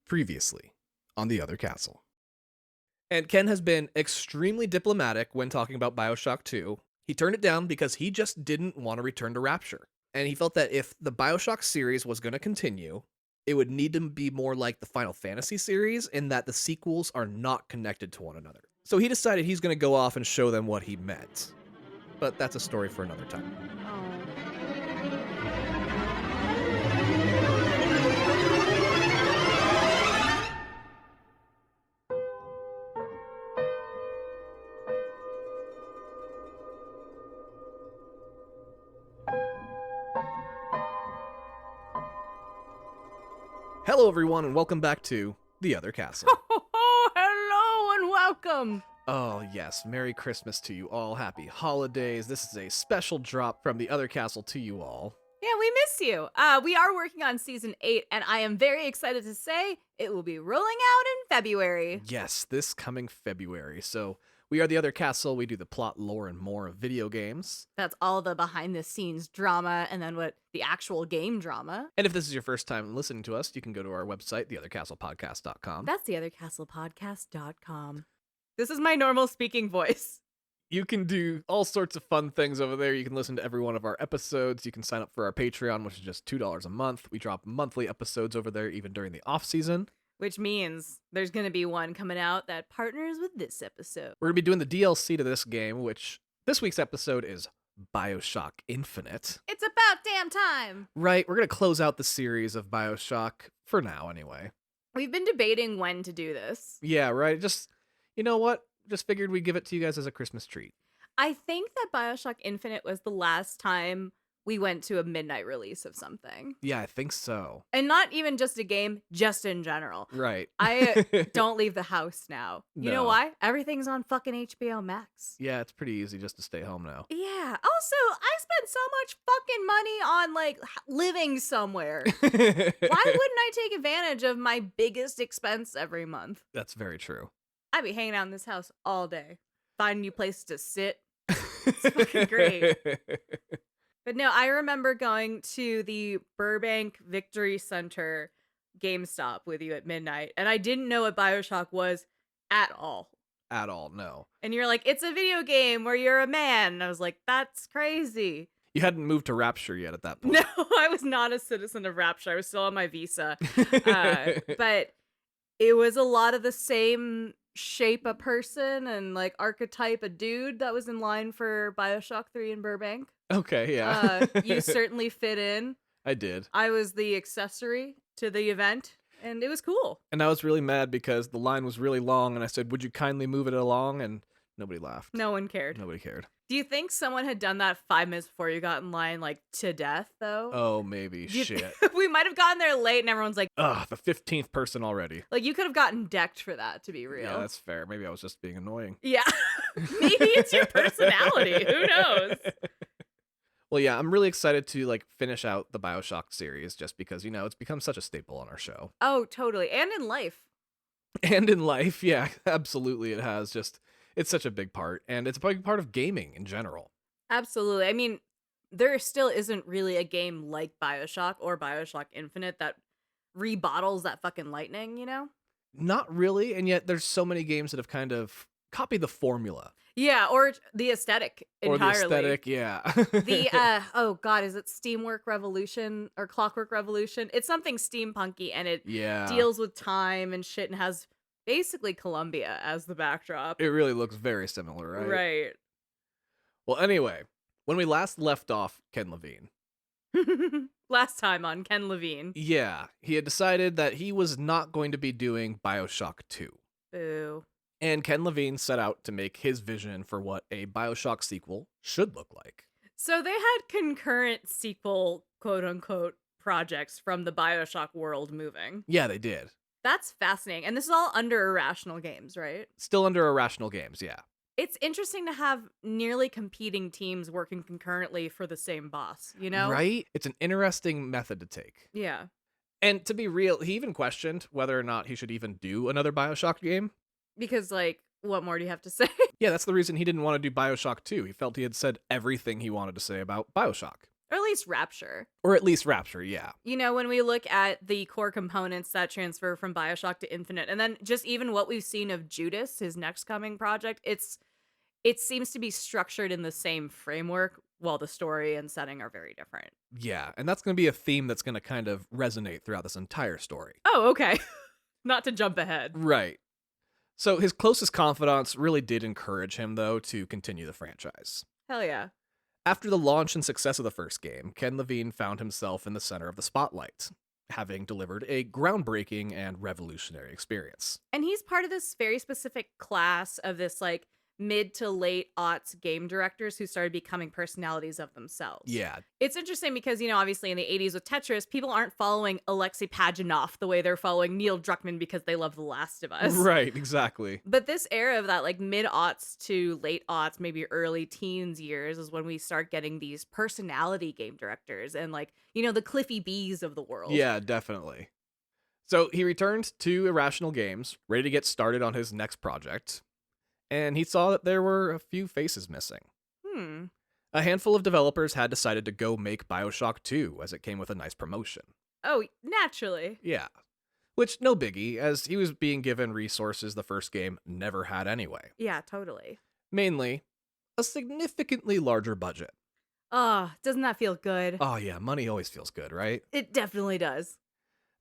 Previously on The Other Castle. And Ken has been extremely diplomatic when talking about Bioshock 2. He turned it down because he just didn't want to return to Rapture. And he felt that if the Bioshock series was going to continue, it would need to be more like the Final Fantasy series in that the sequels are not connected to one another. So he decided he's going to go off and show them what he meant. But that's a story for another time. Hello, everyone, and welcome back to The Other Castle. Hello and welcome. Oh, yes. Merry Christmas to you all. Happy holidays. This is a special drop from The Other Castle to you all. Yeah, we miss you. We are working on season 8, and I am very excited to say it will be rolling out in February. Yes, this coming February. So we are The Other Castle. We do the plot, lore, and more of video games. That's all the behind-the-scenes drama, and then the actual game drama. And if this is your first time listening to us, you can go to our website, theothercastlepodcast.com. That's theothercastlepodcast.com. This is my normal speaking voice. You can do all sorts of fun things over there. You can listen to every one of our episodes. You can sign up for our Patreon, which is just $2 a month. We drop monthly episodes over there, even during the off-season. Which means there's going to be one coming out that partners with this episode. We're going to be doing the DLC to this game, which this week's episode is Bioshock Infinite. It's about damn time. Right, we're going to close out the series of Bioshock, for now anyway. We've been debating when to do this. Yeah, right, just, you know what? Just figured we'd give it to you guys as a Christmas treat. I think that Bioshock Infinite was the last time we went to a midnight release of something. Yeah, I think so. And not even just a game, just in general. Right. I don't leave the house now. You know No. why? Everything's on fucking HBO Max. Yeah, it's pretty easy just to stay home now. Yeah. Also, I spend so much fucking money on, living somewhere. Why wouldn't I take advantage of my biggest expense every month? That's very true. I'd be hanging out in this house all day. Find new places to sit. It's fucking great. But no, I remember going to the Burbank Victory Center GameStop with you at midnight, and I didn't know what Bioshock was at all. At all, no. And you're like, it's a video game where you're a man. And I was like, that's crazy. You hadn't moved to Rapture yet at that point. No, I was not a citizen of Rapture. I was still on my visa. But it was a lot of the same shape a person and archetype a dude that was in line for Bioshock 3 in Burbank. Okay, yeah. You certainly fit in. I did. I was the accessory to the event, and it was cool. And I was really mad because the line was really long, and I said, would you kindly move it along? And nobody laughed. No one cared. Nobody cared. Do you think someone had done that 5 minutes before you got in line, to death, though? Oh, maybe. Shit. We might have gotten there late, and everyone's like, Ugh, the 15th person already. you could have gotten decked for that, to be real. Yeah, that's fair. Maybe I was just being annoying. Yeah. Maybe it's your personality. Who knows? Well, yeah, I'm really excited to finish out the Bioshock series just because, it's become such a staple on our show. Oh, totally. And in life. And in life, yeah, absolutely it has. It's such a big part, and it's a big part of gaming in general. Absolutely. I mean, there still isn't really a game like Bioshock or Bioshock Infinite that rebottles that fucking lightning, you know? Not really, and yet there's so many games that have kind of copied the formula. Yeah, or the aesthetic entirely. Or the aesthetic, yeah. Oh god, is it Steamwork Revolution or Clockwork Revolution? It's something steampunky, and it deals with time and shit and has basically Columbia as the backdrop. It really looks very similar, right? Right. Well, anyway, when we last left off Ken Levine. Last time on Ken Levine. Yeah, he had decided that he was not going to be doing Bioshock 2. Boo. And Ken Levine set out to make his vision for what a Bioshock sequel should look like. So they had concurrent sequel, quote-unquote, projects from the Bioshock world moving. Yeah, they did. That's fascinating. And this is all under Irrational Games, right? Still under Irrational Games, yeah. It's interesting to have nearly competing teams working concurrently for the same boss, you know? Right? It's an interesting method to take. Yeah. And to be real, he even questioned whether or not he should even do another Bioshock game. Because, what more do you have to say? Yeah, that's the reason he didn't want to do Bioshock 2. He felt he had said everything he wanted to say about Bioshock. Or at least Rapture. Or at least Rapture, yeah. You know, when we look at the core components that transfer from Bioshock to Infinite, and then just even what we've seen of Judas, his next coming project, it seems to be structured in the same framework, while the story and setting are very different. Yeah, and that's going to be a theme that's going to kind of resonate throughout this entire story. Oh, okay. Not to jump ahead. Right. So his closest confidants really did encourage him, though, to continue the franchise. Hell yeah. After the launch and success of the first game, Ken Levine found himself in the center of the spotlight, having delivered a groundbreaking and revolutionary experience. And he's part of this very specific class of this like mid to late aughts game directors who started becoming personalities of themselves. Yeah. It's interesting because, you know, obviously in the 80s with Tetris, people aren't following Alexei Pajitnov the way they're following Neil Druckmann because they love The Last of Us. Right, exactly. But this era of that like mid aughts to late aughts, maybe early teens years is when we start getting these personality game directors and like, you know, the Cliffy B's of the world. Yeah, definitely. So he returned to Irrational Games, ready to get started on his next project, and he saw that there were a few faces missing. A handful of developers had decided to go make Bioshock 2, as it came with a nice promotion. Oh, naturally. Yeah. Which, no biggie, as he was being given resources the first game never had anyway. Yeah, totally. Mainly, a significantly larger budget. Oh, doesn't that feel good? Oh yeah, money always feels good, right? It definitely does.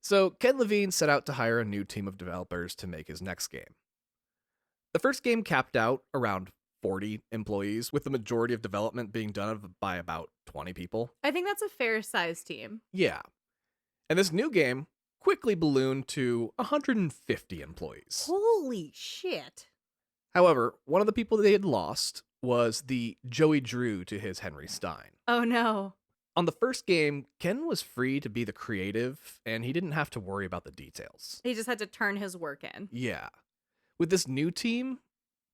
So Ken Levine set out to hire a new team of developers to make his next game. The first game capped out around 40 employees, with the majority of development being done by about 20 people. I think that's a fair size team. Yeah. And this new game quickly ballooned to 150 employees. Holy shit. However, one of the people they had lost was the Joey Drew to his Henry Stein. Oh no. On the first game, Ken was free to be the creative, and he didn't have to worry about the details. He just had to turn his work in. Yeah. With this new team,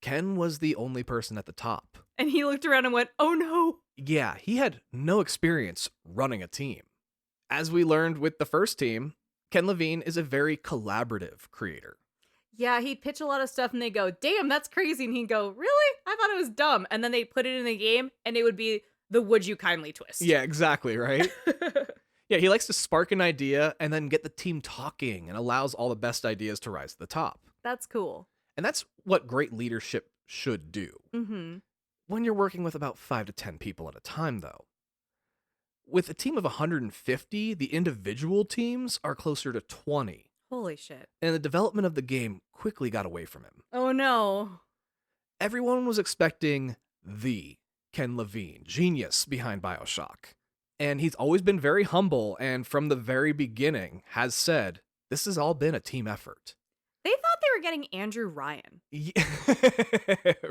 Ken was the only person at the top. And he looked around and went, oh no. Yeah, he had no experience running a team. As we learned with the first team, Ken Levine is a very collaborative creator. Yeah, he'd pitch a lot of stuff and they'd go, damn, that's crazy. And he'd go, really? I thought it was dumb. And then they'd put it in the game and it would be the would you kindly twist. Yeah, exactly, right? Yeah, he likes to spark an idea and then get the team talking and allows all the best ideas to rise to the top. That's cool. And that's what great leadership should do. Mm-hmm. When you're working with about 5 to 10 people at a time, though. With a team of 150, the individual teams are closer to 20. Holy shit. And the development of the game quickly got away from him. Oh no. Everyone was expecting the Ken Levine, genius behind Bioshock. And he's always been very humble and from the very beginning has said, this has all been a team effort. They thought they were getting Andrew Ryan. Yeah.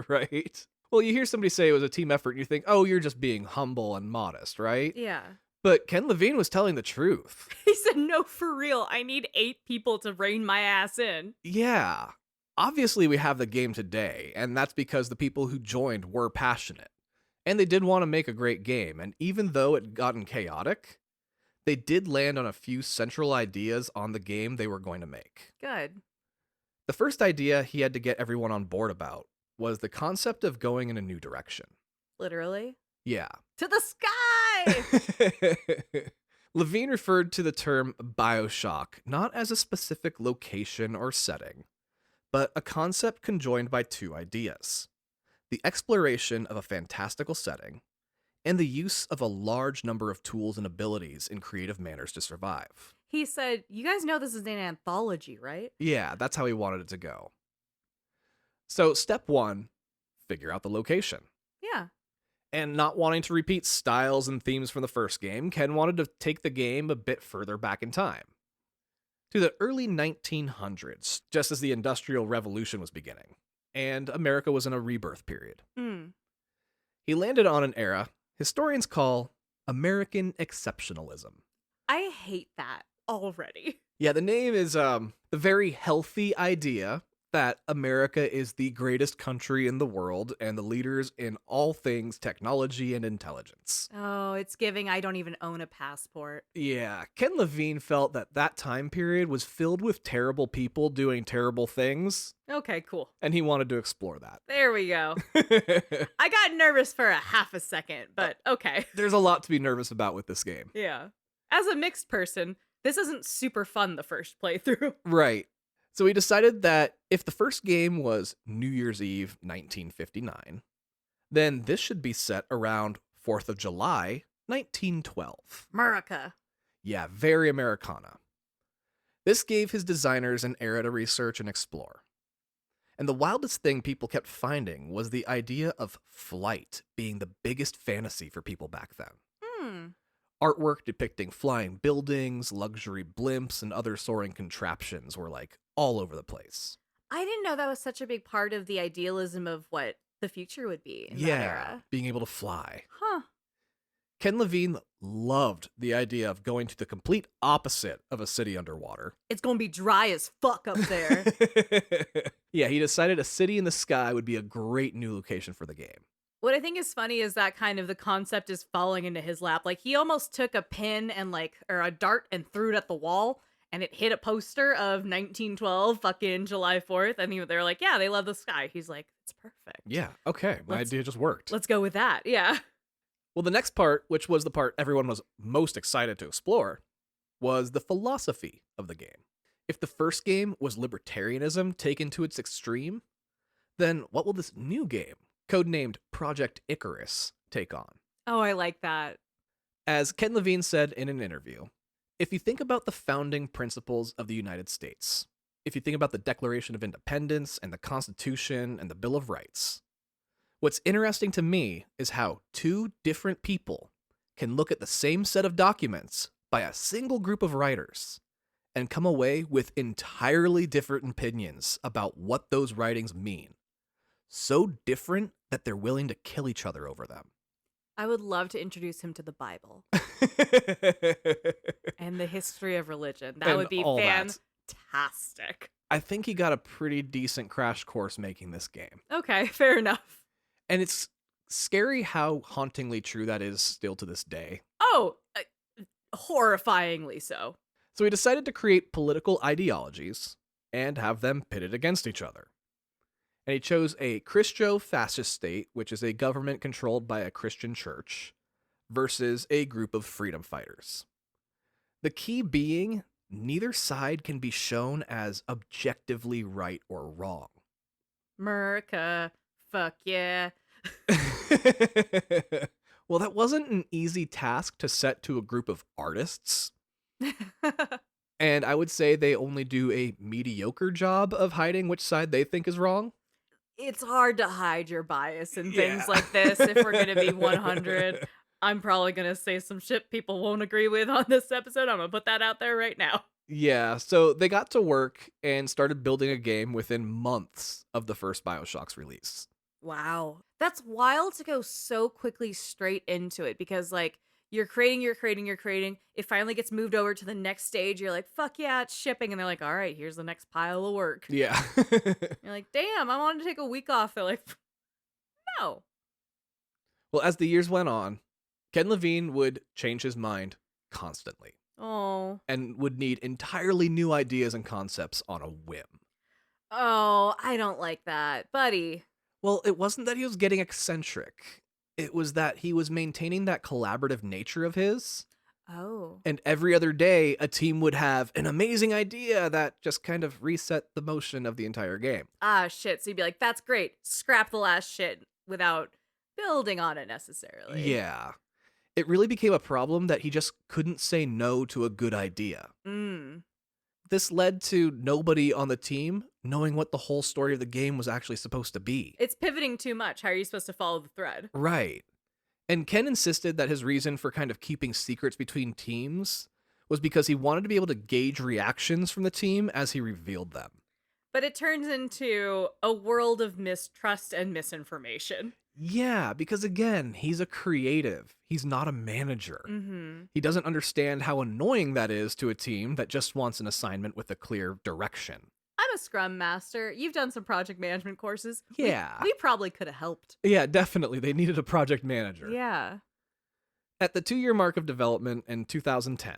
Right? Well, you hear somebody say it was a team effort and you think, oh, you're just being humble and modest, right? Yeah. But Ken Levine was telling the truth. He said, no, for real. I need 8 people to rein my ass in. Yeah. Obviously, we have the game today, and that's because the people who joined were passionate. And they did want to make a great game, and even though it gotten chaotic, they did land on a few central ideas on the game they were going to make. Good. The first idea he had to get everyone on board about was the concept of going in a new direction. Literally. Yeah. To the sky! Levine referred to the term Bioshock not as a specific location or setting, but a concept conjoined by 2 ideas. The exploration of a fantastical setting, and the use of a large number of tools and abilities in creative manners to survive. He said, you guys know this is an anthology, right? Yeah, that's how he wanted it to go. So, step 1, figure out the location. Yeah. And not wanting to repeat styles and themes from the first game, Ken wanted to take the game a bit further back in time. To the early 1900s, just as the Industrial Revolution was beginning, and America was in a rebirth period. He landed on an era historians call American exceptionalism. I hate that already. Yeah, the name is a very healthy idea that America is the greatest country in the world and the leaders in all things technology and intelligence. Oh, it's giving I don't even own a passport. Yeah, Ken Levine felt that that time period was filled with terrible people doing terrible things, Okay, cool. and he wanted to explore There we go. that. I got nervous for a half a second, but okay. There's a lot to be nervous about with this game. Yeah. As a mixed person, this isn't super fun the first playthrough. Right. So we decided that if the first game was New Year's Eve 1959, then this should be set around 4th of July 1912. America. Yeah, very Americana. This gave his designers an era to research and explore. And the wildest thing people kept finding was the idea of flight being the biggest fantasy for people back then. Hmm. Artwork depicting flying buildings, luxury blimps, and other soaring contraptions were like all over the place. I didn't know that was such a big part of the idealism of what the future would be in that era. Being able to fly. Huh. Ken Levine loved the idea of going to the complete opposite of a city underwater. It's gonna be dry as fuck up there. Yeah, he decided a city in the sky would be a great new location for the game. What I think is funny is that kind of the concept is falling into his lap. Like he almost took a pin and or a dart and threw it at the wall and it hit a poster of 1912 fucking July 4th. And they're like, yeah, they love the sky. He's like, it's perfect. Yeah, okay, my idea just worked. Let's go with that. Yeah. Well, the next part, which was the part everyone was most excited to explore, was the philosophy of the game. If the first game was libertarianism taken to its extreme, then what will this new game, codenamed Project Icarus, take on? Oh, I like that. As Ken Levine said in an interview, if you think about the founding principles of the United States, if you think about the Declaration of Independence and the Constitution and the Bill of Rights, what's interesting to me is how two different people can look at the same set of documents by a single group of writers and come away with entirely different opinions about what those writings mean. So different that they're willing to kill each other over them. I would love to introduce him to the Bible and the history of religion. That And would be all that. fantastic. I think he got a pretty decent crash course making this game. Okay, fair enough. And it's scary how hauntingly true that is still to this day. Oh, horrifyingly so. So he decided to create political ideologies and have them pitted against each other. And he chose a Christo-fascist state, which is a government controlled by a Christian church, versus a group of freedom fighters. The key being, neither side can be shown as objectively right or wrong. America, fuck yeah. Well, that wasn't an easy task to set to a group of artists. And I would say they only do a mediocre job of hiding which side they think is wrong. It's hard to hide your bias in things Yeah. like this if we're going to be 100. I'm probably going to say some shit people won't agree with on this episode. I'm going to put that out there right now. Yeah, so they got to work and started building a game within months of the first Bioshock's release. Wow. That's wild to go so quickly straight into it because, like, you're creating. It finally gets moved over to the next stage. You're like, fuck yeah, it's shipping. And they're like, all right, here's the next pile of work. Yeah. You're like, damn, I wanted to take a week off. They're like, no. Well, as the years went on, Ken Levine would change his mind constantly Oh. and would need entirely new ideas and concepts on a whim. Oh, I don't like that. Buddy. Well, it wasn't that he was getting eccentric. It was that he was maintaining that collaborative nature of his. Oh. And every other day, a team would have an amazing idea that just kind of reset the motion of the entire game. Ah, shit. So you'd be like, that's great. Scrap the last shit without building on it necessarily. Yeah. It really became a problem that he just couldn't say no to a good idea. Mm. This led to nobody on the team knowing what the whole story of the game was actually supposed to be. It's pivoting too much. How are you supposed to follow the thread? Right. And Ken insisted that his reason for kind of keeping secrets between teams was because he wanted to be able to gauge reactions from the team as he revealed them. But it turns into a world of mistrust and misinformation. Yeah, because again, he's a creative. He's not a manager. Mm-hmm. He doesn't understand how annoying that is to a team that just wants an assignment with a clear direction. I'm I'm a Scrum Master. You've done some project management courses. Yeah. We probably could have helped. Yeah, definitely. They needed a project manager. Yeah. At the 2-year mark of development in 2010,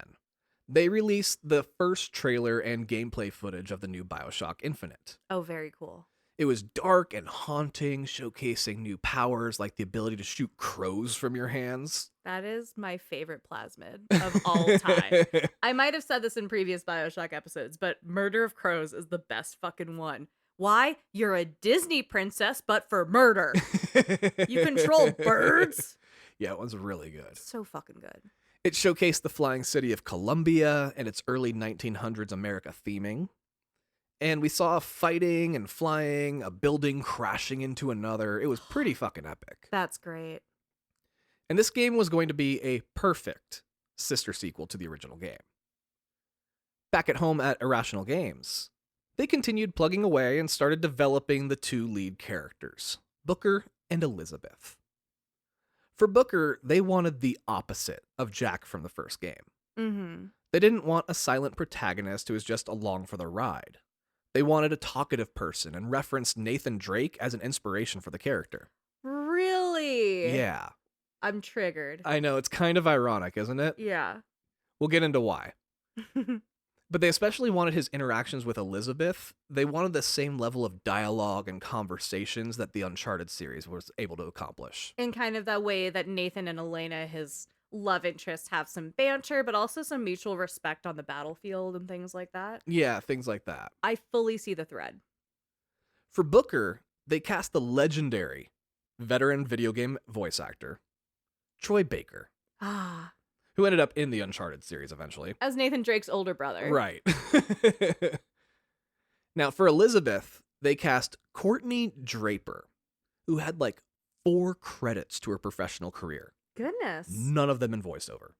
they released the first trailer and gameplay footage of the new Bioshock Infinite. Oh, very cool. It was dark and haunting, showcasing new powers like the ability to shoot crows from your hands. That is my favorite plasmid of all time. I might have said this in previous Bioshock episodes, but Murder of Crows is the best fucking one. Why? You're a Disney princess, but for murder. You control birds? Yeah, it was really good. So fucking good. It showcased the flying city of Columbia and its early 1900s America theming. And we saw fighting and flying, a building crashing into another. It was pretty fucking epic. That's great. And this game was going to be a perfect sister sequel to the original game. Back at home at Irrational Games, they continued plugging away and started developing the 2 lead characters, Booker and Elizabeth. For Booker, they wanted the opposite of Jack from the first game. Mm-hmm. They didn't want a silent protagonist who was just along for the ride. They wanted a talkative person and referenced Nathan Drake as an inspiration for the character. Really? Yeah. I'm triggered. I know, it's kind of ironic, isn't it? Yeah. We'll get into why. But they especially wanted his interactions with Elizabeth. They wanted the same level of dialogue and conversations that the Uncharted series was able to accomplish. In kind of that way that Nathan and Elena, his love interest, have some banter, but also some mutual respect on the battlefield and things like that. Yeah, things like that. I fully see the thread. For Booker, they cast the legendary veteran video game voice actor, Troy Baker, Ah. who ended up in the Uncharted series eventually. As Nathan Drake's older brother. Right. Now, for Elizabeth, they cast Courtney Draper, who had like 4 credits to her professional career. Goodness. None of them in voiceover.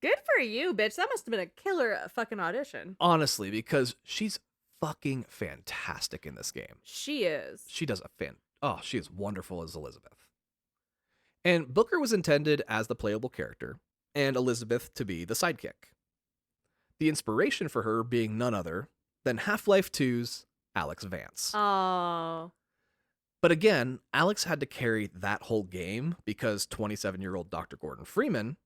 Good for you, bitch. That must have been a killer fucking audition. Honestly, because she's fucking fantastic in this game. She is. She does she is wonderful as Elizabeth. And Booker was intended as the playable character, and Elizabeth to be the sidekick. The inspiration for her being none other than Half-Life 2's Alex Vance. Oh. But again, Alex had to carry that whole game because 27-year-old Dr. Gordon Freeman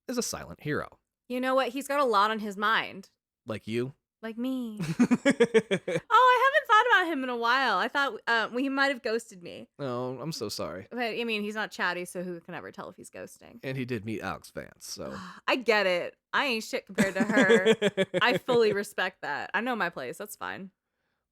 is a silent hero. You know what? He's got a lot on his mind. Like you. Like me. I haven't thought about him in a while. I thought he might have ghosted me. Oh, I'm so sorry. But I mean, he's not chatty, so who can ever tell if he's ghosting? And he did meet Alex Vance, so. I get it. I ain't shit compared to her. I fully respect that. I know my place. That's fine.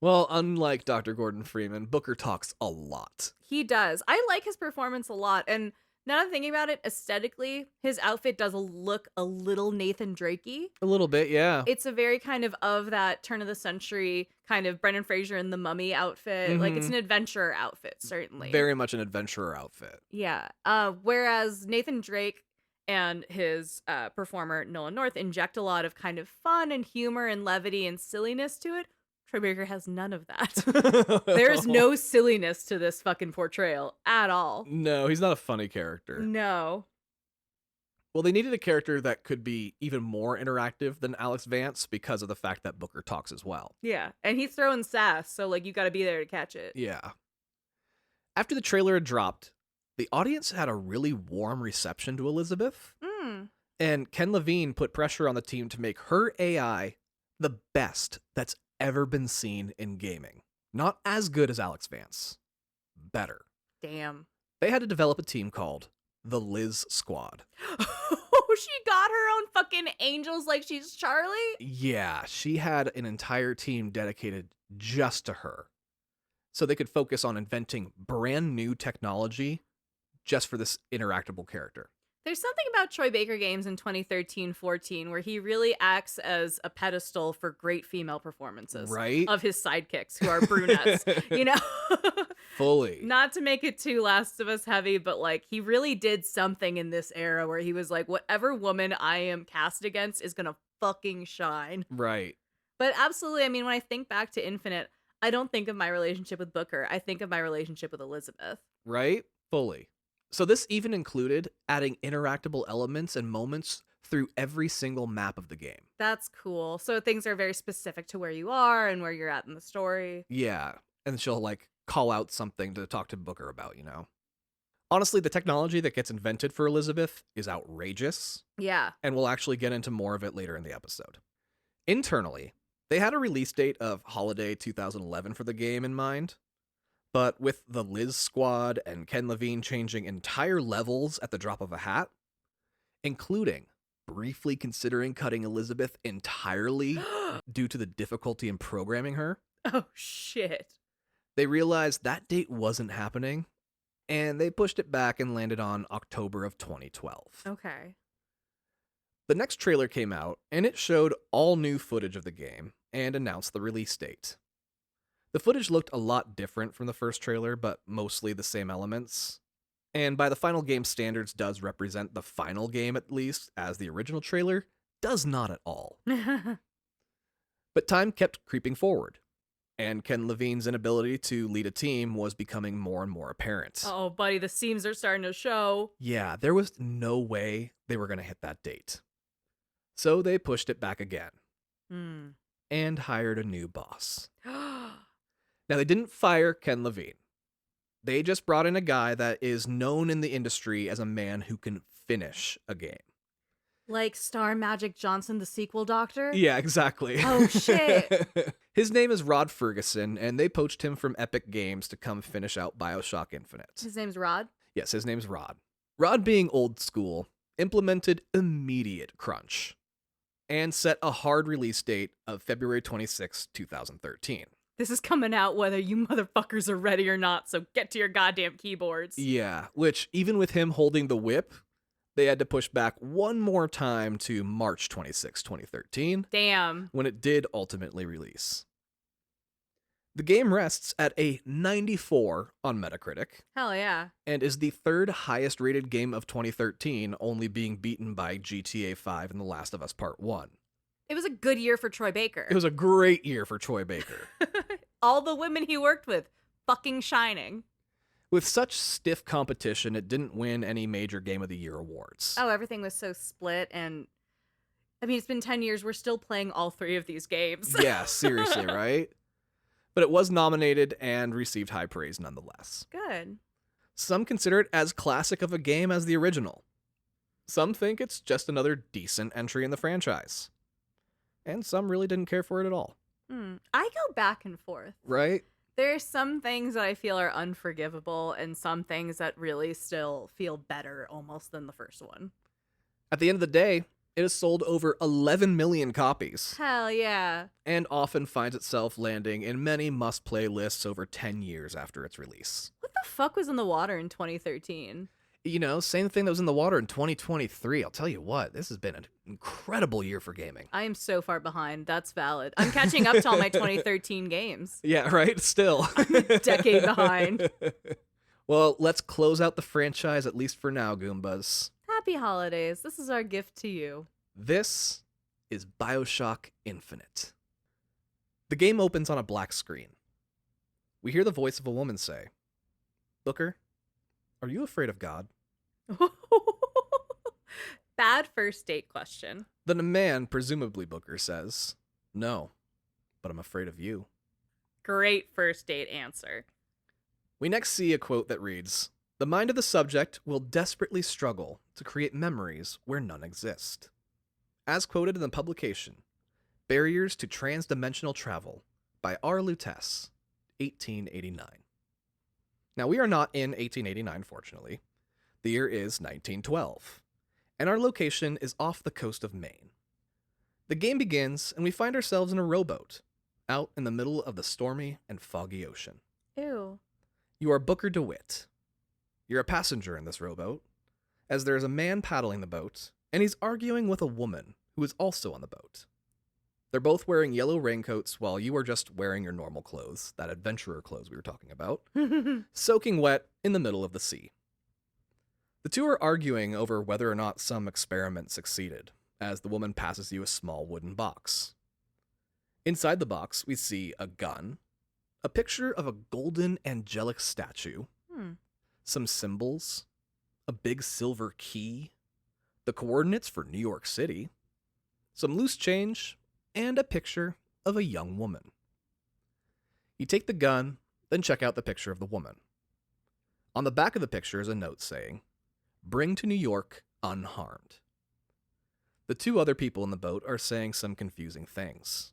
Well, unlike Dr. Gordon Freeman, Booker talks a lot. He does. I like his performance a lot. And now that I'm thinking about it, aesthetically, his outfit does look a little Nathan Drake-y. A little bit, yeah. It's a very kind of that turn of the century kind of Brendan Fraser in the Mummy outfit. Mm-hmm. Like, it's an adventurer outfit, certainly. Very much an adventurer outfit. Yeah. Whereas Nathan Drake and his performer, Nolan North, inject a lot of kind of fun and humor and levity and silliness to it. Troy Baker has none of that. There's no silliness to this fucking portrayal at all. No, he's not a funny character. No. Well, they needed a character that could be even more interactive than Alex Vance because of the fact that Booker talks as well. Yeah, and he's throwing sass, so like you got to be there to catch it. Yeah. After the trailer had dropped, the audience had a really warm reception to Elizabeth. And Ken Levine put pressure on the team to make her AI the best that's ever been seen in gaming. Not as good as Alex Vance. Better. Damn. They had to develop a team called the Liz Squad. Oh, she got her own fucking angels like she's Charlie? Yeah, she had an entire team dedicated just to her. So they could focus on inventing brand new technology just for this interactable character. There's something about Troy Baker games in 2013-14 where he really acts as a pedestal for great female performances. Right? Of his sidekicks who are brunettes, you know? Fully. Not to make it too Last of Us heavy, but like he really did something in this era where he was like, whatever woman I am cast against is gonna fucking shine. Right. But absolutely, I mean, when I think back to Infinite, I don't think of my relationship with Booker. I think of my relationship with Elizabeth. Right? Fully. So this even included adding interactable elements and moments through every single map of the game. That's cool. So things are very specific to where you are and where you're at in the story. Yeah, and she'll like call out something to talk to Booker about, you know? Honestly, the technology that gets invented for Elizabeth is outrageous, Yeah. and we'll actually get into more of it later in the episode. Internally, they had a release date of holiday 2011 for the game in mind, but with the Liz Squad and Ken Levine changing entire levels at the drop of a hat, including briefly considering cutting Elizabeth entirely due to the difficulty in programming her, Oh, shit. they realized that date wasn't happening, and they pushed it back and landed on October of 2012. Okay. The next trailer came out, and it showed all new footage of the game and announced the release date. The footage looked a lot different from the first trailer, but mostly the same elements. And by the final game standards does represent the final game at least, as the original trailer does not at all. But time kept creeping forward, and Ken Levine's inability to lead a team was becoming more and more apparent. Oh, buddy, the seams are starting to show. Yeah, there was no way they were going to hit that date. So they pushed it back again and hired a new boss. Now, they didn't fire Ken Levine. They just brought in a guy that is known in the industry as a man who can finish a game. Like Star Magic Johnson, the sequel doctor? Yeah, exactly. Oh, shit. His name is Rod Ferguson, and they poached him from Epic Games to come finish out Bioshock Infinite. His name's Rod? Yes, his name's Rod. Rod, being old school, implemented immediate crunch and set a hard release date of February 26, 2013. This is coming out whether you motherfuckers are ready or not, so get to your goddamn keyboards. Yeah, which, even with him holding the whip, they had to push back one more time to March 26, 2013. Damn. When it did ultimately release. The game rests at a 94 on Metacritic Hell yeah. and is the third highest rated game of 2013, only being beaten by GTA 5 and The Last of Us Part 1. It was a good year for Troy Baker. It was a great year for Troy Baker. All the women he worked with, fucking shining. With such stiff competition, it didn't win any major Game of the Year awards. Oh, everything was so split, and I mean, it's been 10 years. We're still playing all three of these games. Yeah, seriously, right? But it was nominated and received high praise nonetheless. Good. Some consider it as classic of a game as the original. Some think it's just another decent entry in the franchise. And some really didn't care for it at all. I go back and forth. Right? There are some things that I feel are unforgivable and some things that really still feel better almost than the first one. At the end of the day, it has sold over 11 million copies. Hell yeah. And often finds itself landing in many must-play lists over 10 years after its release. What the fuck was in the water in 2013? You know, same thing that was in the water in 2023. I'll tell you what, this has been an incredible year for gaming. I am so far behind. That's valid. I'm catching up to all my 2013 games. Yeah, right? Still. I'm a decade behind. Well, let's close out the franchise, at least for now, Goombas. Happy holidays. This is our gift to you. This is Bioshock Infinite. The game opens on a black screen. We hear the voice of a woman say, "Booker, are you afraid of God?" Bad first date question. Then a man, presumably Booker, says, "No, but I'm afraid of you." Great first date answer. We next see a quote that reads, "The mind of the subject will desperately struggle to create memories where none exist." As quoted in the publication, Barriers to Transdimensional Travel by R. Lutece, 1889. Now, we are not in 1889, fortunately. The year is 1912, and our location is off the coast of Maine. The game begins, and we find ourselves in a rowboat, out in the middle of the stormy and foggy ocean. Ew. You are Booker DeWitt. You're a passenger in this rowboat, as there is a man paddling the boat, and he's arguing with a woman who is also on the boat. They're both wearing yellow raincoats while you are just wearing your normal clothes, that adventurer clothes we were talking about, soaking wet in the middle of the sea. The two are arguing over whether or not some experiment succeeded, as the woman passes you a small wooden box. Inside the box, we see a gun, a picture of a golden angelic statue, some symbols, a big silver key, the coordinates for New York City, some loose change, and a picture of a young woman. You take the gun, then check out the picture of the woman. On the back of the picture is a note saying, "Bring to New York unharmed." The two other people in the boat are saying some confusing things.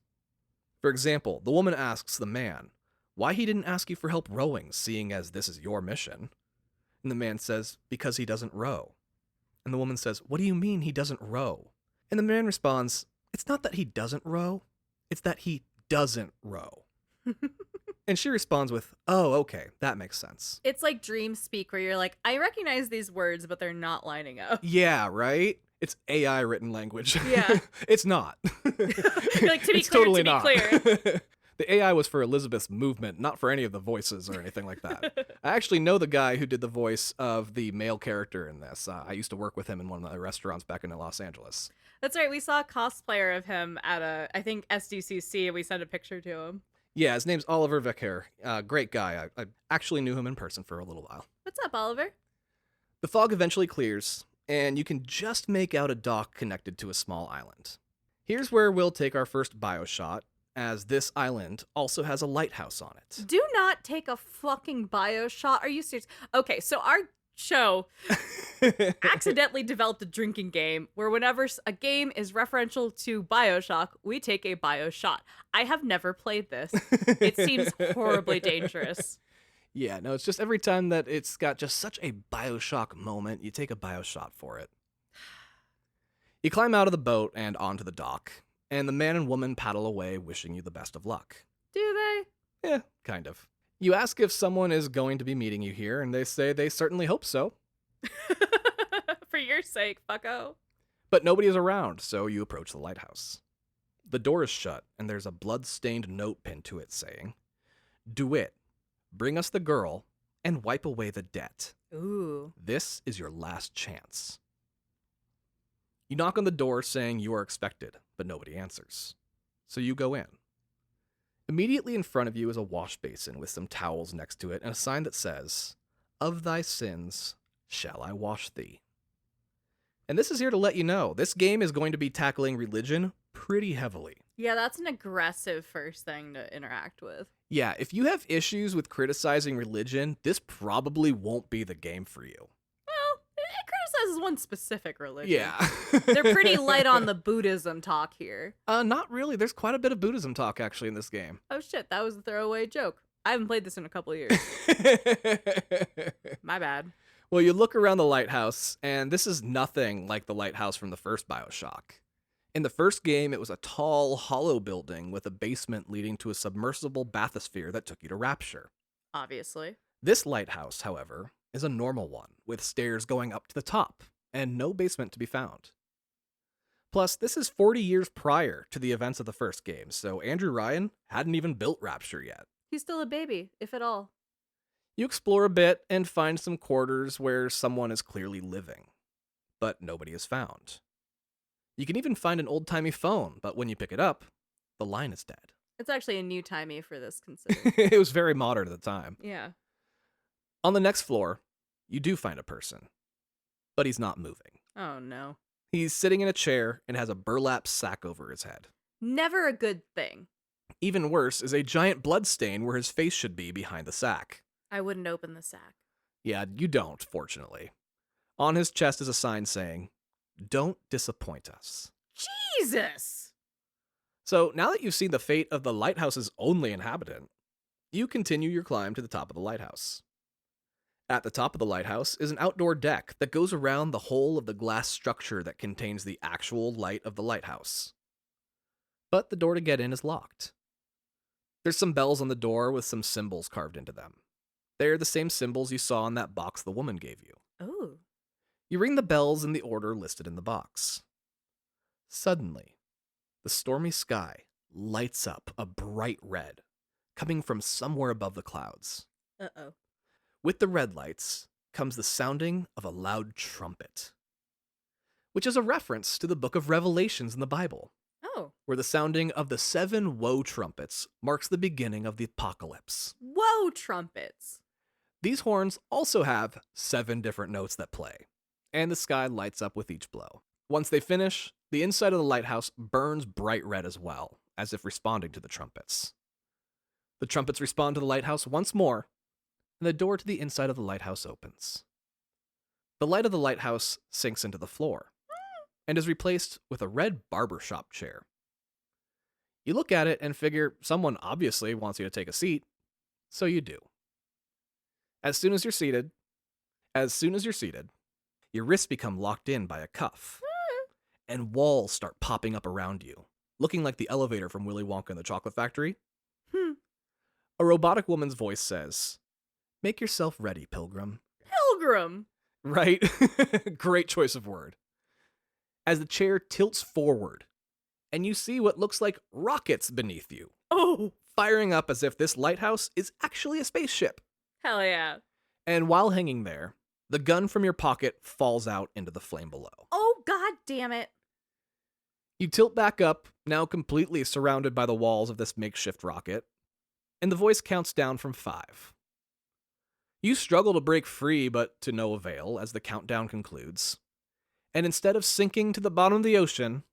For example, the woman asks the man why he didn't ask you for help rowing, seeing as this is your mission. And the man says, because he doesn't row. And the woman says, what do you mean he doesn't row? And the man responds, it's not that he doesn't row, it's that he doesn't row. And she responds with, oh, okay, that makes sense. It's like dream speak where you're like, I recognize these words, but they're not lining up. Yeah, right? It's AI written language. Yeah. It's not. Like, to be It's clear, totally to be not. clear. The AI was for Elizabeth's movement, not for any of the voices or anything like that. I actually know the guy who did the voice of the male character in this. I used to work with him in one of the restaurants back in Los Angeles. That's right. We saw a cosplayer of him at I think SDCC, and we sent a picture to him. Yeah, his name's Oliver Vecher. Great guy. I actually knew him in person for a little while. What's up, Oliver? The fog eventually clears, and you can just make out a dock connected to a small island. Here's where we'll take our first Bioshot, as this island also has a lighthouse on it. Do not take a fucking Bioshock. Are you serious? Okay, so our show accidentally developed a drinking game where whenever a game is referential to Bioshock, we take a Bioshot. I have never played this. It seems horribly dangerous. Yeah, no, it's just every time that it's got just such a Bioshock moment, you take a Bioshot for it. You climb out of the boat and onto the dock, and the man and woman paddle away wishing you the best of luck. Do they? Yeah, kind of. You ask if someone is going to be meeting you here, and they say they certainly hope so. For your sake, fucko. But nobody is around, so you approach the lighthouse. The door is shut, and there's a blood-stained note pinned to it saying, "DeWitt, bring us the girl and wipe away the debt. Ooh. This is your last chance." You knock on the door saying you are expected, but nobody answers. So you go in. Immediately in front of you is a wash basin with some towels next to it and a sign that says, "Of thy sins shall I wash thee." And this is here to let you know, this game is going to be tackling religion pretty heavily. Yeah, that's an aggressive first thing to interact with. Yeah, if you have issues with criticizing religion, this probably won't be the game for you. Well, it criticizes one specific religion. Yeah. They're pretty light on the Buddhism talk here. Not really. There's quite a bit of Buddhism talk actually in this game. Oh shit, that was a throwaway joke. I haven't played this in a couple of years. My bad. Well, you look around the lighthouse, and this is nothing like the lighthouse from the first Bioshock. In the first game, it was a tall, hollow building with a basement leading to a submersible bathysphere that took you to Rapture. Obviously. This lighthouse, however, is a normal one, with stairs going up to the top, and no basement to be found. Plus, this is 40 years prior to the events of the first game, so Andrew Ryan hadn't even built Rapture yet. He's still a baby, if at all. You explore a bit and find some quarters where someone is clearly living, but nobody is found. You can even find an old-timey phone, but when you pick it up, the line is dead. It's actually a new timey for this considered. It was very modern at the time. Yeah. On the next floor, you do find a person, but he's not moving. Oh no. He's sitting in a chair and has a burlap sack over his head. Never a good thing. Even worse is a giant blood stain where his face should be behind the sack. I wouldn't open the sack. Yeah, you don't, fortunately. On his chest is a sign saying, "Don't disappoint us." Jesus! So now that you've seen the fate of the lighthouse's only inhabitant, you continue your climb to the top of the lighthouse. At the top of the lighthouse is an outdoor deck that goes around the whole of the glass structure that contains the actual light of the lighthouse. But the door to get in is locked. There's some bells on the door with some symbols carved into them. They're the same symbols you saw in that box the woman gave you. Oh. You ring the bells in the order listed in the box. Suddenly, the stormy sky lights up a bright red, coming from somewhere above the clouds. Uh-oh. With the red lights comes the sounding of a loud trumpet, which is a reference to the book of Revelations in the Bible, Oh. where the sounding of the 7 woe trumpets marks the beginning of the apocalypse. Whoa, trumpets. These horns also have 7 different notes that play. and the sky lights up with each blow. Once they finish, the inside of the lighthouse burns bright red as well, as if responding to the trumpets. The trumpets respond to the lighthouse once more, and the door to the inside of the lighthouse opens. The light of the lighthouse sinks into the floor, and is replaced with a red barbershop chair. You look at it and figure someone obviously wants you to take a seat, so you do. As soon as you're seated, your wrists become locked in by a cuff, and walls start popping up around you, looking like the elevator from Willy Wonka and the Chocolate Factory. A robotic woman's voice says, "Make yourself ready, pilgrim." Pilgrim. Right? Great choice of word. As the chair tilts forward, and you see what looks like rockets beneath you, Oh, firing up as if this lighthouse is actually a spaceship. hell yeah. And while hanging there, the gun from your pocket falls out into the flame below. Oh, god damn it. You tilt back up, now completely surrounded by the walls of this makeshift rocket, and the voice counts down from 5. You struggle to break free, but to no avail as the countdown concludes. And instead of sinking to the bottom of the ocean,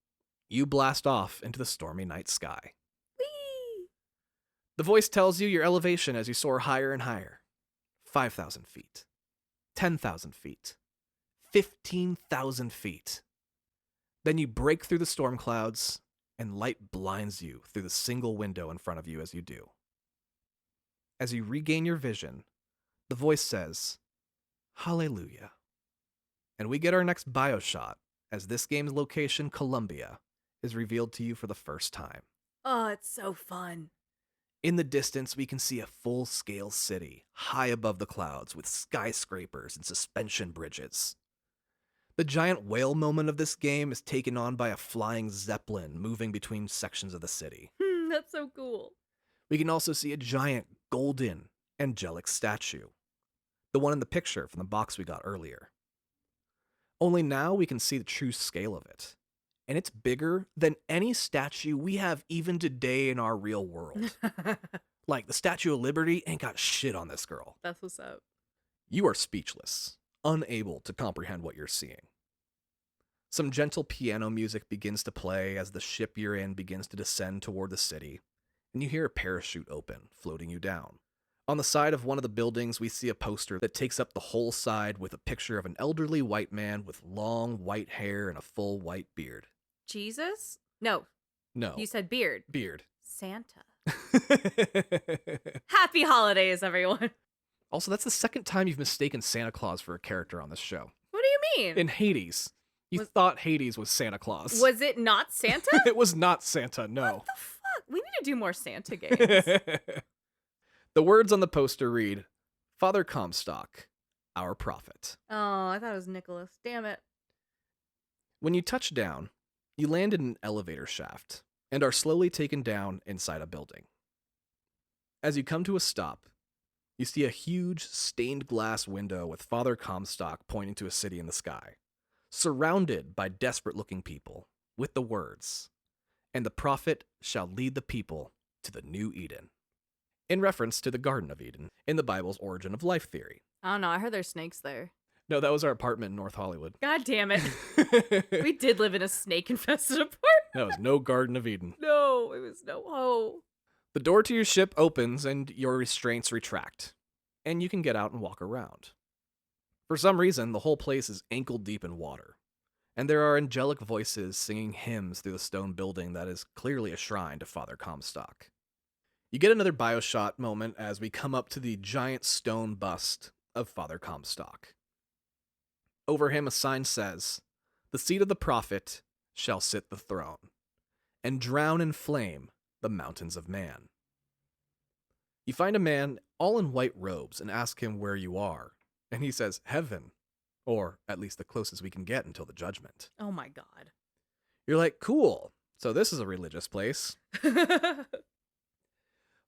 you blast off into the stormy night sky. Whee! The voice tells you your elevation as you soar higher and higher. 5,000 feet. 10,000 feet. 15,000 feet. Then you break through the storm clouds, and light blinds you through the single window in front of you as you do. As you regain your vision, the voice says, "Hallelujah." And we get our next Bioshot as this game's location, Columbia, is revealed to you for the first time. Oh, it's so fun. In the distance, we can see a full-scale city, high above the clouds, with skyscrapers and suspension bridges. The giant whale moment of this game is taken on by a flying zeppelin moving between sections of the city. That's so cool. We can also see a giant, golden, angelic statue. The one in the picture from the box we got earlier. Only now we can see the true scale of it. And it's bigger than any statue we have even today in our real world. Like, the Statue of Liberty ain't got shit on this girl. That's what's up. You are speechless, unable to comprehend what you're seeing. Some gentle piano music begins to play as the ship you're in begins to descend toward the city, and you hear a parachute open, floating you down. On the side of one of the buildings, we see a poster that takes up the whole side with a picture of an elderly white man with long white hair and a full white beard. Jesus? No, No. you said beard. Beard. Santa. Happy holidays, everyone. Also, that's the second time you've mistaken Santa Claus for a character on this show. What do you mean? In Hades. You thought Hades was Santa Claus. Was it not Santa? It was not Santa, no. What the fuck? We need to do more Santa games. The words on the poster read, "Father Comstock, our prophet." Oh, I thought it was Nicholas. Damn it. When you touch down, you land in an elevator shaft and are slowly taken down inside a building. As you come to a stop, you see a huge stained glass window with Father Comstock pointing to a city in the sky, surrounded by desperate-looking people, with the words, "And the prophet shall lead the people to the new Eden," in reference to the Garden of Eden in the Bible's origin of life theory. I don't know. I heard there's snakes there. No, that was our apartment in North Hollywood. God damn it. We did live in a snake-infested apartment. That was no Garden of Eden. No, it was no ho. The door to your ship opens and your restraints retract, and you can get out and walk around. For some reason, the whole place is ankle deep in water, and there are angelic voices singing hymns through the stone building that is clearly a shrine to Father Comstock. You get another Bioshot moment as we come up to the giant stone bust of Father Comstock. Over him a sign says, "The seat of the prophet shall sit the throne, and drown in flame the mountains of man." You find a man all in white robes and ask him where you are, and he says, "Heaven," or at least the closest we can get until the judgment. Oh my god. You're like, cool, so this is a religious place.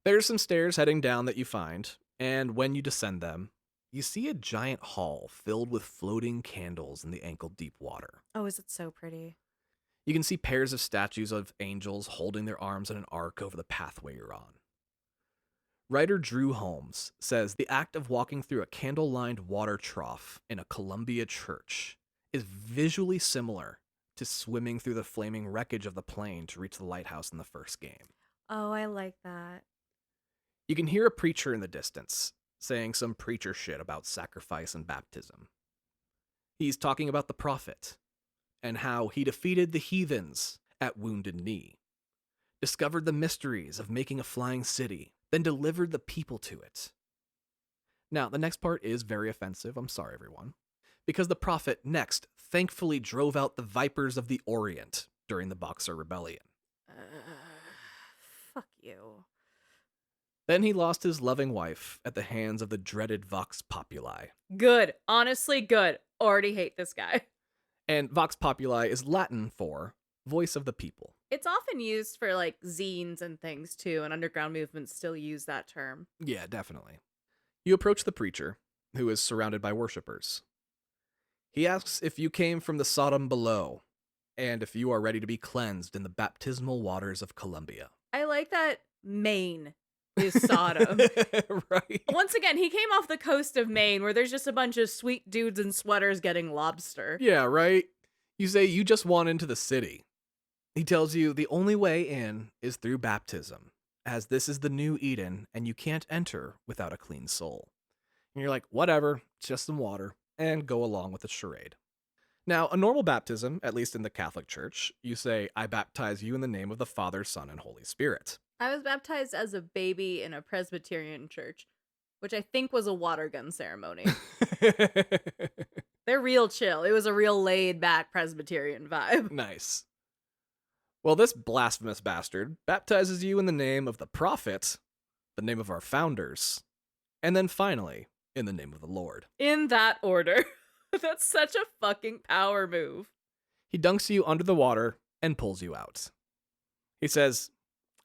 There's some stairs heading down that you find, and when you descend them, you see a giant hall filled with floating candles in the ankle-deep water. Oh, is it so pretty? You can see pairs of statues of angels holding their arms in an arc over the pathway you're on. Writer Drew Holmes says the act of walking through a candle-lined water trough in a Columbia church is visually similar to swimming through the flaming wreckage of the plane to reach the lighthouse in the first game. Oh, I like that. You can hear a preacher in the distance saying some preacher shit about sacrifice and baptism. He's talking about the prophet and how he defeated the heathens at Wounded Knee, discovered the mysteries of making a flying city, then delivered the people to it. Now, the next part is very offensive, I'm sorry everyone, because the prophet next thankfully drove out the Vipers of the Orient during the Boxer Rebellion. Fuck you. Then he lost his loving wife at the hands of the dreaded Vox Populi. Good. Honestly, good. Already hate this guy. And Vox Populi is Latin for voice of the people. It's often used for like zines and things too, and underground movements still use that term. Yeah, definitely. You approach the preacher, who is surrounded by worshippers. He asks if you came from the Sodom below, and if you are ready to be cleansed in the baptismal waters of Columbia. I like that Maine is Sodom. Right. Once again, he came off the coast of Maine where there's just a bunch of sweet dudes in sweaters getting lobster. Yeah, right? You say you just want into the city. He tells you the only way in is through baptism, as this is the new Eden and you can't enter without a clean soul. And you're like, whatever, it's just some water, and go along with the charade. Now, a normal baptism, at least in the Catholic Church, you say, I baptize you in the name of the Father, Son, and Holy Spirit. I was baptized as a baby in a Presbyterian church, which I think was a water gun ceremony. They're real chill. It was a real laid back Presbyterian vibe. Nice. Well, this blasphemous bastard baptizes you in the name of the prophet, the name of our founders, and then finally, in the name of the Lord. In that order. That's such a fucking power move. He dunks you under the water and pulls you out. He says,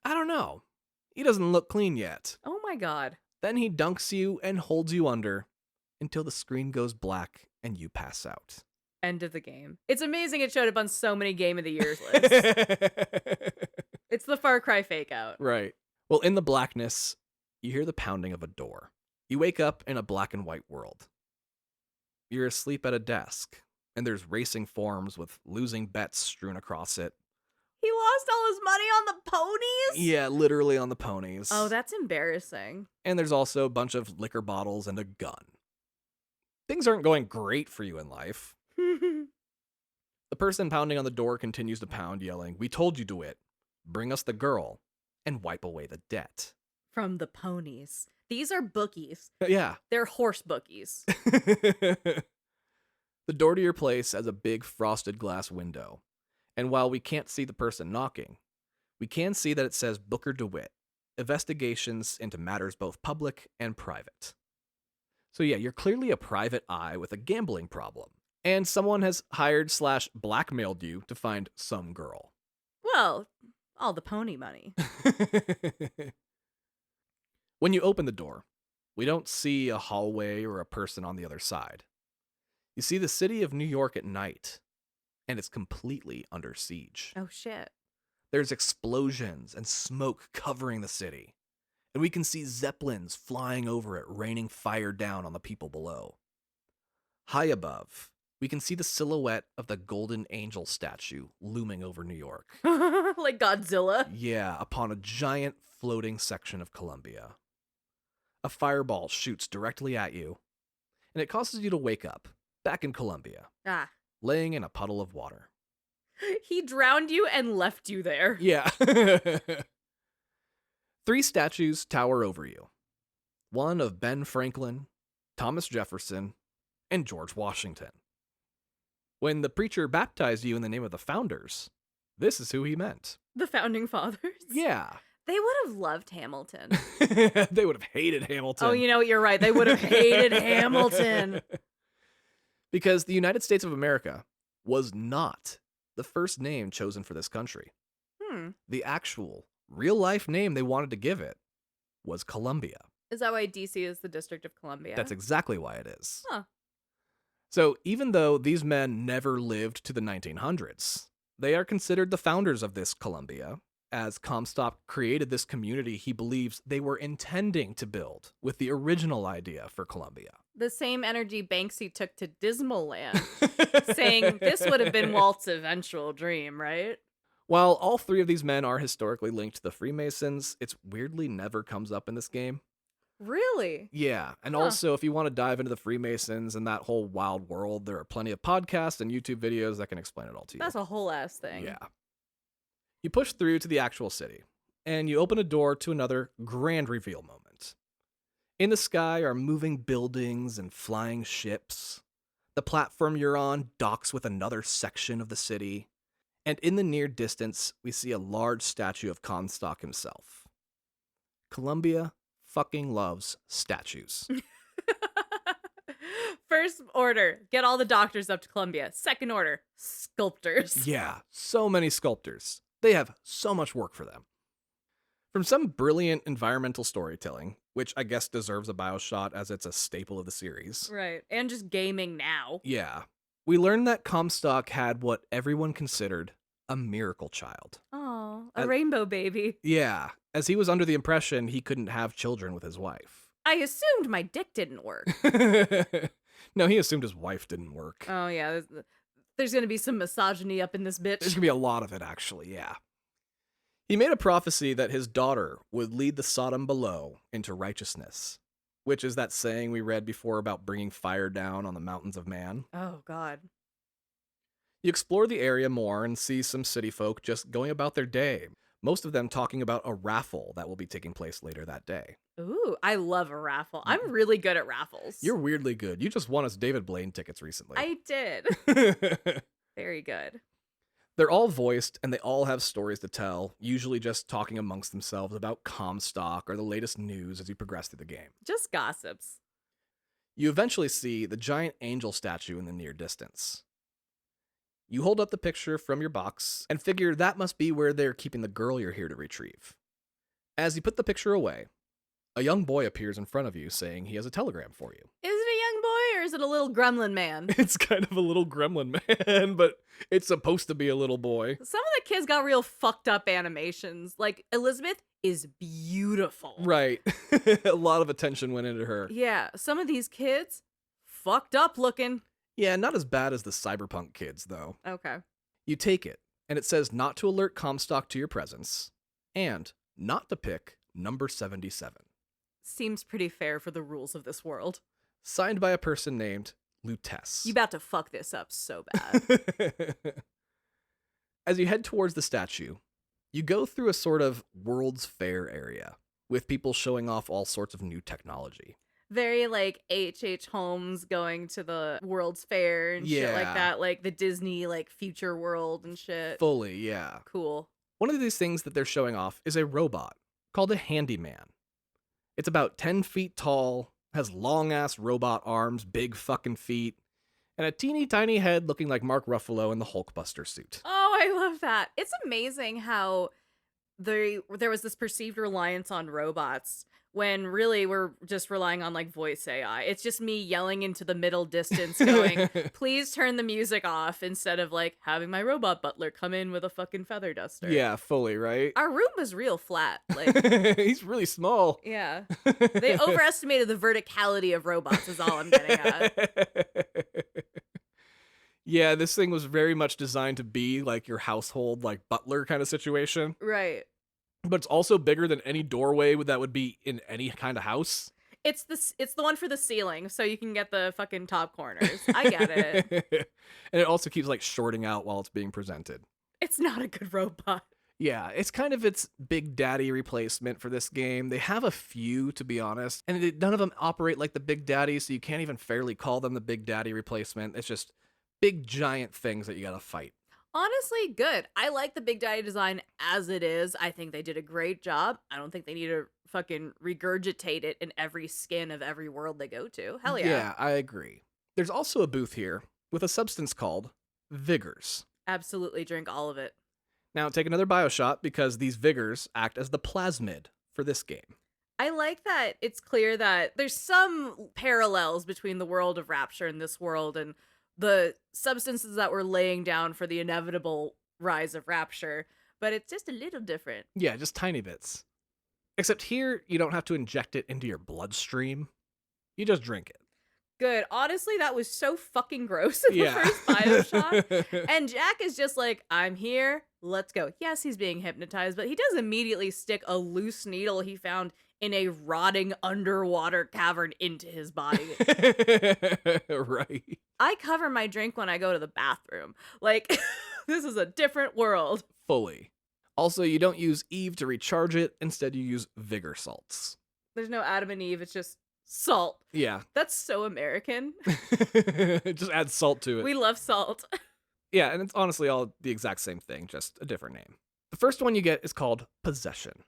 I don't know. He doesn't look clean yet. Oh my god. Then he dunks you and holds you under until the screen goes black and you pass out. End of the game. It's amazing it showed up on so many Game of the Years lists. It's the Far Cry fake out. Right. Well, in the blackness, you hear the pounding of a door. You wake up in a black and white world. You're asleep at a desk, and there's racing forms with losing bets strewn across it. He lost all his money on the ponies? Yeah, literally on the ponies. Oh, that's embarrassing. And there's also a bunch of liquor bottles and a gun. Things aren't going great for you in life. The person pounding on the door continues to pound, yelling, We told you to it. Bring us the girl and wipe away the debt. From the ponies. These are bookies. Yeah. They're horse bookies. The door to your place has a big frosted glass window. And while we can't see the person knocking, we can see that it says Booker DeWitt, investigations into matters both public and private. So yeah, you're clearly a private eye with a gambling problem. And someone has hired/blackmailed you to find some girl. Well, all the pony money. When you open the door, we don't see a hallway or a person on the other side. You see the city of New York at night, and it's completely under siege. Oh shit. There's explosions and smoke covering the city, and we can see zeppelins flying over it, raining fire down on the people below. High above, we can see the silhouette of the Golden Angel statue looming over New York. Like Godzilla. Yeah, upon a giant floating section of Columbia. A fireball shoots directly at you, and it causes you to wake up, back in Columbia, Ah. laying in a puddle of water. He drowned you and left you there. Yeah. 3 statues tower over you. One of Ben Franklin, Thomas Jefferson, and George Washington. When the preacher baptized you in the name of the founders, this is who he meant. The founding fathers? Yeah. They would have loved Hamilton. They would have hated Hamilton. Oh, you know what? You're right. They would have hated Hamilton. Because the United States of America was not the first name chosen for this country. The actual, real-life name they wanted to give it was Columbia. Is that why DC is the District of Columbia? That's exactly why it is. Huh. So even though these men never lived to the 1900s, they are considered the founders of this Columbia, as Comstock created this community he believes they were intending to build with the original idea for Columbia. The same energy Banksy took to Dismal Land, saying this would have been Walt's eventual dream, right? While all three of these men are historically linked to the Freemasons, it's weirdly never comes up in this game. Really? Yeah, and Huh. also if you want to dive into the Freemasons and that whole wild world, there are plenty of podcasts and YouTube videos that can explain it all to you. That's a whole ass thing. Yeah. You push through to the actual city, and you open a door to another grand reveal moment. In the sky are moving buildings and flying ships. The platform you're on docks with another section of the city, and in the near distance, we see a large statue of Comstock himself. Columbia fucking loves statues. First order, get all the doctors up to Columbia. Second order, sculptors. Yeah, so many sculptors. They have so much work for them. From some brilliant environmental storytelling, which I guess deserves a Bioshock as it's a staple of the series. Right, and just gaming now. Yeah. We learned that Comstock had what everyone considered a miracle child. Oh, a rainbow baby. Yeah, as he was under the impression he couldn't have children with his wife. I assumed my dick didn't work. No, he assumed his wife didn't work. Oh, yeah. There's going to be some misogyny up in this bitch. There's gonna be a lot of it, actually, yeah. He made a prophecy that his daughter would lead the Sodom below into righteousness, which is that saying we read before about bringing fire down on the mountains of man. Oh, God. You explore the area more and see some city folk just going about their day, most of them talking about a raffle that will be taking place later that day. Ooh, I love a raffle. I'm really good at raffles. You're weirdly good. You just won us David Blaine tickets recently. I did. Very good. They're all voiced, and they all have stories to tell, usually just talking amongst themselves about Comstock or the latest news as you progress through the game. Just gossips. You eventually see the giant angel statue in the near distance. You hold up the picture from your box and figure that must be where they're keeping the girl you're here to retrieve. As you put the picture away, a young boy appears in front of you saying he has a telegram for you. Is it a young boy or is it a little gremlin man? It's kind of a little gremlin man, but it's supposed to be a little boy. Some of the kids got real fucked up animations. Like, Elizabeth is beautiful. Right. A lot of attention went into her. Yeah, some of these kids, fucked up looking. Yeah, not as bad as the cyberpunk kids, though. Okay. You take it, and it says not to alert Comstock to your presence, and not to pick number 77. Seems pretty fair for the rules of this world. Signed by a person named Lutess. You about to fuck this up so bad. As you head towards the statue, you go through a sort of World's Fair area, with people showing off all sorts of new technology. Very like H.H. Holmes going to the World's Fair and shit like Yeah. that. Like the Disney like future world and shit. Fully, yeah. Cool. One of these things that they're showing off is a robot called a handyman. It's about 10 feet tall, has long-ass robot arms, big fucking feet, and a teeny tiny head looking like Mark Ruffalo in the Hulkbuster suit. Oh, I love that. It's amazing how there was this perceived reliance on robots when really we're just relying on like voice AI. It's just me yelling into the middle distance going, please turn the music off, instead of like having my robot butler come in with a fucking feather duster. Yeah, fully, right? Our room was real flat. Like, He's really small. yeah. They overestimated the verticality of robots is all I'm getting at. Yeah, this thing was very much designed to be like your household, like butler kind of situation. Right. But it's also bigger than any doorway that would be in any kind of house. It's the one for the ceiling, so you can get the fucking top corners. I get it. And it also keeps like shorting out while it's being presented. It's not a good robot. Yeah, it's kind of its Big Daddy replacement for this game. They have a few, to be honest, and none of them operate like the Big Daddy, so you can't even fairly call them the Big Daddy replacement. It's just big, giant things that you gotta fight. Honestly, good. I like the Big Daddy design as it is. I think they did a great job. I don't think they need to fucking regurgitate it in every skin of every world they go to. Hell yeah. Yeah, I agree. There's also a booth here with a substance called Vigors. Absolutely drink all of it. Now, take another Bioshock because these Vigors act as the plasmid for this game. I like that it's clear that there's some parallels between the world of Rapture and this world, and the substances that we're laying down for the inevitable rise of Rapture. but it's just a little different. Yeah, just tiny bits. Except here, you don't have to inject it into your bloodstream. You just drink it. Good. Honestly, that was so fucking gross in the Yeah. first Bioshock. And Jack is just like, I'm here, let's go. Yes, he's being hypnotized, but he does immediately stick a loose needle he found in a rotting underwater cavern into his body. Right. I cover my drink when I go to the bathroom. Like, this is a different world. Fully. Also, you don't use Eve to recharge it. Instead, you use Vigor salts. There's no Adam and Eve, it's just salt. Yeah. That's so American. Just add salt to it. We love salt. Yeah, and it's honestly all the exact same thing, just a different name. The first one you get is called Possession.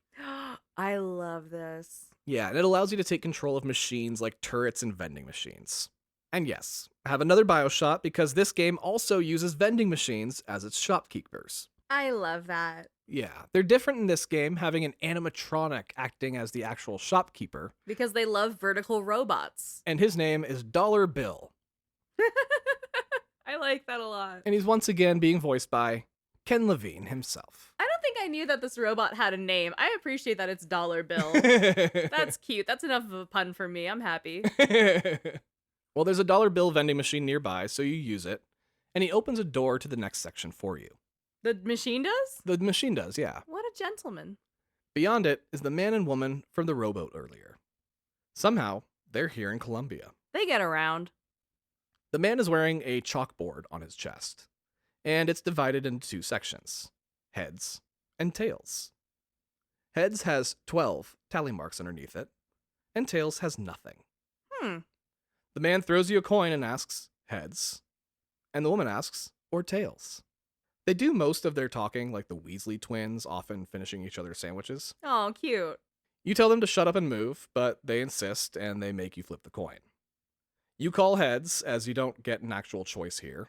I love this. Yeah, and it allows you to take control of machines like turrets and vending machines. And yes, have another Bioshock because this game also uses vending machines as its shopkeepers. I love that. Yeah, they're different in this game, having an animatronic acting as the actual shopkeeper, Because they love vertical robots. and his name is Dollar Bill. I like that a lot. And he's once again being voiced by Ken Levine himself. I don't think I knew that this robot had a name. I appreciate that it's Dollar Bill. That's cute. That's enough of a pun for me. I'm happy. Well, there's a dollar bill vending machine nearby, so you use it, and he opens a door to the next section for you. The machine does? The machine does, yeah. What a gentleman. Beyond it is the man and woman from the rowboat earlier. Somehow, they're here in Colombia. They get around. The man is wearing a chalkboard on his chest, and it's divided into two sections, heads and tails. Heads has 12 tally marks underneath it, and tails has nothing. The man throws you a coin and asks, heads, and the woman asks, or tails. They do most of their talking like the Weasley twins, often finishing each other's sandwiches. Oh, cute. You tell them to shut up and move, but they insist and they make you flip the coin. You call heads, as you don't get an actual choice here,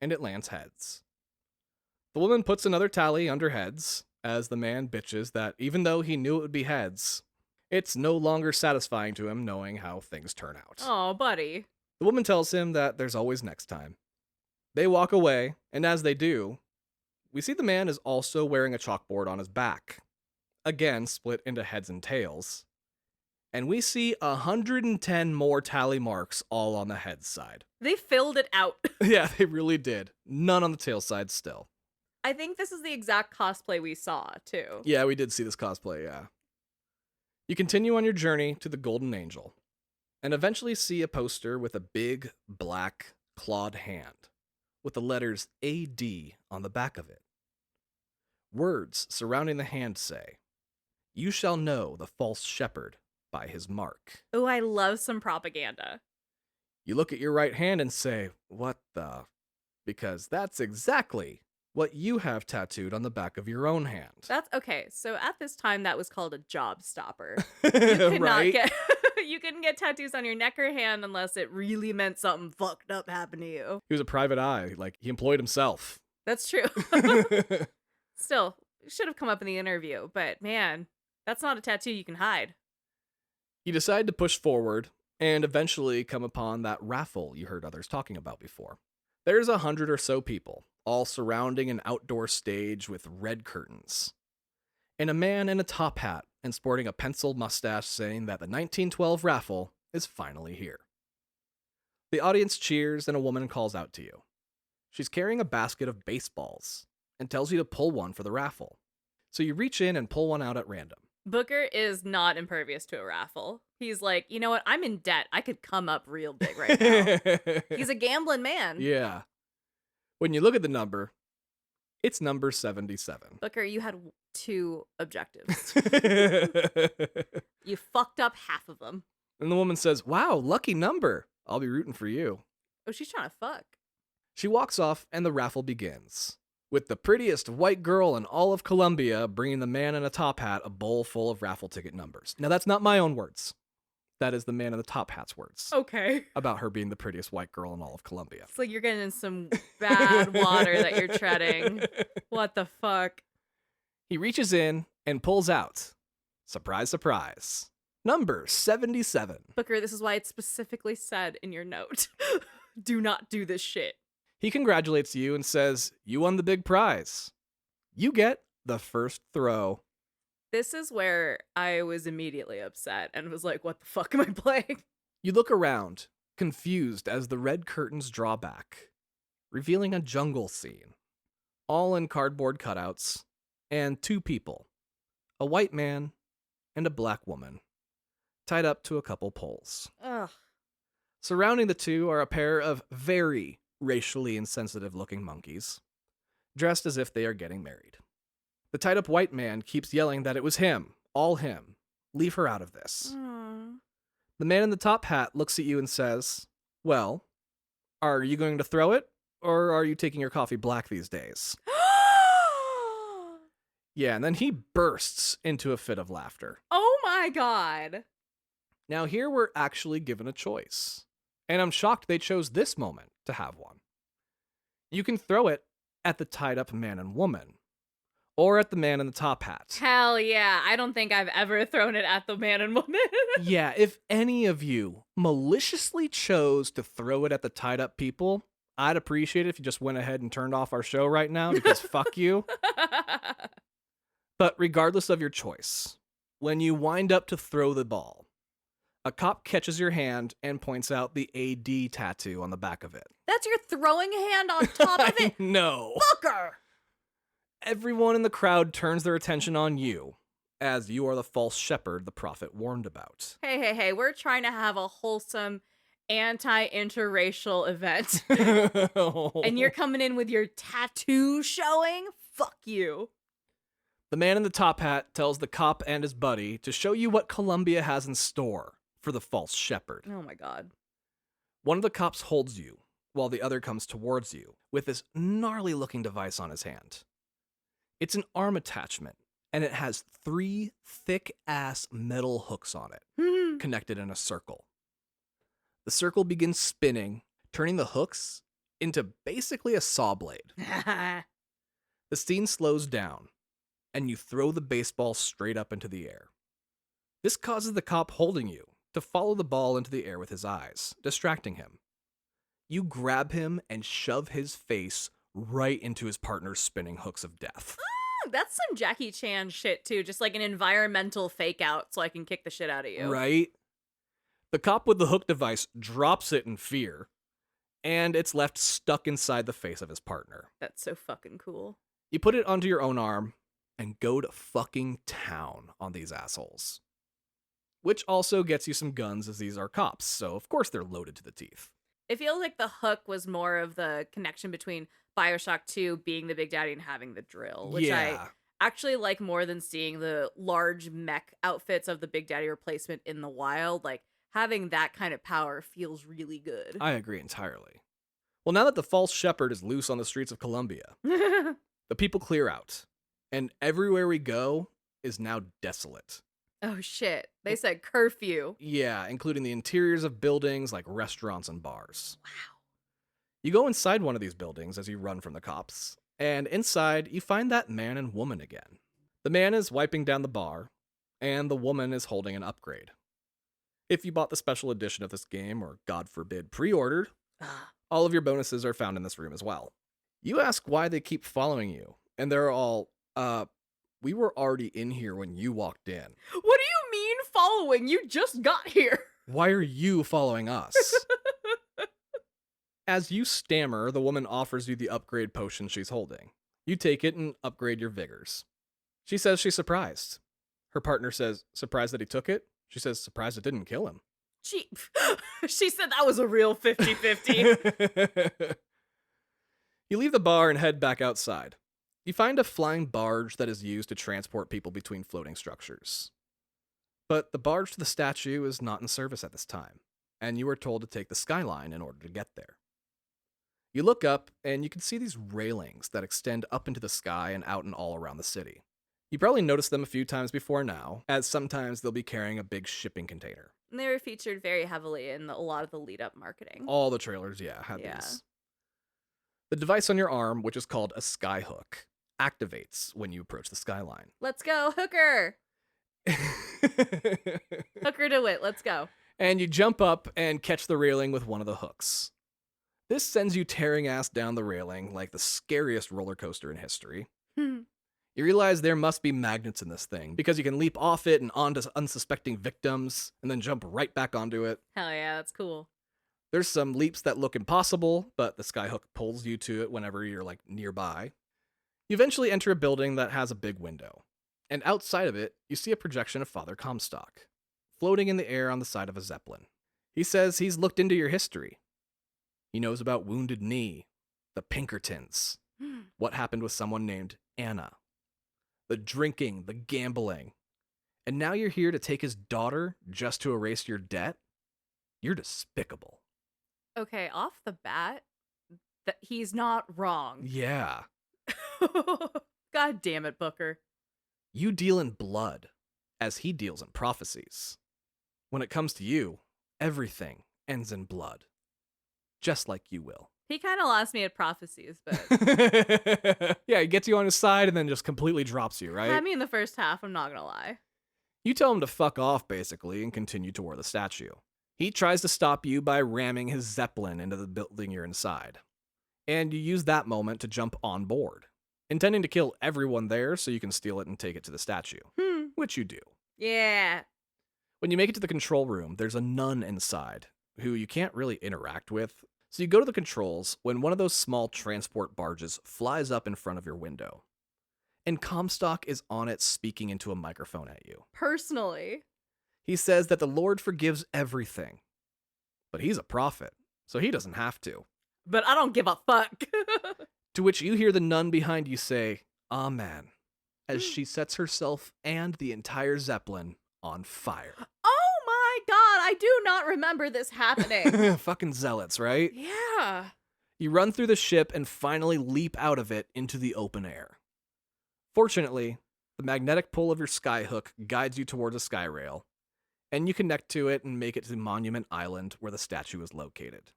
and it lands heads. The woman puts another tally under heads, as the man bitches that even though he knew it would be heads, it's no longer satisfying to him knowing how things turn out. Oh, buddy. The woman tells him that there's always next time. They walk away, and as they do, we see the man is also wearing a chalkboard on his back, again split into heads and tails, and we see 110 more tally marks all on the head side. They filled it out. Yeah, they really did. None on the tail side still. I think this is the exact cosplay we saw, too. Yeah, we did see this cosplay, yeah. You continue on your journey to the Golden Angel, and eventually see a poster with a big, black, clawed hand, with the letters AD on the back of it. Words surrounding the hand say, "You shall know the false shepherd by his mark." Oh, I love some propaganda. You look at your right hand and say, "What the?" Because that's exactly what you have tattooed on the back of your own hand. That's okay. So at this time, that was called a job stopper. You could not Right? get you couldn't get tattoos on your neck or hand unless it really meant something fucked up happened to you. He was a private eye, like he employed himself. That's true. Still, it should have come up in the interview, but man, that's not a tattoo you can hide. You decide to push forward and eventually come upon that raffle you heard others talking about before. There's 100 or so people, all surrounding an outdoor stage with red curtains, and a man in a top hat and sporting a penciled mustache saying that the 1912 raffle is finally here. The audience cheers and a woman calls out to you. She's carrying a basket of baseballs and tells you to pull one for the raffle. So you reach in and pull one out at random. Booker is not impervious to a raffle. He's like, you know what? I'm in debt. I could come up real big right now. He's a gambling man. Yeah. When you look at the number, it's number 77. Booker, you had two objectives. And You fucked up half of them. the woman says, "Wow, lucky number. I'll be rooting for you." Oh, she's trying to fuck. She walks off and the raffle begins, with the prettiest white girl in all of Colombia bringing the man in a top hat a bowl full of raffle ticket numbers. Now, that's not my own words. That is the man in the top hat's words Okay. about her being the prettiest white girl in all of Colombia. It's like you're getting in some bad water that you're treading. What the fuck? He reaches in and pulls out, surprise, surprise, number 77. Booker, this is why it's specifically said in your note. Do not do this shit. He congratulates you and says, "You won the big prize. You get the first throw. This is where I was immediately upset and was like, what the fuck am I playing? You look around, confused as the red curtains draw back, revealing a jungle scene, all in cardboard cutouts, and two people, a white man and a black woman, tied up to a couple poles. Ugh. Surrounding the two are a pair of very racially insensitive looking monkeys, dressed as if they are getting married. The tied up white man keeps yelling that it was him, all him. Leave her out of this. Mm. The man in the top hat looks at you and says, well, are you going to throw it, or are you taking your coffee black these days? Yeah, and then he bursts into a fit of laughter. Oh my god. Now here we're actually given a choice, and I'm shocked they chose this moment to have one. You can throw it at the tied up man and woman, or at the man in the top hat. Hell yeah. I don't think I've ever thrown it at the man and woman. Yeah, if any of you maliciously chose to throw it at the tied up people, I'd appreciate it if you just went ahead and turned off our show right now, because fuck you. But regardless of your choice, when you wind up to throw the ball, a cop catches your hand and points out the AD tattoo on the back of it. That's your throwing hand on top of it? No. Fucker! Everyone in the crowd turns their attention on you, as you are the false shepherd the prophet warned about. Hey, we're trying to have a wholesome anti-interracial event. And you're coming in with your tattoo showing? Fuck you. The man in the top hat tells the cop and his buddy to show you what Columbia has in store for the false shepherd. Oh my god. One of the cops holds you, while the other comes towards you with this gnarly-looking device on his hand. It's an arm attachment, and it has 3 thick-ass metal hooks on it, connected in a circle. The circle begins spinning, turning the hooks into basically a saw blade. The scene slows down, and you throw the baseball straight up into the air. This causes the cop holding you to follow the ball into the air with his eyes, distracting him. You grab him and shove his face right into his partner's spinning hooks of death. That's some Jackie Chan shit too, just like an environmental fake out so I can kick the shit out of you. Right? The cop with the hook device drops it in fear, and it's left stuck inside the face of his partner. That's so fucking cool. You put it onto your own arm and go to fucking town on these assholes. Which also gets you some guns, as these are cops, so of course they're loaded to the teeth. It feels like the hook was more of the connection between Bioshock 2 being the Big Daddy and having the drill, which I actually like more than seeing the large mech outfits of the Big Daddy replacement in the wild. Like, having that kind of power feels really good. I agree entirely. Well, now that the false shepherd is loose on the streets of Columbia, the people clear out, and everywhere we go is now desolate. Oh shit. They said curfew. Yeah, including the interiors of buildings like restaurants and bars. Wow. You go inside one of these buildings as you run from the cops, and inside you find that man and woman again. The man is wiping down the bar, and the woman is holding an upgrade. If you bought the special edition of this game, or God forbid, pre-ordered, all of your bonuses are found in this room as well. You ask why they keep following you, and they're all, we were already in here when you walked in. What do you mean following? You just got here. Why are you following us? As you stammer, the woman offers you the upgrade potion she's holding. You take it and upgrade your vigors. She says she's surprised. Her partner says, surprised that he took it? She says, surprised it didn't kill him. She said that was a real 50-50. You leave the bar and head back outside. You find a flying barge that is used to transport people between floating structures. But the barge to the statue is not in service at this time, and you are told to take the skyline in order to get there. You look up, and you can see these railings that extend up into the sky and out and all around the city. You probably noticed them a few times before now, as sometimes they'll be carrying a big shipping container. They were featured very heavily in a lot of the lead-up marketing. All the trailers, had these. The device on your arm, which is called a skyhook, activates when you approach the skyline. Let's go, hooker! Hooker to wit, let's go. And you jump up and catch the railing with one of the hooks. This sends you tearing ass down the railing like the scariest roller coaster in history. You realize there must be magnets in this thing, because you can leap off it and onto unsuspecting victims, and then jump right back onto it. Hell yeah, that's cool. There's some leaps that look impossible, but the skyhook pulls you to it whenever you're nearby. You eventually enter a building that has a big window, and outside of it, you see a projection of Father Comstock, floating in the air on the side of a Zeppelin. He says he's looked into your history. He knows about Wounded Knee, the Pinkertons, what happened with someone named Anna, the drinking, the gambling, and now you're here to take his daughter just to erase your debt? You're despicable. Okay, off the bat, that he's not wrong. Yeah. God damn it, Booker. You deal in blood, as he deals in prophecies. When it comes to you, everything ends in blood. Just like you will. He kind of lost me at prophecies, but yeah, he gets you on his side and then just completely drops you, right? had me in the first half, I'm not gonna lie. You tell him to fuck off, basically, and continue toward the statue. He tries to stop you by ramming his Zeppelin into the building you're inside. And you use that moment to jump on board, intending to kill everyone there so you can steal it and take it to the statue. Which you do. Yeah. When you make it to the control room, there's a nun inside, who you can't really interact with. So you go to the controls when one of those small transport barges flies up in front of your window. And Comstock is on it speaking into a microphone at you. Personally. He says that the Lord forgives everything. But he's a prophet, so he doesn't have to. But I don't give a fuck. To which you hear the nun behind you say, Amen, as she sets herself and the entire Zeppelin on fire. Oh my god, I do not remember this happening. Fucking zealots, right? Yeah. You run through the ship and finally leap out of it into the open air. Fortunately, the magnetic pull of your skyhook guides you towards a sky rail, and you connect to it and make it to Monument Island where the statue is located.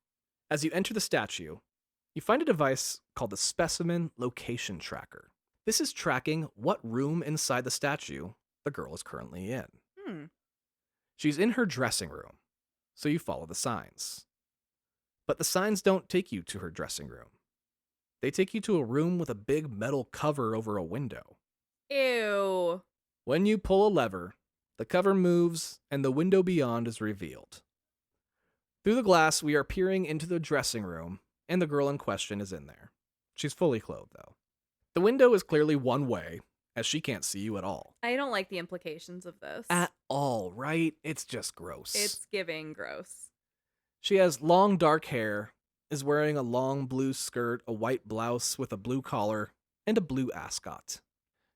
As you enter the statue, you find a device called the Specimen Location Tracker. This is tracking what room inside the statue the girl is currently in. She's in her dressing room, so you follow the signs. But the signs don't take you to her dressing room. They take you to a room with a big metal cover over a window. Ew. When you pull a lever, the cover moves and the window beyond is revealed. Through the glass, we are peering into the dressing room, and the girl in question is in there. She's fully clothed, though. The window is clearly one way, as she can't see you at all. I don't like the implications of this. At all, right? It's just gross. It's giving gross. She has long dark hair, is wearing a long blue skirt, a white blouse with a blue collar, and a blue ascot.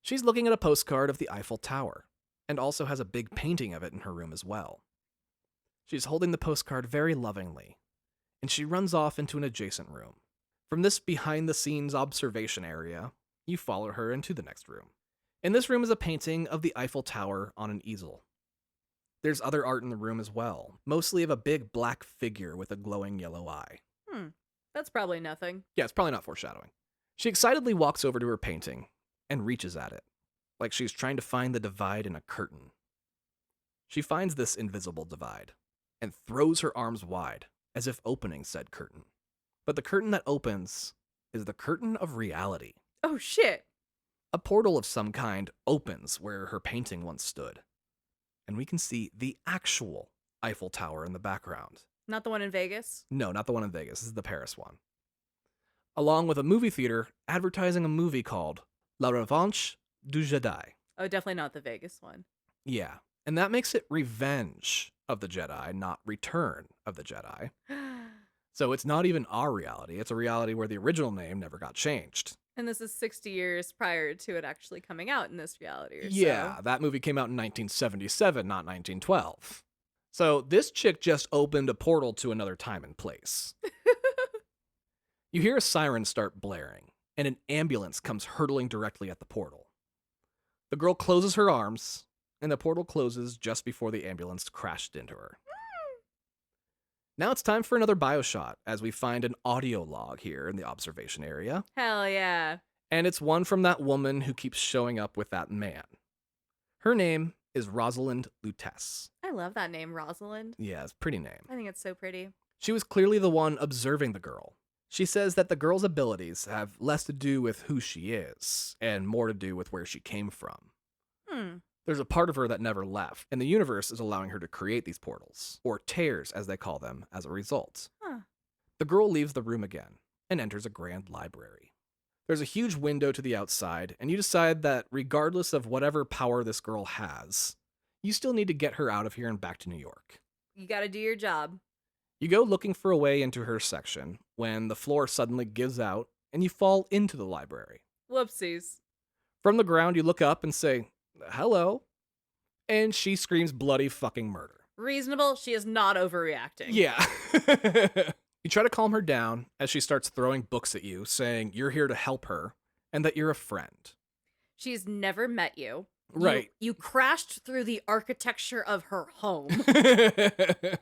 She's looking at a postcard of the Eiffel Tower, and also has a big painting of it in her room as well. She's holding the postcard very lovingly, and she runs off into an adjacent room. From this behind-the-scenes observation area, you follow her into the next room. In this room is a painting of the Eiffel Tower on an easel. There's other art in the room as well, mostly of a big black figure with a glowing yellow eye. That's probably nothing. Yeah, it's probably not foreshadowing. She excitedly walks over to her painting and reaches at it, like she's trying to find the divide in a curtain. She finds this invisible divide and throws her arms wide, as if opening said curtain. But the curtain that opens is the curtain of reality. Oh shit. A portal of some kind opens where her painting once stood, and we can see the actual Eiffel Tower in the background. Not the one in Vegas? No, not the one in Vegas. This is the Paris one. Along with a movie theater advertising a movie called La Revanche du Jedi. Oh, definitely not the Vegas one. Yeah, and that makes it Revenge of the Jedi, not Return of the Jedi. So it's not even our reality. It's a reality where the original name never got changed. And this is 60 years prior to it actually coming out in this reality or Yeah, so. that movie came out in 1977, not 1912. So this chick just opened a portal to another time and place. You hear a siren start blaring, and an ambulance comes hurtling directly at the portal. The girl closes her arms, and the portal closes just before the ambulance crashed into her. Now it's time for another Bioshot, as we find an audio log here in the observation area. Hell yeah. And it's one from that woman who keeps showing up with that man. Her name is Rosalind Lutece. I love that name, Rosalind. Yeah, it's a pretty name. I think it's so pretty. She was clearly the one observing the girl. She says that the girl's abilities have less to do with who she is and more to do with where she came from. Hmm. There's a part of her that never left, and the universe is allowing her to create these portals, or tears as they call them, as a result. Huh. The girl leaves the room again and enters a grand library. There's a huge window to the outside, and you decide that regardless of whatever power this girl has, you still need to get her out of here and back to New York. You gotta do your job. You go looking for a way into her section when the floor suddenly gives out and you fall into the library. Whoopsies. From the ground, you look up and say, "Hello." And she screams bloody fucking murder. Reasonable. She is not overreacting. Yeah. You try to calm her down as she starts throwing books at you, saying you're here to help her and that you're a friend. She's never met you. Right. You crashed through the architecture of her home.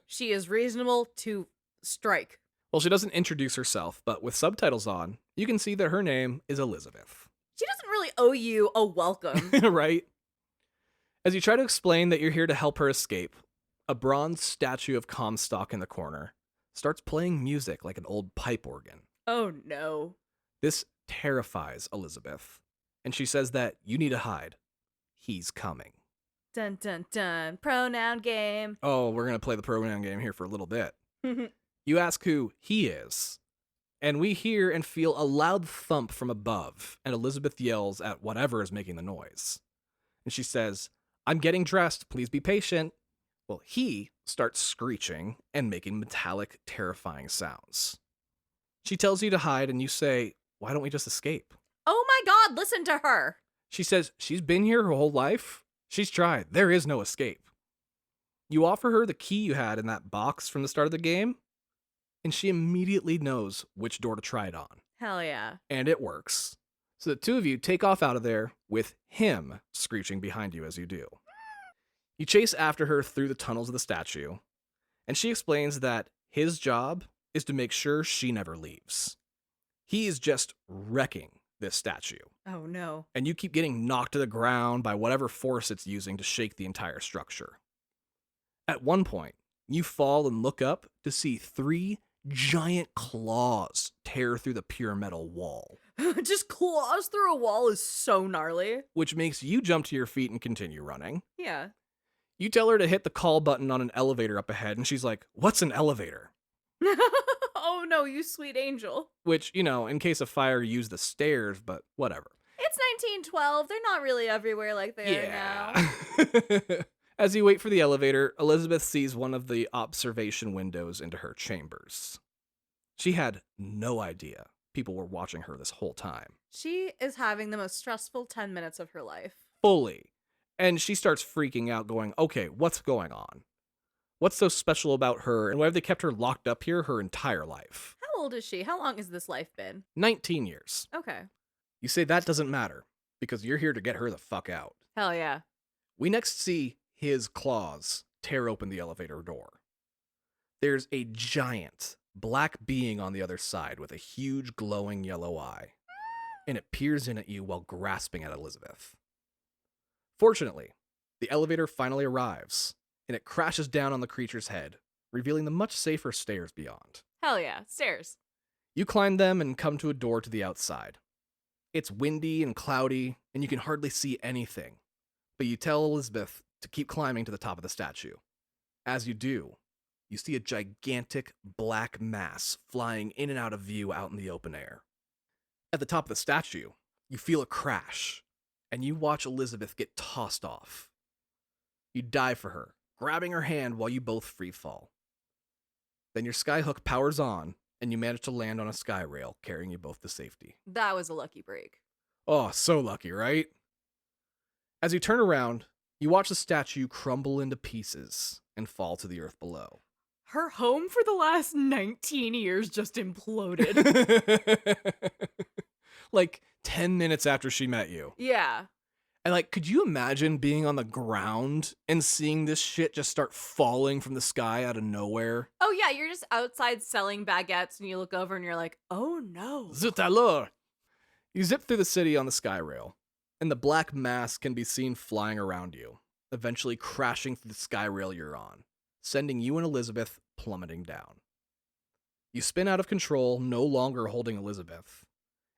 She is reasonable to strike. Well, she doesn't introduce herself, but with subtitles on, you can see that her name is Elizabeth. She doesn't really owe you a welcome. Right? As you try to explain that you're here to help her escape, a bronze statue of Comstock in the corner starts playing music like an old pipe organ. Oh no. This terrifies Elizabeth, and she says that you need to hide. He's coming. Dun dun dun. Pronoun game. Oh, we're going to play the pronoun game here for a little bit. You ask who he is, and we hear and feel a loud thump from above, and Elizabeth yells at whatever is making the noise. And she says, "I'm getting dressed, please be patient." Well, he starts screeching and making metallic, terrifying sounds. She tells you to hide, and you say, "Why don't we just escape?" Oh my god, listen to her. She says she's been here her whole life. She's tried. There is no escape. You offer her the key you had in that box from the start of the game, and she immediately knows which door to try it on. Hell yeah. And it works. So the two of you take off out of there with him screeching behind you as you do. You chase after her through the tunnels of the statue, and she explains that his job is to make sure she never leaves. He is just wrecking this statue, Oh no. and you keep getting knocked to the ground by whatever force it's using to shake the entire structure. At one point, you fall and look up to see 3 giant claws tear through the pure metal wall, Just claws through a wall is so gnarly. which makes you jump to your feet and continue running. Yeah. You tell her to hit the call button on an elevator up ahead, and she's like, "What's an elevator?" Oh no, you sweet angel. Which, in case of fire, use the stairs, but whatever. It's 1912. They're not really everywhere like they are now. Yeah. As you wait for the elevator, Elizabeth sees one of the observation windows into her chambers. She had no idea people were watching her this whole time. She is having the most stressful 10 minutes of her life. Fully. And she starts freaking out, going, "Okay, what's going on? What's so special about her, and why have they kept her locked up here her entire life?" How old is she? How long has this life been? 19 years. Okay. You say that doesn't matter, because you're here to get her the fuck out. Hell yeah. We next see his claws tear open the elevator door. There's a giant black being on the other side with a huge glowing yellow eye, and it peers in at you while grasping at Elizabeth. Fortunately, the elevator finally arrives, and it crashes down on the creature's head, revealing the much safer stairs beyond. Hell yeah. Stairs. You climb them and come to a door to the outside. It's windy and cloudy, and you can hardly see anything, but you tell Elizabeth to keep climbing to the top of the statue. As you do, you see a gigantic black mass flying in and out of view out in the open air. At the top of the statue, you feel a crash, and you watch Elizabeth get tossed off. You dive for her, grabbing her hand while you both free fall. Then your skyhook powers on, and you manage to land on a sky rail, carrying you both to safety. That was a lucky break. Oh, so lucky, right? As you turn around, you watch the statue crumble into pieces and fall to the earth below. Her home for the last 19 years just imploded. Like 10 minutes after she met you. Yeah. And could you imagine being on the ground and seeing this shit just start falling from the sky out of nowhere? Oh yeah, you're just outside selling baguettes and you look over and you're like, oh no. Zut alors! You zip through the city on the sky rail, and the black mass can be seen flying around you, eventually crashing through the sky rail you're on, sending you and Elizabeth plummeting down. You spin out of control, no longer holding Elizabeth,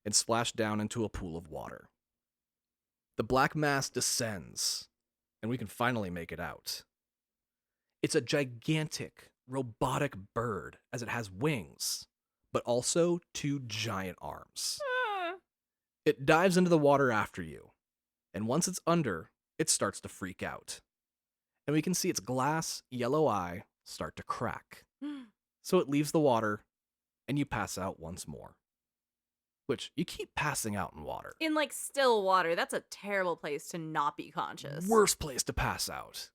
and splash down into a pool of water. The black mass descends, and we can finally make it out. It's a gigantic, robotic bird, as it has wings, but also 2 giant arms. It dives into the water after you, and once it's under, it starts to freak out. And we can see its glass, yellow eye start to crack. So it leaves the water, and you pass out once more. Which, you keep passing out in water. In, like, still water. That's a terrible place to not be conscious. Worst place to pass out.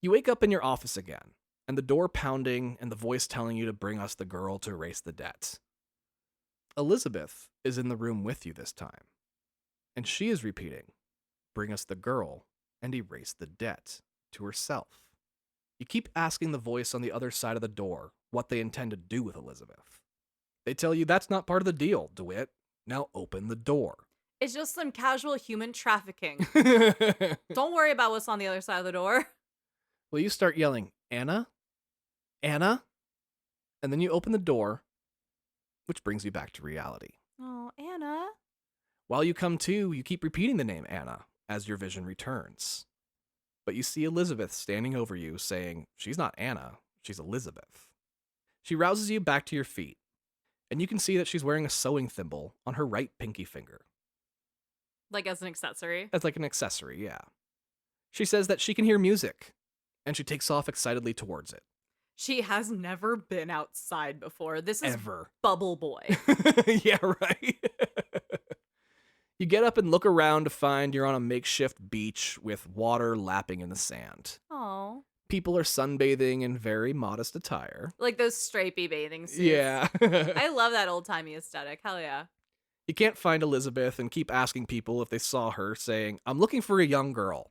You wake up in your office again, and the door pounding and the voice telling you to bring us the girl to erase the debt. Elizabeth is in the room with you this time, and she is repeating, "Bring us the girl and erase the debt," to herself. You keep asking the voice on the other side of the door what they intend to do with Elizabeth. They tell you that's not part of the deal, DeWitt. Now open the door. It's just some casual human trafficking. Don't worry about what's on the other side of the door. Well, you start yelling, "Anna? Anna?" And then you open the door, which brings you back to reality. Oh, Anna. While you come to, you keep repeating the name Anna as your vision returns. But you see Elizabeth standing over you saying, she's not Anna, she's Elizabeth. She rouses you back to your feet, and you can see that she's wearing a sewing thimble on her right pinky finger. Like as an accessory? As like an accessory, yeah. She says that she can hear music, and she takes off excitedly towards it. She has never been outside before. This is Ever. Bubble Boy. Yeah, right? You get up and look around to find you're on a makeshift beach with water lapping in the sand. Oh. People are sunbathing in very modest attire. Like those stripey bathing suits. Yeah. I love that old-timey aesthetic. Hell yeah. You can't find Elizabeth and keep asking people if they saw her, saying, "I'm looking for a young girl."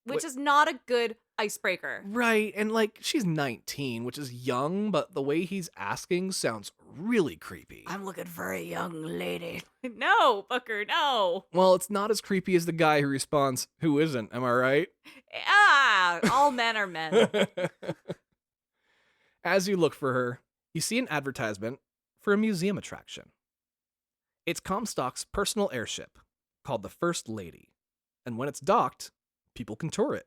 Which is not a good icebreaker. Right, and like, she's 19, which is young, but the way he's asking sounds really creepy. I'm looking for a young lady. No, Booker, no. Well, it's not as creepy as the guy who responds, "Who isn't, am I right?" Ah, all men are men. As you look for her, you see an advertisement for a museum attraction. It's Comstock's personal airship, called the First Lady, and when it's docked, people can tour it.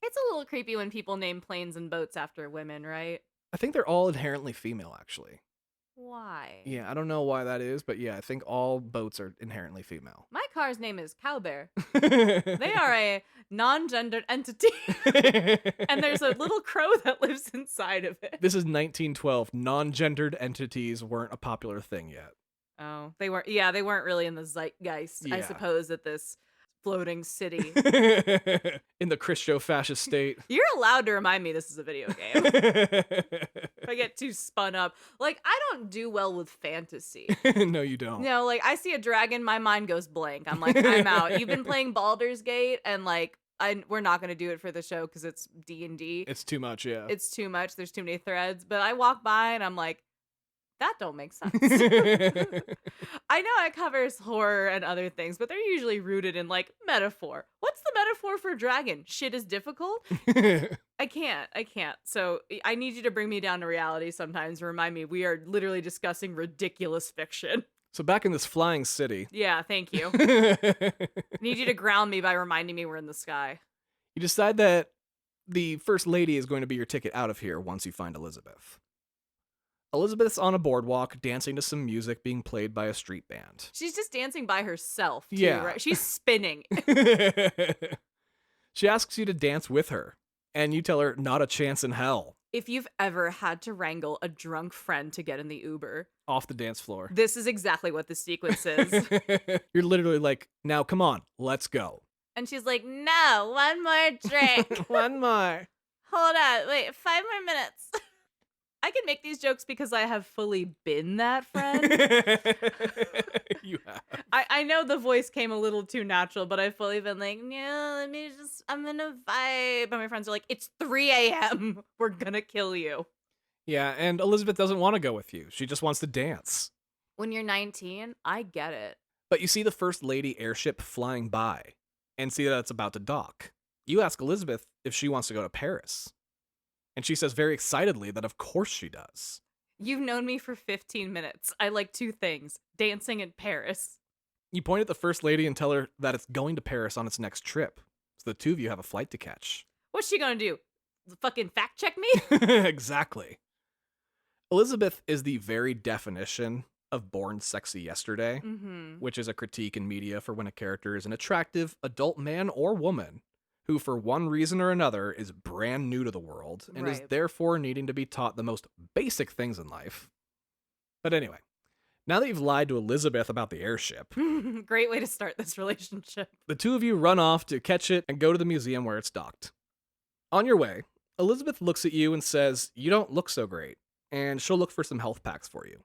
It's a little creepy when people name planes and boats after women, right? I think they're all inherently female, actually. Why? Yeah, I don't know why that is, but yeah, I think all boats are inherently female. My car's name is Cowbear. They are a non-gendered entity. And there's a little crow that lives inside of it. This is 1912. Non-gendered entities weren't a popular thing yet. Oh, they weren't. Yeah, they weren't really in the zeitgeist, I Yeah. suppose, at this floating city. In the Christo-fascist state. You're allowed to remind me this is a video game. If I get too spun up. Like, I don't do well with fantasy. No, you don't. No, like, I see a dragon, my mind goes blank. I'm like, I'm out. You've been playing Baldur's Gate, and like, we're not going to do it for the show because it's D&D. It's too much, yeah. It's too much. There's too many threads. But I walk by and I'm like, that don't make sense. I know it covers horror and other things, but they're usually rooted in like metaphor. What's the metaphor for dragon? Shit is difficult? I can't. So I need you to bring me down to reality sometimes. Remind me, we are literally discussing ridiculous fiction. So back in this flying city. Yeah, thank you. You Need you to ground me by reminding me we're in the sky. decide that the First Lady is going to be your ticket out of here once you find Elizabeth. Elizabeth's on a boardwalk, dancing to some music being played by a street band. She's just dancing by herself, too, Yeah. right? She's spinning. She asks you to dance with her, and you tell her, not a chance in hell. If you've ever had to wrangle a drunk friend to get in the Uber, Off the dance floor. this is exactly what the sequence is. You're literally like, now come on, let's go. And she's like, no, one more drink. One more. Hold on, wait, 5 more minutes. I can make these jokes because I have fully been that friend. You have. I know the voice came a little too natural, but I've fully been like, no, I'm in a vibe. And my friends are like, it's 3 a.m. We're gonna kill you. Yeah, and Elizabeth doesn't want to go with you. She just wants to dance. When you're 19, I get it. But you see the First Lady airship flying by and see that it's about to dock. You ask Elizabeth if she wants to go to Paris. And she says very excitedly that of course she does. You've known me for 15 minutes. I like 2 things, dancing and Paris. You point at the First Lady and tell her that it's going to Paris on its next trip. So the two of you have a flight to catch. What's she gonna do? Fucking fact check me? Exactly. Elizabeth is the very definition of born sexy yesterday, Mm-hmm. which is a critique in media for when a character is an attractive adult man or woman who, for one reason or another, is brand new to the world and is Right. therefore needing to be taught the most basic things in life. But anyway, now that you've lied to Elizabeth about the airship, Great way to start this relationship. the two of you run off to catch it and go to the museum where it's docked. On your way, Elizabeth looks at you and says, "You don't look so great," and she'll look for some health packs for you.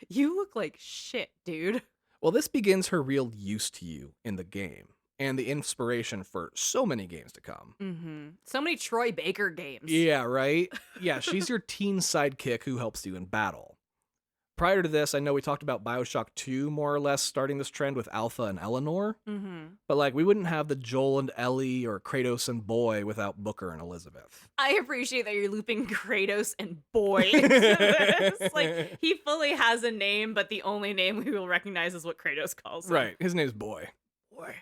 You look like shit, dude. Well, this begins her real use to you in the game, and the inspiration for so many games to come. Mm-hmm. So many Troy Baker games. Yeah, right? Yeah, she's your teen sidekick who helps you in battle. Prior to this, I know we talked about Bioshock 2 more or less starting this trend with Alpha and Eleanor, Mm-hmm. but like we wouldn't have the Joel and Ellie or Kratos and Boy without Booker and Elizabeth. I appreciate that you're looping Kratos and Boy into this. Like, he fully has a name, but the only name we will recognize is what Kratos calls him. Right, his name's Boy. Boy.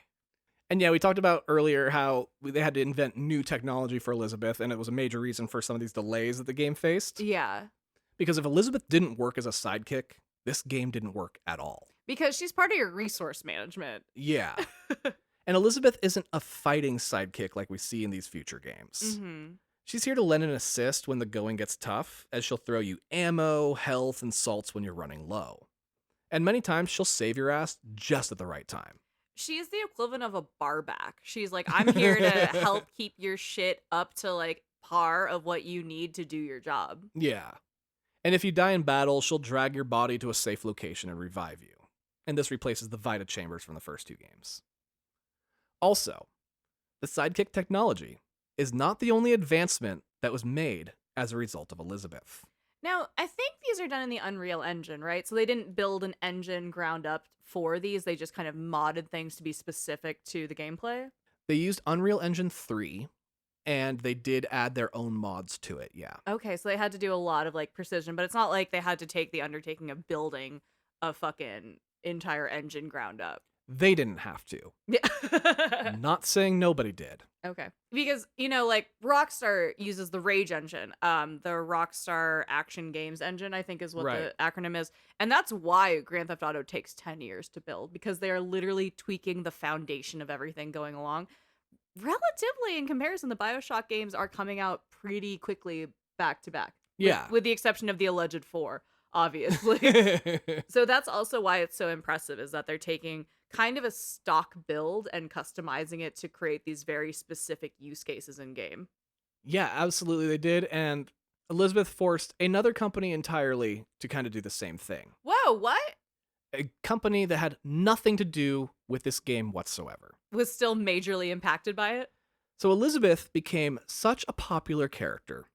And yeah, we talked about earlier how they had to invent new technology for Elizabeth, and it was a major reason for some of these delays that the game faced. Yeah. Because if Elizabeth didn't work as a sidekick, this game didn't work at all. Because she's part of your resource management. Yeah. And Elizabeth isn't a fighting sidekick like we see in these future games. Mm-hmm. She's here to lend an assist when the going gets tough, as she'll throw you ammo, health, and salts when you're running low. And many times she'll save your ass just at the right time. She is the equivalent of a barback. She's like, I'm here to help keep your shit up to like par of what you need to do your job. Yeah. And if you die in battle, she'll drag your body to a safe location and revive you. And this replaces the Vita chambers from the first 2 games. Also, the sidekick technology is not the only advancement that was made as a result of Elizabeth. Now, I think these are done in the Unreal Engine, right? So they didn't build an engine ground up for these. They just kind of modded things to be specific to the gameplay. They used Unreal Engine 3, and they did add their own mods to it, yeah. Okay, so they had to do a lot of like precision, but it's not like they had to take the undertaking of building a fucking entire engine ground up. They didn't have to. Yeah. Not saying nobody did. Okay. Because, you know, like Rockstar uses the Rage engine, the Rockstar Action Games engine, I think is what Right. the acronym is. And that's why Grand Theft Auto takes 10 years to build, because they are literally tweaking the foundation of everything going along. Relatively, in comparison, the Bioshock games are coming out pretty quickly back to back. Yeah. With the exception of the alleged 4, obviously. So that's also why it's so impressive, is that they're taking kind of a stock build and customizing it to create these very specific use cases in game. Yeah, absolutely they did. And Elizabeth forced another company entirely to kind of do the same thing. Whoa, what? A company that had nothing to do with this game whatsoever. Was still majorly impacted by it? So Elizabeth became such a popular character.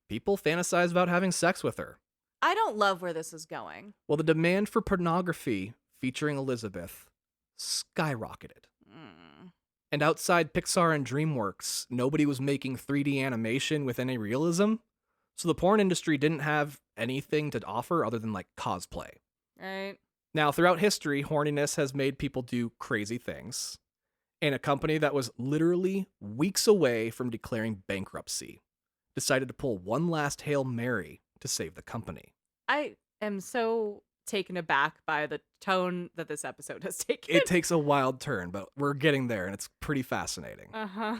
People fantasized about having sex with her. I don't love where this is going. Well, the demand for pornography featuring Elizabeth skyrocketed. And outside Pixar and DreamWorks, nobody was making 3D animation with any realism. So the porn industry didn't have anything to offer other than like cosplay. Right? Now, throughout history, horniness has made people do crazy things. And a company that was literally weeks away from declaring bankruptcy decided to pull one last Hail Mary to save the company. I am so taken aback by the tone that this episode has taken. It takes a wild turn, but we're getting there, and it's pretty fascinating. Uh-huh.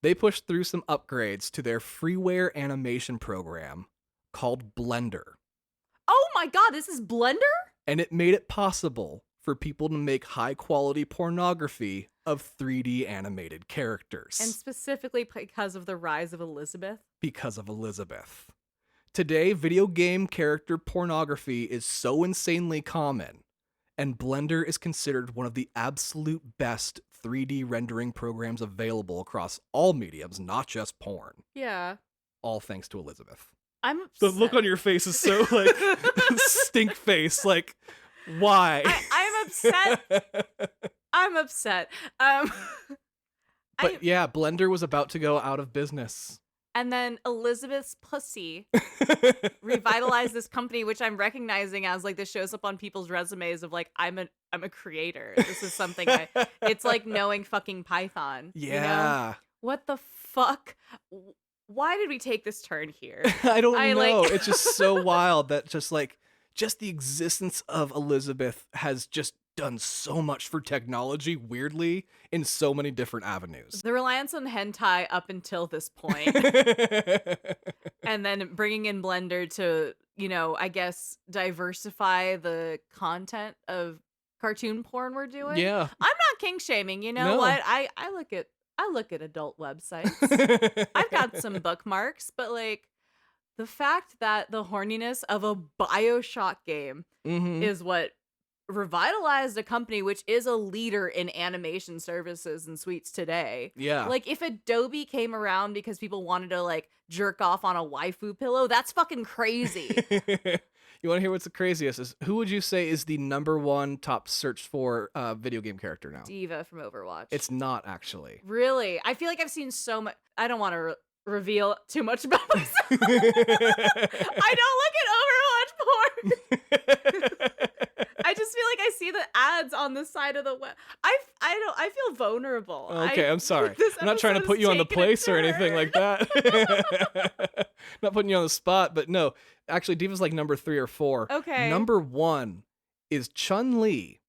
They pushed through some upgrades to their freeware animation program called Blender. Oh my god, this is Blender? And it made it possible for people to make high-quality pornography of 3D animated characters. And specifically because of the rise of Elizabeth? Because of Elizabeth. Today, video game character pornography is so insanely common, and Blender is considered one of the absolute best 3D rendering programs available across all mediums, not just porn. Yeah. All thanks to Elizabeth. I'm The upset. look on your face is so, like, stink face. Like, why? I'm upset. I'm upset. But yeah, Blender was about to go out of business. And then Elizabeth's pussy revitalized this company, which I'm recognizing as like this shows up on people's resumes of like I'm a creator. This is something it's like knowing fucking Python. You know? Yeah. What the fuck? Why did we take this turn here? I don't I, know. like- It's just so wild that just the existence of Elizabeth has just done so much for technology, weirdly, in so many different avenues. The reliance on hentai up until this point, and then bringing in Blender to, you know, I guess diversify the content of cartoon porn we're doing. Yeah. I'm not kink shaming. You know No. what? I look at adult websites. I've got some bookmarks, but like the fact that the horniness of a Bioshock game is what revitalized a company which is a leader in animation services and suites today. Yeah. Like if Adobe came around because people wanted to like jerk off on a waifu pillow, that's fucking crazy. You want to hear what's the craziest? Is who would you say is the #1 top searched for video game character now? Diva from Overwatch. It's not actually. Really? I feel like I've seen so much. I don't want to reveal too much about myself. I don't look at Overwatch porn. I just feel like I see the ads on the side of the web. I feel vulnerable. Okay, I'm sorry. This I'm not trying to episode put you is on the taking a place or anything turn. like that. Not putting you on the spot, but no. Actually, Diva's like number 3 or 4. Okay. #1 is Chun-Li,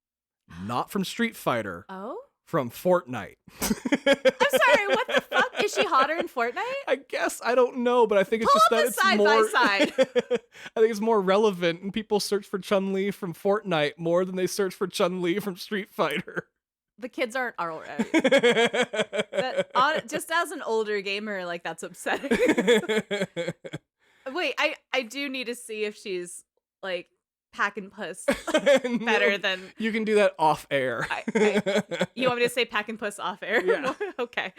not from Street Fighter, Oh? from Fortnite. I'm sorry, what the fuck? Is she hotter in Fortnite? I guess I don't know, but I think it's Pull just up that the it's side more. by side. I think it's more relevant, and people search for Chun-Li from Fortnite more than they search for Chun-Li from Street Fighter. The kids aren't alright. Just as an older gamer, like that's upsetting. Wait, I do need to see if she's like packing puss better No, than. you can do that off air. You want me to say packing puss off air? Yeah. Okay.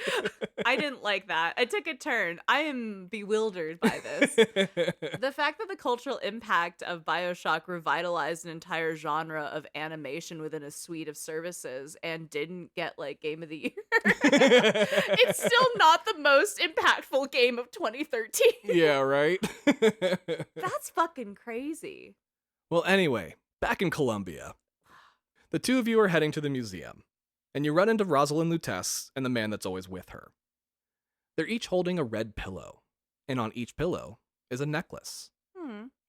I didn't like that. I took a turn. I am bewildered by this. The fact that the cultural impact of Bioshock revitalized an entire genre of animation within a suite of services and didn't get like Game of the Year. It's still not the most impactful game of 2013. Yeah, right? That's fucking crazy. Well, anyway, back in Colombia. The two of you are heading to the museum, and you run into Rosalind Lutece and the man that's always with her. They're each holding a red pillow, and on each pillow is a necklace.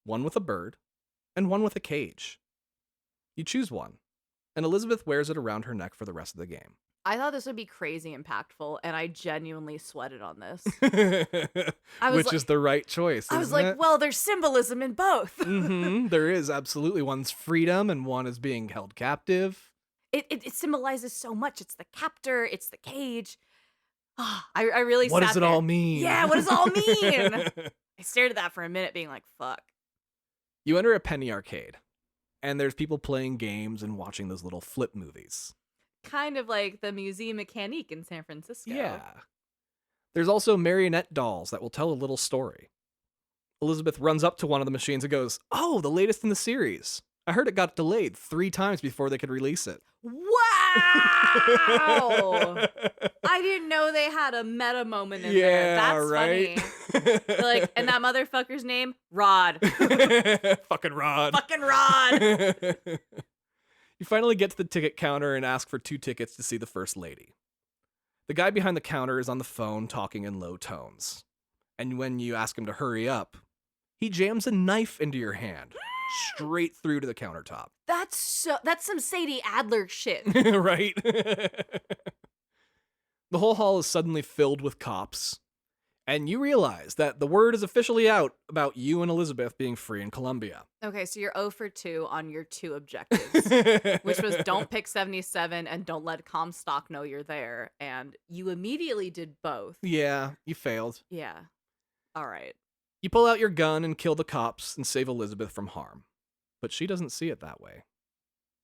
One with a bird, and one with a cage. You choose one, and Elizabeth wears it around her neck for the rest of the game. I thought this would be crazy impactful, and I genuinely sweated on this. Which is the right choice, I was isn't like, it? well, there's symbolism in both. There is, absolutely. One's freedom, and one is being held captive. It symbolizes so much. It's the captor, it's the cage. I really What sat does it there. all mean? Yeah, what does it all mean? I stared at that for a minute, being like, fuck. You enter a penny arcade, and there's people playing games and watching those little flip movies. Kind of like the Musée Mécanique in San Francisco. Yeah. There's also marionette dolls that will tell a little story. Elizabeth runs up to one of the machines and goes, "Oh, the latest in the series. I heard it got delayed 3 times before they could release it." Wow! I didn't know they had a meta moment in there. Yeah, That's right? funny. They're like, and that motherfucker's name? Rod. Fucking Rod. Fucking Rod! You finally get to the ticket counter and ask for 2 tickets to see the First Lady. The guy behind the counter is on the phone talking in low tones. And when you ask him to hurry up, he jams a knife into your hand, straight through to the countertop. That's some Sadie Adler shit. Right? The whole hall is suddenly filled with cops, and you realize that the word is officially out about you and Elizabeth being free in Colombia. Okay, so you're 0 for 2 on your 2 objectives, which was don't pick 77 and don't let Comstock know you're there. And you immediately did both. Yeah, you failed. Yeah. All right. You pull out your gun and kill the cops and save Elizabeth from harm. But she doesn't see it that way.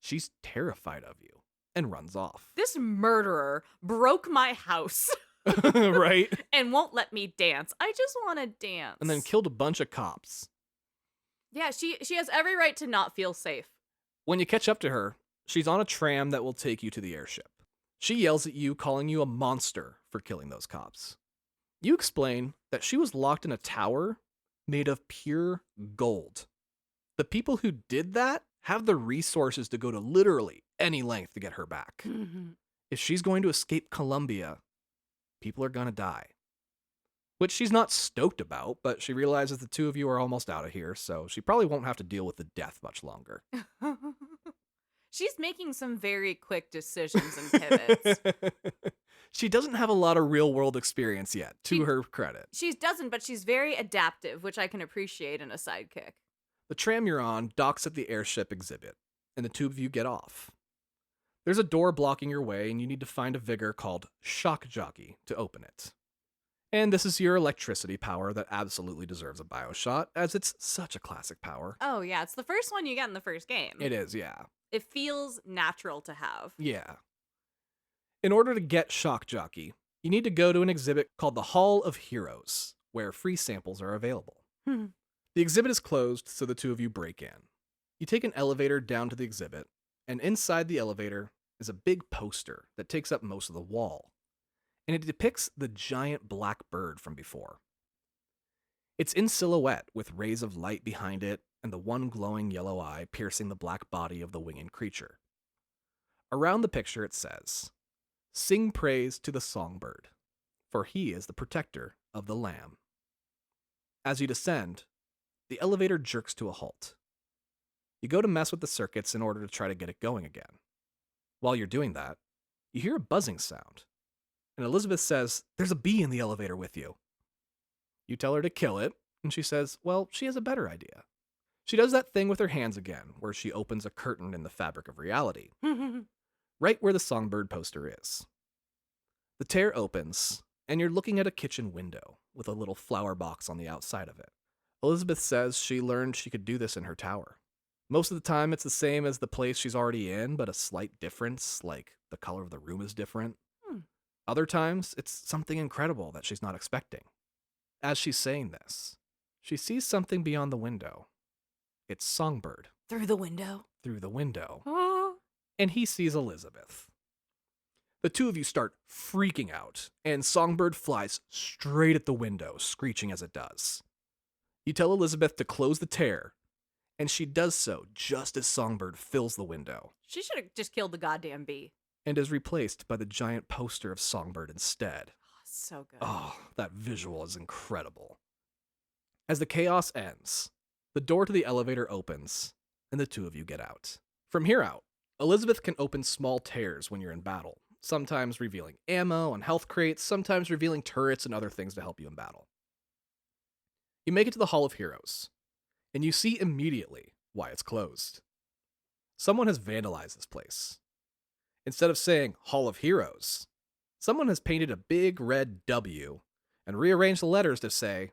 She's terrified of you and runs off. This murderer broke my house. Right? And won't let me dance. I just want to dance. And then killed a bunch of cops. Yeah, she has every right to not feel safe. When you catch up to her, she's on a tram that will take you to the airship. She yells at you, calling you a monster for killing those cops. You explain that she was locked in a tower made of pure gold. The people who did that have the resources to go to literally any length to get her back. If she's going to escape Columbia, people are going to die. Which she's not stoked about, but she realizes the two of you are almost out of here, so she probably won't have to deal with the death much longer. She's making some very quick decisions and pivots. She doesn't have a lot of real world experience yet, to her credit. She doesn't, but she's very adaptive, which I can appreciate in a sidekick. The tram you're on docks at the airship exhibit, and the two of you get off. There's a door blocking your way, and you need to find a vigor called Shock Jockey to open it. And this is your electricity power that absolutely deserves a Bioshot, as it's such a classic power. Oh, yeah. It's the first one you get in the first game. It is, yeah. It feels natural to have. Yeah. In order to get Shock Jockey, you need to go to an exhibit called the Hall of Heroes, where free samples are available. The exhibit is closed, so the two of you break in. You take an elevator down to the exhibit, and inside the elevator is a big poster that takes up most of the wall. And it depicts the giant black bird from before. It's in silhouette with rays of light behind it and the one glowing yellow eye piercing the black body of the winged creature. Around the picture it says, "Sing praise to the songbird, for he is the protector of the lamb." As you descend, the elevator jerks to a halt. You go to mess with the circuits in order to try to get it going again. While you're doing that, you hear a buzzing sound. And Elizabeth says, "There's a bee in the elevator with you." You tell her to kill it, and she says, well, she has a better idea. She does that thing with her hands again, where she opens a curtain in the fabric of reality, right where the songbird poster is. The tear opens, and you're looking at a kitchen window with a little flower box on the outside of it. Elizabeth says she learned she could do this in her tower. Most of the time, it's the same as the place she's already in, but a slight difference, like the color of the room is different. Other times, it's something incredible that she's not expecting. As she's saying this, she sees something beyond the window. It's Songbird. Through the window? Through the window. Oh. And he sees Elizabeth. The two of you start freaking out, and Songbird flies straight at the window, screeching as it does. You tell Elizabeth to close the tear, and she does so just as Songbird fills the window. She should have just killed the goddamn bee. And is replaced by the giant poster of Songbird instead. So good. Oh, that visual is incredible. As the chaos ends, the door to the elevator opens, and the two of you get out. From here out, Elizabeth can open small tears when you're in battle, sometimes revealing ammo and health crates, sometimes revealing turrets and other things to help you in battle. You make it to the Hall of Heroes, and you see immediately why it's closed. Someone has vandalized this place. Instead of saying Hall of Heroes, someone has painted a big red W and rearranged the letters to say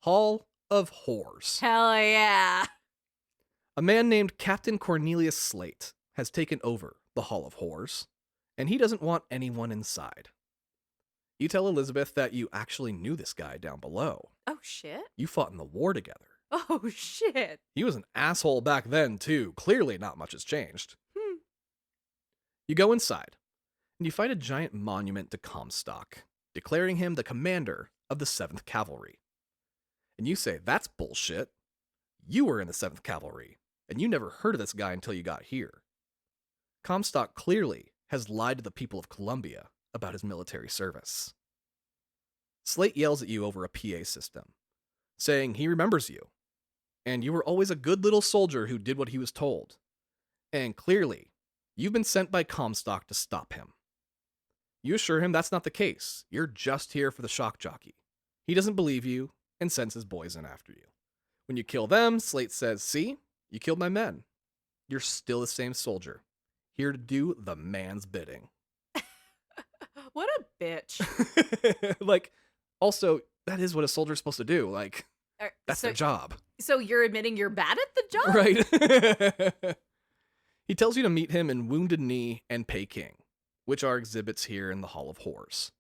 Hall of Whores. Hell yeah. A man named Captain Cornelius Slate has taken over the Hall of Whores, and he doesn't want anyone inside. You tell Elizabeth that you actually knew this guy down below. Oh, shit. You fought in the war together. Oh, shit. He was an asshole back then, too. Clearly not much has changed. You go inside, and you find a giant monument to Comstock, declaring him the commander of the 7th Cavalry. And you say, that's bullshit. You were in the 7th Cavalry, and you never heard of this guy until you got here. Comstock clearly has lied to the people of Columbia about his military service. Slate yells at you over a PA system, saying he remembers you, and you were always a good little soldier who did what he was told. And clearly, you've been sent by Comstock to stop him. You assure him that's not the case. You're just here for the shock jockey. He doesn't believe you and sends his boys in after you. When you kill them, Slate says, see, you killed my men. You're still the same soldier, here to do the man's bidding. What a bitch. Like, also, that is what a soldier's supposed to do. Like, that's their job. So you're admitting you're bad at the job? Right. He tells you to meet him in Wounded Knee and Peking, which are exhibits here in the Hall of Whores.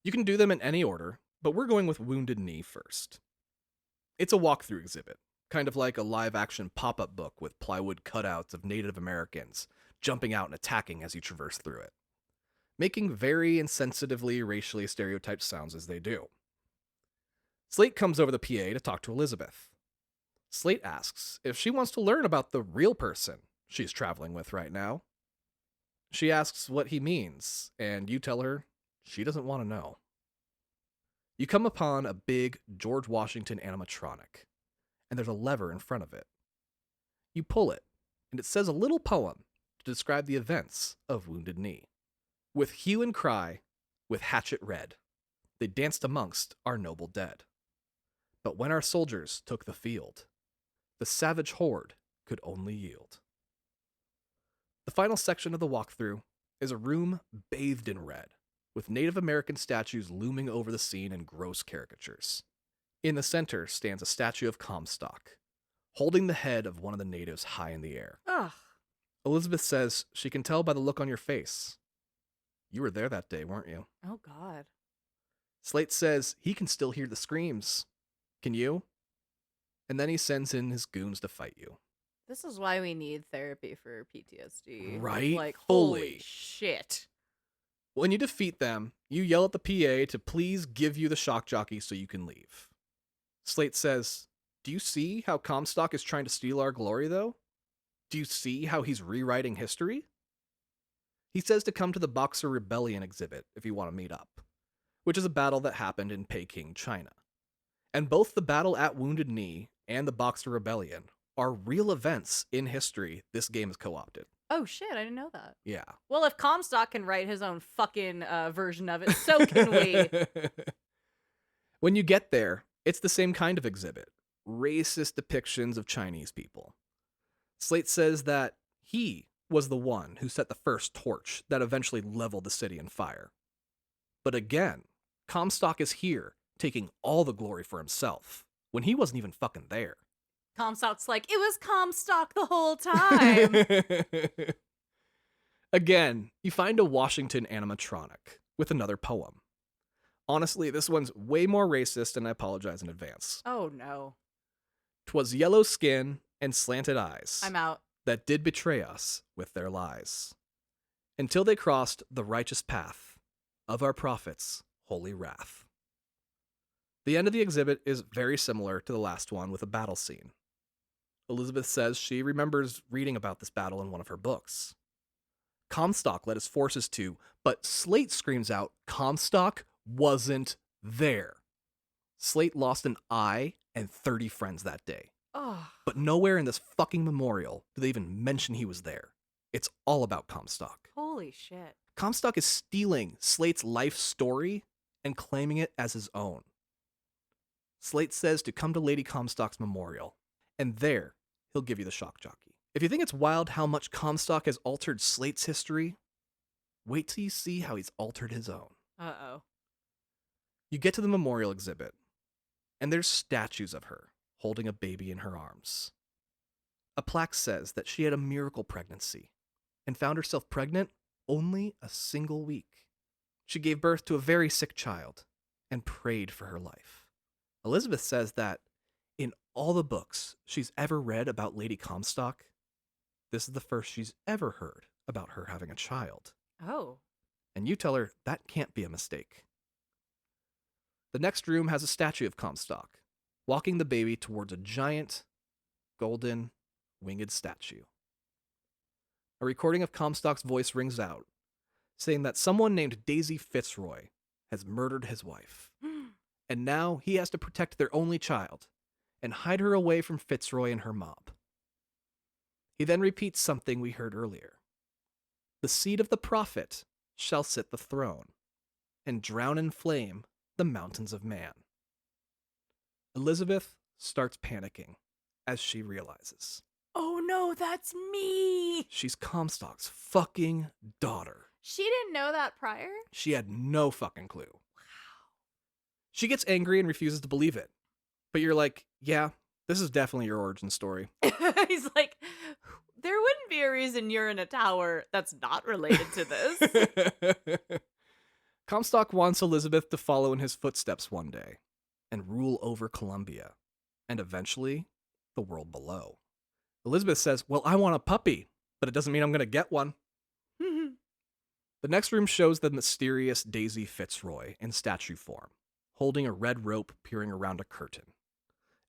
You can do them in any order, but we're going with Wounded Knee first. It's a walkthrough exhibit, kind of like a live-action pop-up book with plywood cutouts of Native Americans jumping out and attacking as you traverse through it. making very insensitively racially stereotyped sounds as they do. Slate comes over the PA to talk to Elizabeth. Slate asks if she wants to learn about the real person she's traveling with right now. She asks what he means, and you tell her she doesn't want to know. You come upon a big George Washington animatronic, and there's a lever in front of it. You pull it, and it says a little poem to describe the events of Wounded Knee. With hue and cry, with hatchet red, they danced amongst our noble dead. But when our soldiers took the field, the savage horde could only yield. The final section of the walkthrough is a room bathed in red, with Native American statues looming over the scene in gross caricatures. In the center stands a statue of Comstock, holding the head of one of the natives high in the air. Ugh. Elizabeth says she can tell by the look on your face. You were there that day, weren't you? Oh, God. Slate says he can still hear the screams. Can you? And then he sends in his goons to fight you. This is why we need therapy for PTSD. Right? Like, Fully. holy shit. When you defeat them, you yell at the PA to please give you the shock jockey so you can leave. Slate says, do you see how Comstock is trying to steal our glory, though? Do you see how he's rewriting history? He says to come to the Boxer Rebellion exhibit if you want to meet up, which is a battle that happened in Peking, China. And both the battle at Wounded Knee and the Boxer Rebellion are real events in history this game has co-opted. Oh, shit. I didn't know that. Yeah. Well, if Comstock can write his own fucking version of it, so can we. When you get there, it's the same kind of exhibit. Racist depictions of Chinese people. Slate says that he was the one who set the first torch that eventually leveled the city in fire. But again, Comstock is here, taking all the glory for himself, when he wasn't even fucking there. Comstock's like, it was Comstock the whole time. Again, you find a Washington animatronic with another poem. Honestly, this one's way more racist, and I apologize in advance. Oh, no. 'Twas yellow skin and slanted eyes I'm out. that did betray us with their lies, until they crossed the righteous path of our prophet's holy wrath. The end of the exhibit is very similar to the last one with a battle scene. Elizabeth says she remembers reading about this battle in one of her books. Comstock led his forces to, but Slate screams out, Comstock wasn't there. Slate lost an eye and 30 friends that day. Oh. But nowhere in this fucking memorial do they even mention he was there. It's all about Comstock. Holy shit. Comstock is stealing Slate's life story and claiming it as his own. Slate says to come to Lady Comstock's memorial, and there he'll give you the shock jockey. If you think it's wild how much Comstock has altered Slate's history, wait till you see how he's altered his own. Uh-oh. You get to the memorial exhibit, and there's statues of her holding a baby in her arms. A plaque says that she had a miracle pregnancy and found herself pregnant only a single week. She gave birth to a very sick child and prayed for her life. Elizabeth says that in all the books she's ever read about Lady Comstock, this is the first she's ever heard about her having a child. Oh. And you tell her that can't be a mistake. The next room has a statue of Comstock, walking the baby towards a giant, golden, winged statue. A recording of Comstock's voice rings out, saying that someone named Daisy Fitzroy has murdered his wife. And now he has to protect their only child and hide her away from Fitzroy and her mob. He then repeats something we heard earlier. The seed of the prophet shall sit the throne and drown in flame the mountains of man. Elizabeth starts panicking as she realizes. Oh no, that's me. She's Comstock's fucking daughter. She didn't know that prior? She had no fucking clue. She gets angry and refuses to believe it. But you're like, yeah, this is definitely your origin story. He's like, there wouldn't be a reason you're in a tower that's not related to this. Comstock wants Elizabeth to follow in his footsteps one day and rule over Columbia and eventually the world below. Elizabeth says, well, I want a puppy, but it doesn't mean I'm going to get one. The next room shows the mysterious Daisy Fitzroy in statue form, holding a red rope peering around a curtain,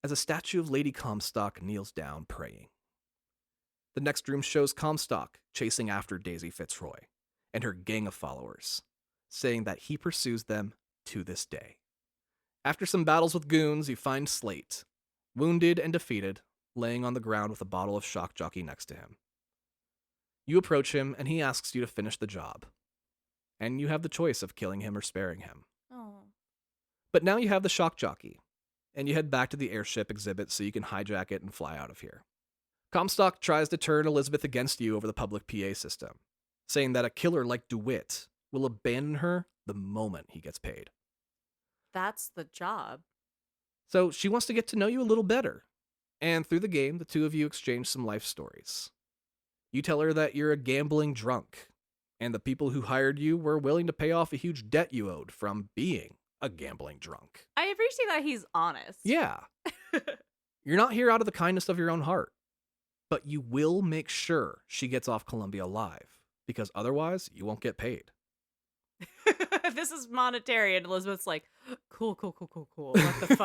as a statue of Lady Comstock kneels down praying. The next room shows Comstock chasing after Daisy Fitzroy and her gang of followers, saying that he pursues them to this day. After some battles with goons, you find Slate, wounded and defeated, laying on the ground with a bottle of shock jockey next to him. You approach him and he asks you to finish the job, and you have the choice of killing him or sparing him. Oh. But now you have the shock jockey, and you head back to the airship exhibit so you can hijack it and fly out of here. Comstock tries to turn Elizabeth against you over the public PA system, saying that a killer like DeWitt will abandon her the moment he gets paid. That's the job. So she wants to get to know you a little better, and through the game, the two of you exchange some life stories. You tell her that you're a gambling drunk, and the people who hired you were willing to pay off a huge debt you owed from being a gambling drunk. I appreciate that he's honest. Yeah. You're not here out of the kindness of your own heart, but you will make sure she gets off Columbia alive, because otherwise you won't get paid. This is monetary, and Elizabeth's like, cool. What the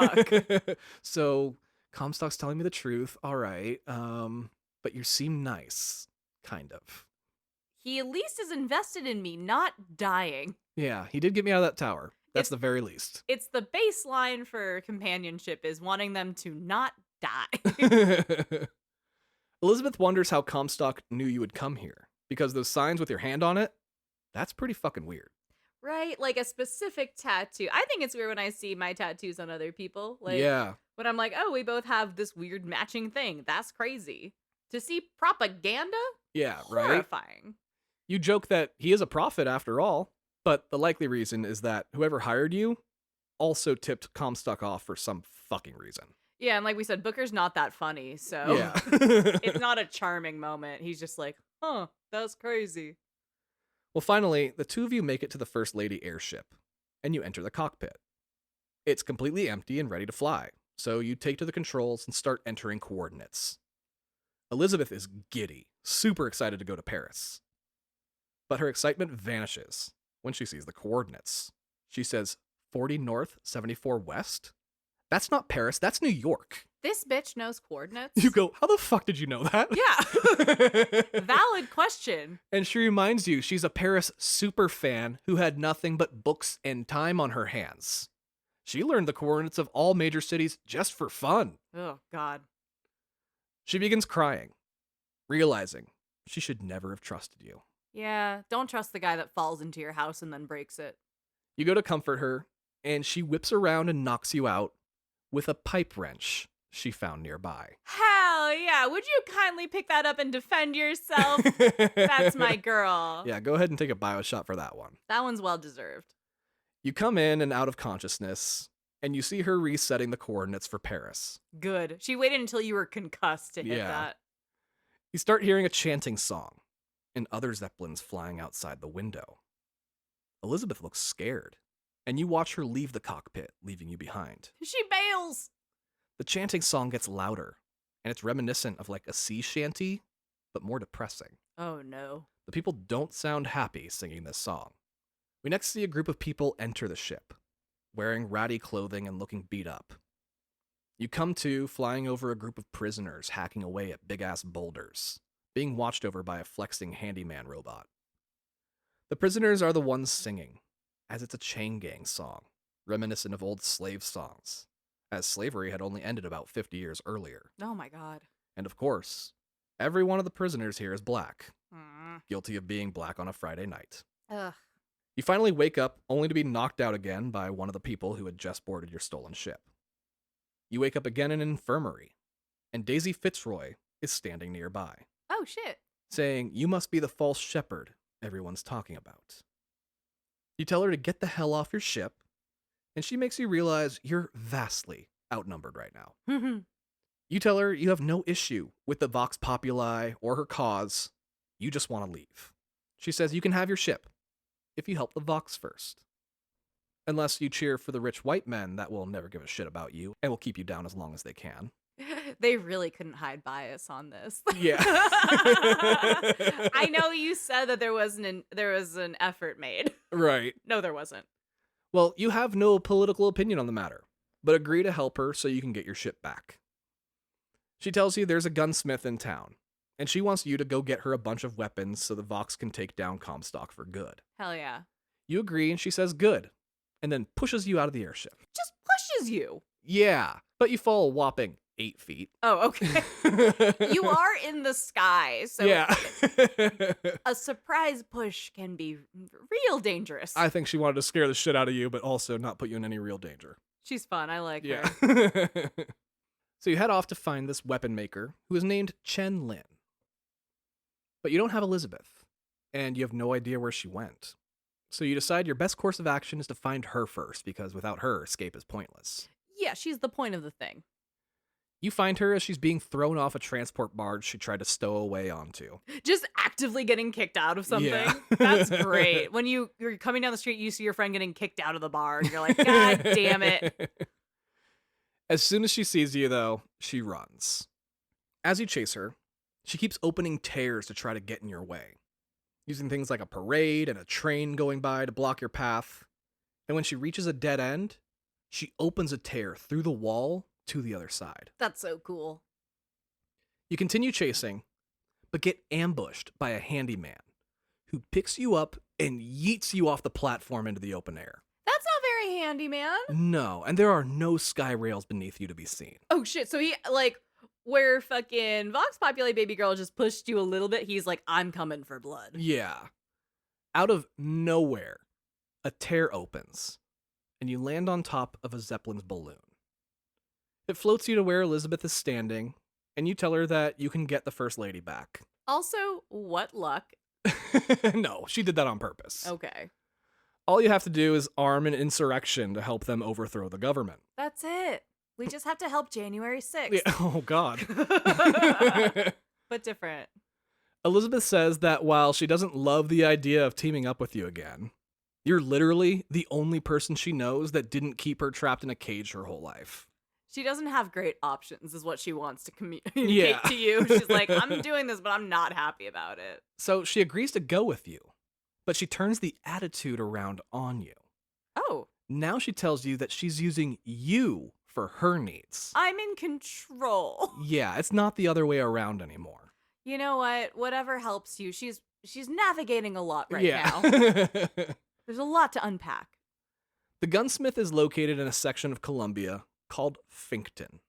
fuck? So Comstock's telling me the truth. All right. But you seem nice, kind of. He at least is invested in me, not dying. Yeah, he did get me out of that tower. That's the very least. It's the baseline for companionship is wanting them to not die. Elizabeth wonders how Comstock knew you would come here, because those signs with your hand on it, that's pretty fucking weird. Right? Like a specific tattoo. I think it's weird when I see my tattoos on other people. Like, yeah. when I'm like, oh, we both have this weird matching thing. That's crazy. To see propaganda? Yeah, right? Horrifying. You joke that he is a prophet after all, but the likely reason is that whoever hired you also tipped Comstock off for some fucking reason. Yeah, and like we said, Booker's not that funny, so Yeah. it's not a charming moment. He's just like, huh, that's crazy. Well, finally, the two of you make it to the First Lady airship, and you enter the cockpit. It's completely empty and ready to fly, so you take to the controls and start entering coordinates. Elizabeth is giddy, super excited to go to Paris. But her excitement vanishes when she sees the coordinates. She says, 40 north, 74 west? That's not Paris, that's New York. This bitch knows coordinates. You go, how the fuck did you know that? Yeah. Valid question. And she reminds you she's a Paris super fan who had nothing but books and time on her hands. She learned the coordinates of all major cities just for fun. Oh, God. She begins crying, realizing she should never have trusted you. Yeah, don't trust the guy that falls into your house and then breaks it. You go to comfort her, and she whips around and knocks you out with a pipe wrench she found nearby. Hell yeah. Would you kindly pick that up and defend yourself? That's my girl. Yeah, go ahead and take a Bioshock for that one. That one's well deserved. You come in and out of consciousness, and you see her resetting the coordinates for Paris. Good. She waited until you were concussed to hit Yeah. that. You start hearing a chanting song, and other Zeppelins flying outside the window. Elizabeth looks scared, and you watch her leave the cockpit, leaving you behind. She bails. The chanting song gets louder, and it's reminiscent of like a sea shanty, but more depressing. Oh no. The people don't sound happy singing this song. We next see a group of people enter the ship, wearing ratty clothing and looking beat up. You come to flying over a group of prisoners hacking away at big-ass boulders, being watched over by a flexing handyman robot. The prisoners are the ones singing, as it's a chain gang song, reminiscent of old slave songs, as slavery had only ended about 50 years earlier. Oh my God. And of course, every one of the prisoners here is black, Mm. guilty of being black on a Friday night. Ugh. You finally wake up only to be knocked out again by one of the people who had just boarded your stolen ship. You wake up again in an infirmary, and Daisy Fitzroy is standing nearby, Oh shit. saying, "You must be the false shepherd everyone's talking about." You tell her to get the hell off your ship, and she makes you realize you're vastly outnumbered right now. You tell her you have no issue with the Vox Populi or her cause, you just want to leave. She says you can have your ship, if you help the Vox first. Unless you cheer for the rich white men that will never give a shit about you and will keep you down as long as they can. They really couldn't hide bias on this. Yeah. I know you said that there was an effort made. Right. No, there wasn't. Well, you have no political opinion on the matter, but agree to help her so you can get your ship back. She tells you there's a gunsmith in town, and she wants you to go get her a bunch of weapons so the Vox can take down Comstock for good. Hell yeah. You agree, and she says good, and then pushes you out of the airship. Just pushes you. Yeah, but you fall a whopping 8 feet. Oh, okay. You are in the sky, so Yeah. a surprise push can be real dangerous. I think she wanted to scare the shit out of you, but also not put you in any real danger. She's fun. I like Yeah. her. So you head off to find this weapon maker, who is named Chen Lin. But you don't have Elizabeth, and you have no idea where she went. So you decide your best course of action is to find her first, because without her, escape is pointless. Yeah, she's the point of the thing. You find her as she's being thrown off a transport barge she tried to stow away onto. Just actively getting kicked out of something. Yeah. That's great. When you're coming down the street, you see your friend getting kicked out of the bar, and you're like, God damn it. As soon as she sees you, though, she runs. As you chase her, she keeps opening tears to try to get in your way, using things like a parade and a train going by to block your path. And when she reaches a dead end, she opens a tear through the wall to the other side. That's so cool. You continue chasing, but get ambushed by a handyman who picks you up and yeets you off the platform into the open air. That's not very handy, man. No, and there are no sky rails beneath you to be seen. Oh, shit. So he, like, where fucking Vox Populi Baby Girl just pushed you a little bit, he's like, I'm coming for blood. Yeah. Out of nowhere, a tear opens, and you land on top of a Zeppelin's balloon. It floats you to where Elizabeth is standing, and you tell her that you can get the First Lady back. Also, what luck. No, she did that on purpose. Okay. All you have to do is arm an insurrection to help them overthrow the government. That's it. We just have to help January 6th. Yeah, oh, God. But different. Elizabeth says that while she doesn't love the idea of teaming up with you again, you're literally the only person she knows that didn't keep her trapped in a cage her whole life. She doesn't have great options, is what she wants to communicate to you. She's like, I'm doing this, but I'm not happy about it. So she agrees to go with you, but she turns the attitude around on you. Oh. Now she tells you that she's using you for her needs. I'm in control. Yeah, it's not the other way around anymore. You know what? Whatever helps you. She's navigating a lot right now. There's a lot to unpack. The gunsmith is located in a section of Columbia called Finkton.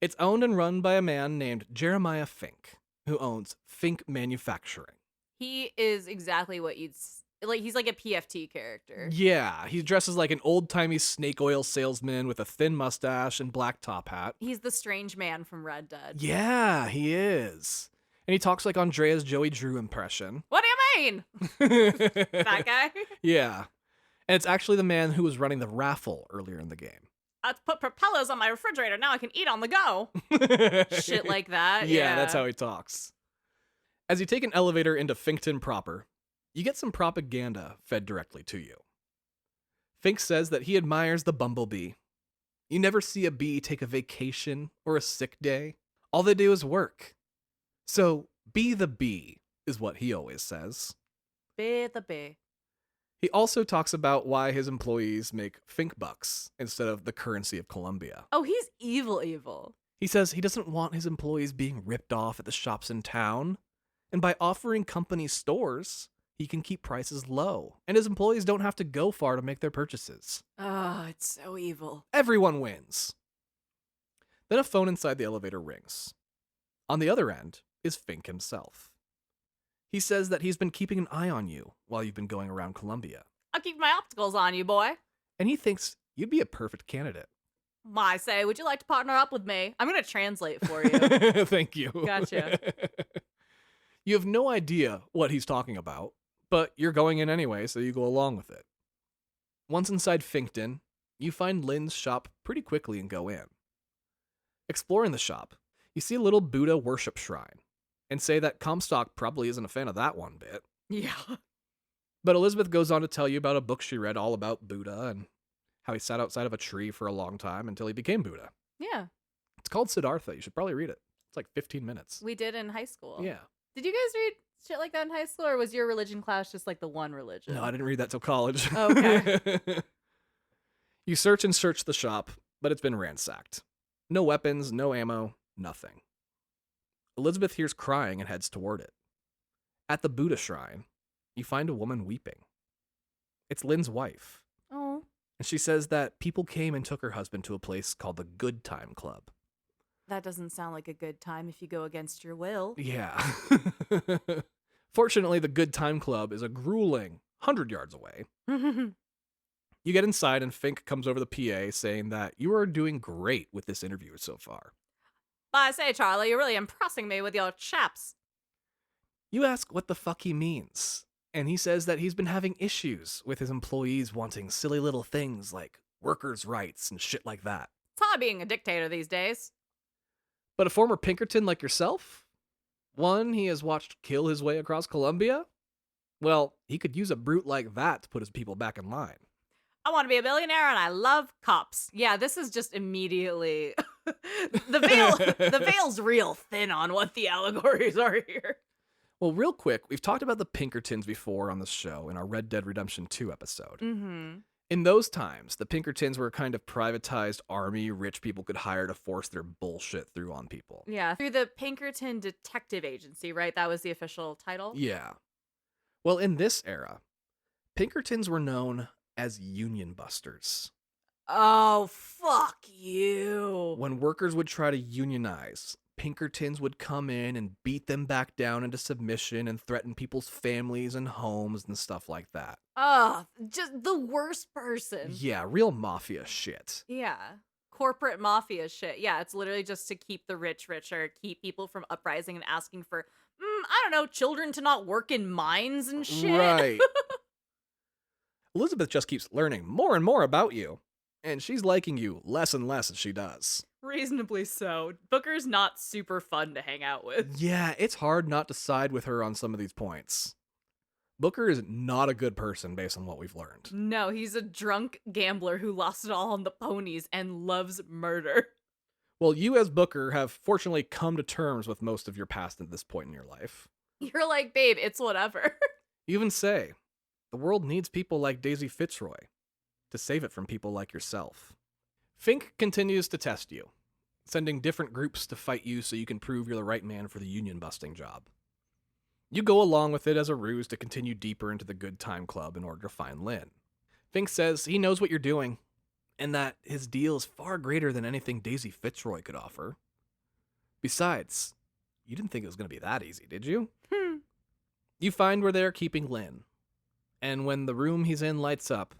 It's owned and run by a man named Jeremiah Fink, who owns Fink Manufacturing. He is exactly what you'd like. He's like a PFT character. Yeah, he dresses like an old-timey snake oil salesman with a thin mustache and black top hat. He's the strange man from Red Dead. Yeah, he is. And he talks like Andrea's Joey Drew impression. What do you mean? That guy? Yeah. And it's actually the man who was running the raffle earlier in the game. I put propellers on my refrigerator. Now I can eat on the go. Shit like that. Yeah, that's how he talks. As you take an elevator into Finkton proper, you get some propaganda fed directly to you. Fink says that he admires the bumblebee. You never see a bee take a vacation or a sick day. All they do is work. So, be the bee, is what he always says. Be the bee. He also talks about why his employees make Fink bucks instead of the currency of Colombia. Oh, he's evil. He says he doesn't want his employees being ripped off at the shops in town. And by offering company stores, he can keep prices low. And his employees don't have to go far to make their purchases. Oh, it's so evil. Everyone wins. Then a phone inside the elevator rings. On the other end is Fink himself. He says that he's been keeping an eye on you while you've been going around Columbia. I'll keep my opticals on you, boy. And he thinks you'd be a perfect candidate. I say, would you like to partner up with me? I'm going to translate for you. Thank you. Gotcha. You have no idea what he's talking about, but you're going in anyway, so you go along with it. Once inside Finkton, you find Lynn's shop pretty quickly and go in. Exploring the shop, you see a little Buddha worship shrine, and say that Comstock probably isn't a fan of that one bit. Yeah. But Elizabeth goes on to tell you about a book she read all about Buddha and how he sat outside of a tree for a long time until he became Buddha. Yeah. It's called Siddhartha. You should probably read it. It's like 15 minutes. We did in high school. Yeah. Did you guys read shit like that in high school, or was your religion class just like the one religion? No, I didn't read that till college. Okay. You search and search the shop, but it's been ransacked. No weapons, no ammo, nothing. Elizabeth hears crying and heads toward it. At the Buddha shrine, you find a woman weeping. It's Lynn's wife, Oh, and she says that people came and took her husband to a place called the Good Time Club. that doesn't sound like a good time if you go against your will. Yeah. Fortunately, the Good Time Club is a grueling 100 yards away. You get inside, and Fink comes over the PA saying that you are doing great with this interview so far. I say, Charlie, you're really impressing me with your chaps. You ask what the fuck he means, and he says that he's been having issues with his employees wanting silly little things like workers' rights and shit like that. It's hard being a dictator these days. But a former Pinkerton like yourself? One he has watched kill his way across Colombia? Well, he could use a brute like that to put his people back in line. I want to be a billionaire and I love cops. Yeah, this is just immediately the veil's real thin on what the allegories are here. Well, real quick, we've talked about the Pinkertons before on this show in our Red Dead Redemption 2 episode. Mm-hmm. In those times, the Pinkertons were a kind of privatized army rich people could hire to force their bullshit through on people. Yeah, through the Pinkerton Detective Agency, right? That was the official title? Yeah. Well, in this era, Pinkertons were known as union busters. Oh, fuck you. When workers would try to unionize, Pinkertons would come in and beat them back down into submission and threaten people's families and homes and stuff like that. Oh, just the worst person. Yeah, real mafia shit. Yeah. Corporate mafia shit. Yeah, it's literally just to keep the rich richer, keep people from uprising and asking for, I don't know, children to not work in mines and shit. Right. Elizabeth just keeps learning more and more about you, and she's liking you less and less as she does. Reasonably so. Booker's not super fun to hang out with. Yeah, it's hard not to side with her on some of these points. Booker is not a good person based on what we've learned. No, he's a drunk gambler who lost it all on the ponies and loves murder. Well, you as Booker have fortunately come to terms with most of your past at this point in your life. You're like, babe, it's whatever. You even say, the world needs people like Daisy Fitzroy to save it from people like yourself. Fink continues to test you, sending different groups to fight you so you can prove you're the right man for the union-busting job. You go along with it as a ruse to continue deeper into the Good Time Club in order to find Lynn. Fink says he knows what you're doing, and that his deal is far greater than anything Daisy Fitzroy could offer. Besides, you didn't think it was going to be that easy, did you? You find where they're keeping Lynn, and when the room he's in lights up,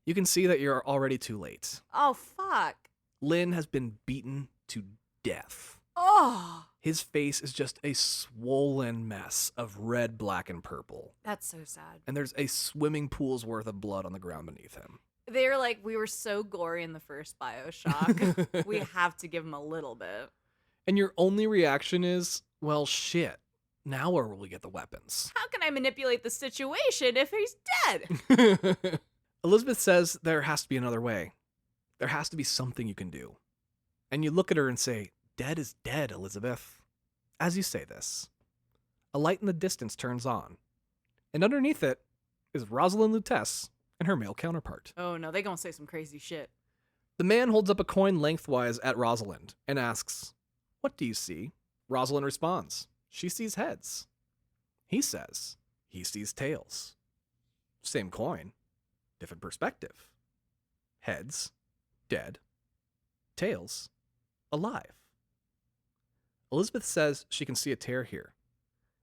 you can see that you're already too late. Oh, fuck. Lynn has been beaten to death. Oh, His face is just a swollen mess of red, black, and purple. that's so sad. And there's a swimming pool's worth of blood on the ground beneath him. They were like, we were so gory in the first Bioshock. We have to give him a little bit. And your only reaction is, well, shit. Now where will we get the weapons? How can I manipulate the situation if he's dead? Elizabeth says there has to be another way. There has to be something you can do. And you look at her and say, dead is dead, Elizabeth. As you say this, a light in the distance turns on. And underneath it is Rosalind Lutece and her male counterpart. Oh no, they gonna say some crazy shit. The man holds up a coin lengthwise at Rosalind and asks, what do you see? Rosalind responds, she sees heads. He says, he sees tails. Same coin, different perspective. Heads, dead. Tails, alive. Elizabeth says she can see a tear here,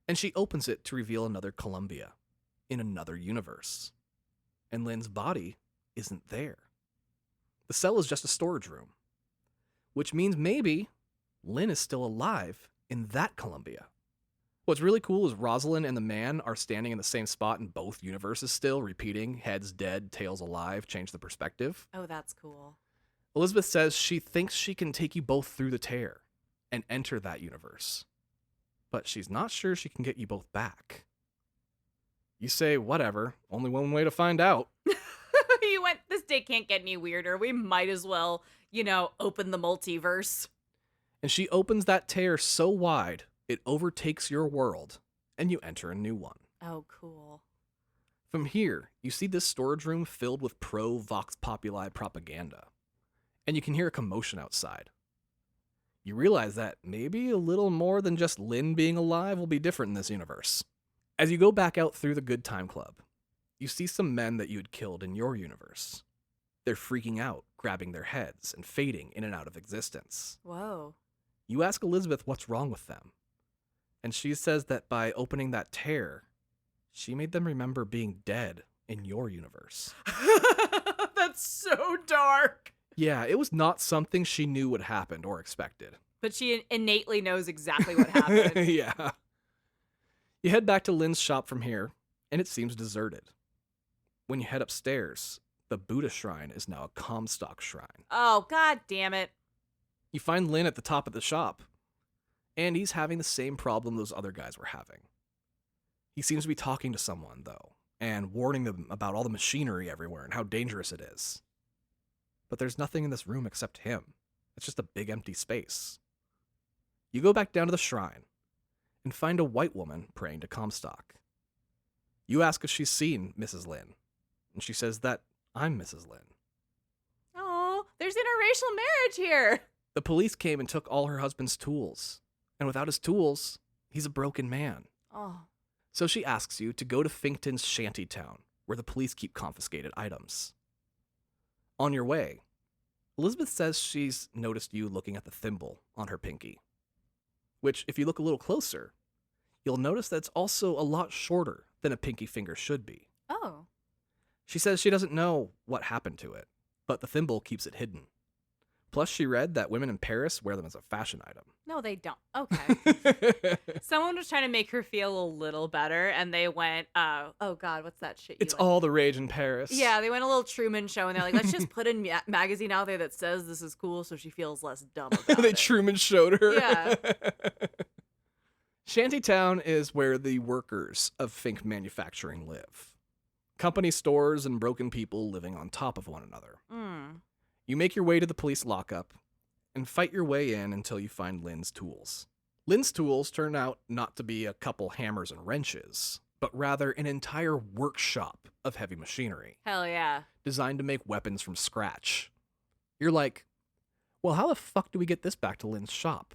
and she opens it to reveal another Columbia in another universe. And Lynn's body isn't there. The cell is just a storage room, which means maybe Lynn is still alive in that Columbia. What's really cool is Rosalind and the man are standing in the same spot in both universes still, repeating heads dead, tails alive, change the perspective. Oh, that's cool. Elizabeth says she thinks she can take you both through the tear and enter that universe, but she's not sure she can get you both back. You say, whatever, only one way to find out. You went, this day can't get any weirder. We might as well, open the multiverse. And she opens that tear so wide, it overtakes your world, and you enter a new one. Oh, cool. From here, you see this storage room filled with pro-Vox Populi propaganda, and you can hear a commotion outside. You realize that maybe a little more than just Lynn being alive will be different in this universe. As you go back out through the Good Time Club, you see some men that you had killed in your universe. They're freaking out, grabbing their heads, and fading in and out of existence. Whoa. You ask Elizabeth what's wrong with them, and she says that by opening that tear, she made them remember being dead in your universe. That's so dark. Yeah, it was not something she knew would happen or expected. But she innately knows exactly what happened. Yeah. You head back to Lynn's shop from here, and it seems deserted. When you head upstairs, the Buddha shrine is now a Comstock shrine. Oh, god damn it. You find Lynn at the top of the shop, and he's having the same problem those other guys were having. He seems to be talking to someone, though, and warning them about all the machinery everywhere and how dangerous it is. But there's nothing in this room except him. It's just a big empty space. You go back down to the shrine and find a white woman praying to Comstock. You ask if she's seen Mrs. Lynn, and she says that I'm Mrs. Lynn. Oh, there's interracial marriage here. The police came and took all her husband's tools, and without his tools, he's a broken man. Oh. So she asks you to go to Finkton's shanty town, where the police keep confiscated items. On your way, Elizabeth says she's noticed you looking at the thimble on her pinky, which, if you look a little closer, you'll notice that it's also a lot shorter than a pinky finger should be. Oh. She says she doesn't know what happened to it, but the thimble keeps it hidden. Plus, she read that women in Paris wear them as a fashion item. No, they don't. Okay. Someone was trying to make her feel a little better, and they went, oh god, what's that shit? It's all the rage in Paris. Yeah, they went a little Truman Show, and they're like, let's just put a magazine out there that says this is cool so she feels less dumb about They it. Truman showed her. Yeah. Shantytown is where the workers of Fink Manufacturing live. Company stores and broken people living on top of one another. Mm. You make your way to the police lockup and fight your way in until you find Lynn's tools. Lynn's tools turn out not to be a couple hammers and wrenches, but rather an entire workshop of heavy machinery. Hell yeah. Designed to make weapons from scratch. You're like, well, how the fuck do we get this back to Lynn's shop?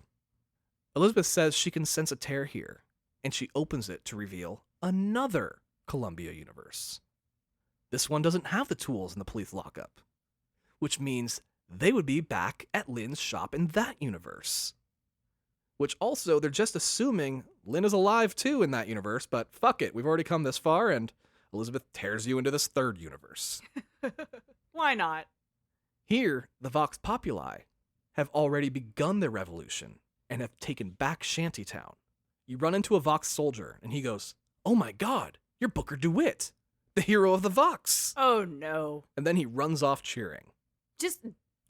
Elizabeth says she can sense a tear here, and she opens it to reveal another Columbia universe. This one doesn't have the tools in the police lockup, which means they would be back at Lynn's shop in that universe. Which also, they're just assuming Lynn is alive too in that universe, but fuck it, we've already come this far, and Elizabeth tears you into this third universe. Why not? Here, the Vox Populi have already begun their revolution and have taken back Shantytown. You run into a Vox soldier, and he goes, "Oh my god, you're Booker DeWitt, the hero of the Vox." Oh no. And then he runs off cheering. Just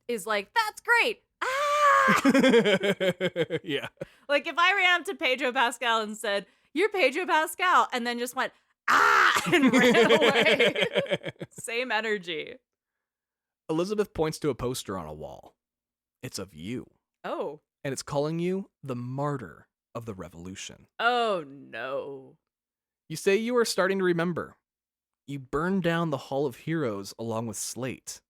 is like, that's great. Ah! Yeah. Like if I ran up to Pedro Pascal and said, "You're Pedro Pascal," and then just went, "Ah!" and ran away. Same energy. Elizabeth points to a poster on a wall. It's of you. Oh. And it's calling you the martyr of the revolution. Oh no. You say you are starting to remember. You burn down the Hall of Heroes along with Slate.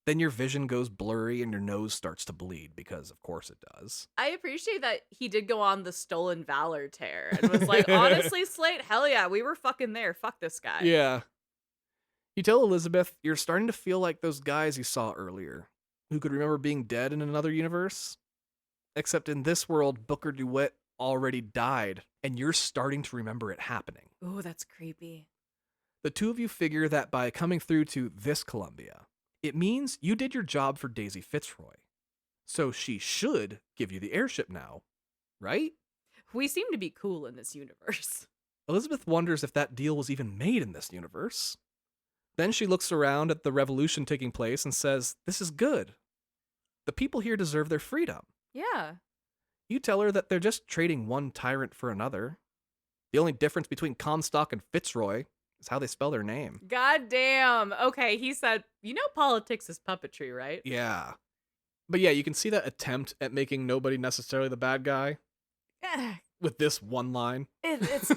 Then your vision goes blurry and your nose starts to bleed, because of course it does. I appreciate that he did go on the Stolen Valor tear and was like, honestly, Slate, hell yeah, we were fucking there. Fuck this guy. Yeah. You tell Elizabeth you're starting to feel like those guys you saw earlier, who could remember being dead in another universe. Except in this world, Booker DeWitt already died, and you're starting to remember it happening. Ooh, that's creepy. The two of you figure that by coming through to this Columbia, it means you did your job for Daisy Fitzroy. So she should give you the airship now, right? We seem to be cool in this universe. Elizabeth wonders if that deal was even made in this universe. Then she looks around at the revolution taking place and says, "This is good. The people here deserve their freedom." Yeah. You tell her that they're just trading one tyrant for another. The only difference between Comstock and Fitzroy is how they spell their name. God damn. Okay, he said, you know politics is puppetry, right? Yeah. But yeah, you can see that attempt at making nobody necessarily the bad guy Eh, with this one line. it's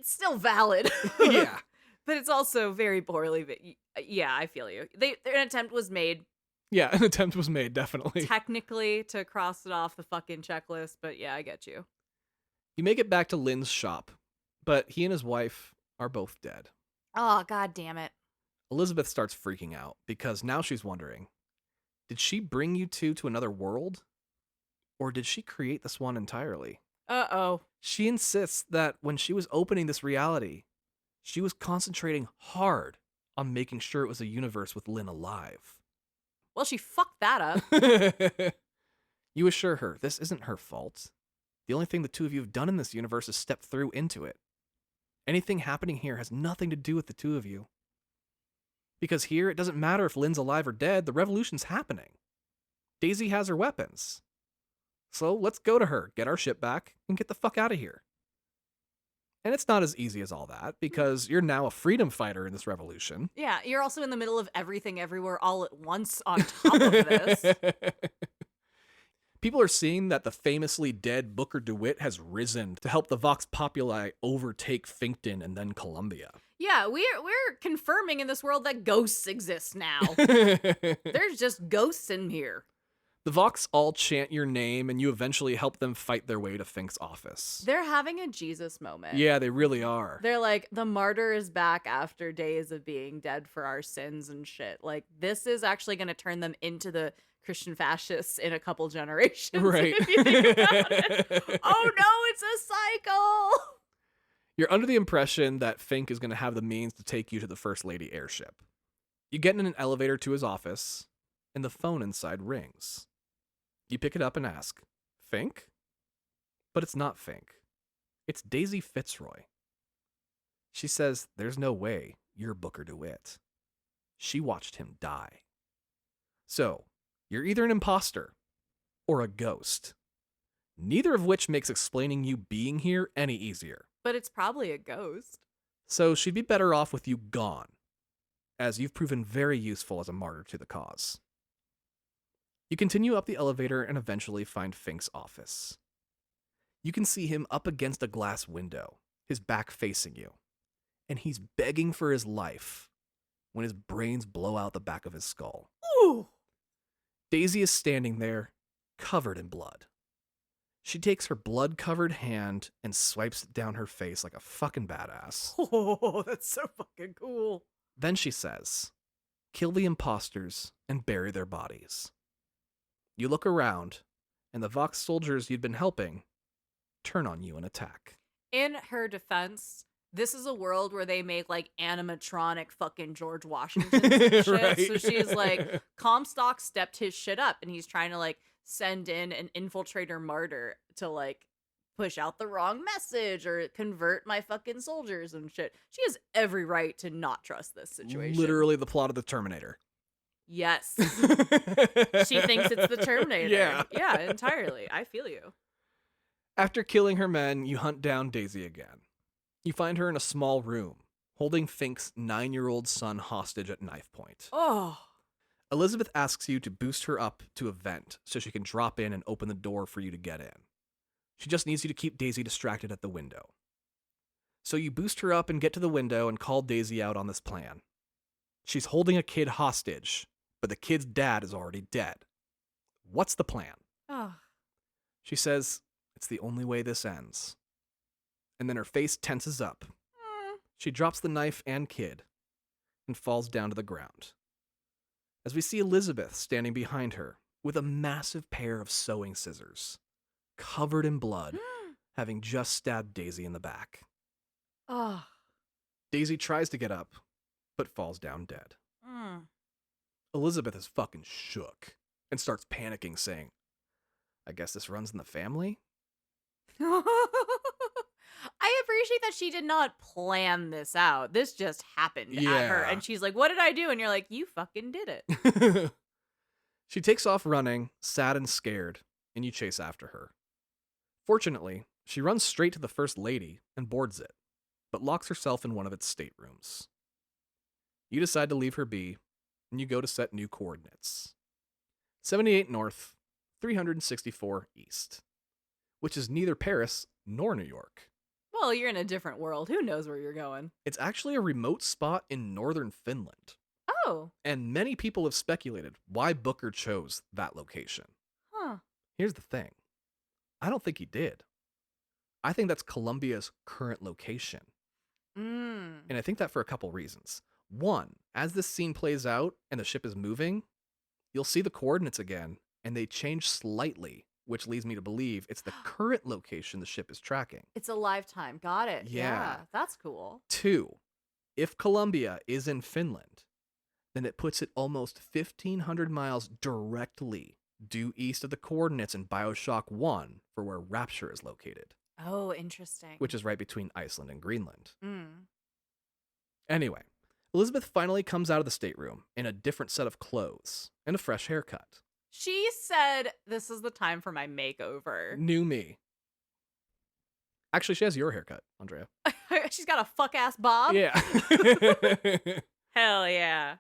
still valid. Yeah. But it's also very poorly. But yeah, I feel you. An attempt was made Yeah, an attempt was made, definitely. technically to cross it off the fucking checklist. But yeah, I get you. You make it back to Lynn's shop, but he and his wife are both dead. Oh, god damn it. Elizabeth starts freaking out because now she's wondering, did she bring you two to another world? Or did she create this one entirely? Uh-oh. She insists that when she was opening this reality, she was concentrating hard on making sure it was a universe with Lynn alive. Well, she fucked that up. You assure her this isn't her fault. The only thing the two of you have done in this universe is step through into it. Anything happening here has nothing to do with the two of you. Because here, it doesn't matter if Lynn's alive or dead, the revolution's happening. Daisy has her weapons. So let's go to her, get our ship back, and get the fuck out of here. And it's not as easy as all that, because you're now a freedom fighter in this revolution. Yeah, you're also in the middle of everything everywhere all at once on top of this. People are seeing that the famously dead Booker DeWitt has risen to help the Vox Populi overtake Finkton and then Columbia. Yeah, we're confirming in this world that ghosts exist now. There's just ghosts in here. The Vox all chant your name, and you eventually help them fight their way to Fink's office. They're having a Jesus moment. Yeah, they really are. They're like, the martyr is back after days of being dead for our sins and shit. Like, this is actually going to turn them into the Christian fascists in a couple generations. Right. If you think about it. Oh no, it's a cycle. You're under the impression that Fink is going to have the means to take you to the First Lady airship. You get in an elevator to his office, and the phone inside rings. You pick it up and ask, Fink? But it's not Fink. It's Daisy Fitzroy. She says, there's no way you're Booker DeWitt. She watched him die. So, you're either an imposter or a ghost. Neither of which makes explaining you being here any easier. But it's probably a ghost. So she'd be better off with you gone, as you've proven very useful as a martyr to the cause. You continue up the elevator and eventually find Fink's office. You can see him up against a glass window, his back facing you, and he's begging for his life when his brains blow out the back of his skull. Ooh. Daisy is standing there, covered in blood. She takes her blood-covered hand and swipes it down her face like a fucking badass. Oh, that's so fucking cool. Then she says, kill the imposters and bury their bodies. You look around, and the Vox soldiers you'd been helping turn on you and attack. In her defense, this is a world where they make like animatronic fucking George Washington and shit. Right. So she's like, Comstock stepped his shit up and he's trying to like send in an infiltrator martyr to like push out the wrong message or convert my fucking soldiers and shit. She has every right to not trust this situation. Literally the plot of the Terminator. Yes. She thinks it's the Terminator. Yeah. Yeah, entirely. I feel you. After killing her men, you hunt down Daisy again. You find her in a small room, holding Fink's 9-year-old son hostage at knife point. Oh. Elizabeth asks you to boost her up to a vent so she can drop in and open the door for you to get in. She just needs you to keep Daisy distracted at the window. So you boost her up and get to the window and call Daisy out on this plan. She's holding a kid hostage, but the kid's dad is already dead. What's the plan? Oh. She says, it's the only way this ends. And then her face tenses up. She drops the knife and kid and falls down to the ground. As we see Elizabeth standing behind her with a massive pair of sewing scissors, covered in blood, having just stabbed Daisy in the back. Oh. Daisy tries to get up, but falls down dead. Elizabeth is fucking shook and starts panicking, saying, I guess this runs in the family? I appreciate that she did not plan this out. This just happened at her. And she's like, what did I do? And you're like, you fucking did it. She takes off running, sad and scared, and you chase after her. Fortunately, she runs straight to the First Lady and boards it, but locks herself in one of its staterooms. You decide to leave her be, and you go to set new coordinates. 78 north, 364 east, which is neither Paris nor New York. Well, you're in a different world. Who knows where you're going? It's actually a remote spot in northern Finland, Oh, and many people have speculated why Booker chose that location. huh. Here's the thing. I don't think he did. I think that's Columbia's current location. Mm. And I think that for a couple reasons. One, as this scene plays out and the ship is moving, you'll see the coordinates again, and they change slightly, which leads me to believe it's the current location the ship is tracking. It's a lifetime. Got it. Yeah. That's cool. Two, if Columbia is in Finland, then it puts it almost 1,500 miles directly due east of the coordinates in Bioshock 1 for where Rapture is located, Oh, interesting. which is right between Iceland and Greenland. Mm. Anyway, Elizabeth finally comes out of the stateroom in a different set of clothes and a fresh haircut. She said, "This is the time for my makeover." New me. Actually, she has your haircut, Andrea. She's got a fuck ass bob. Yeah. Hell yeah.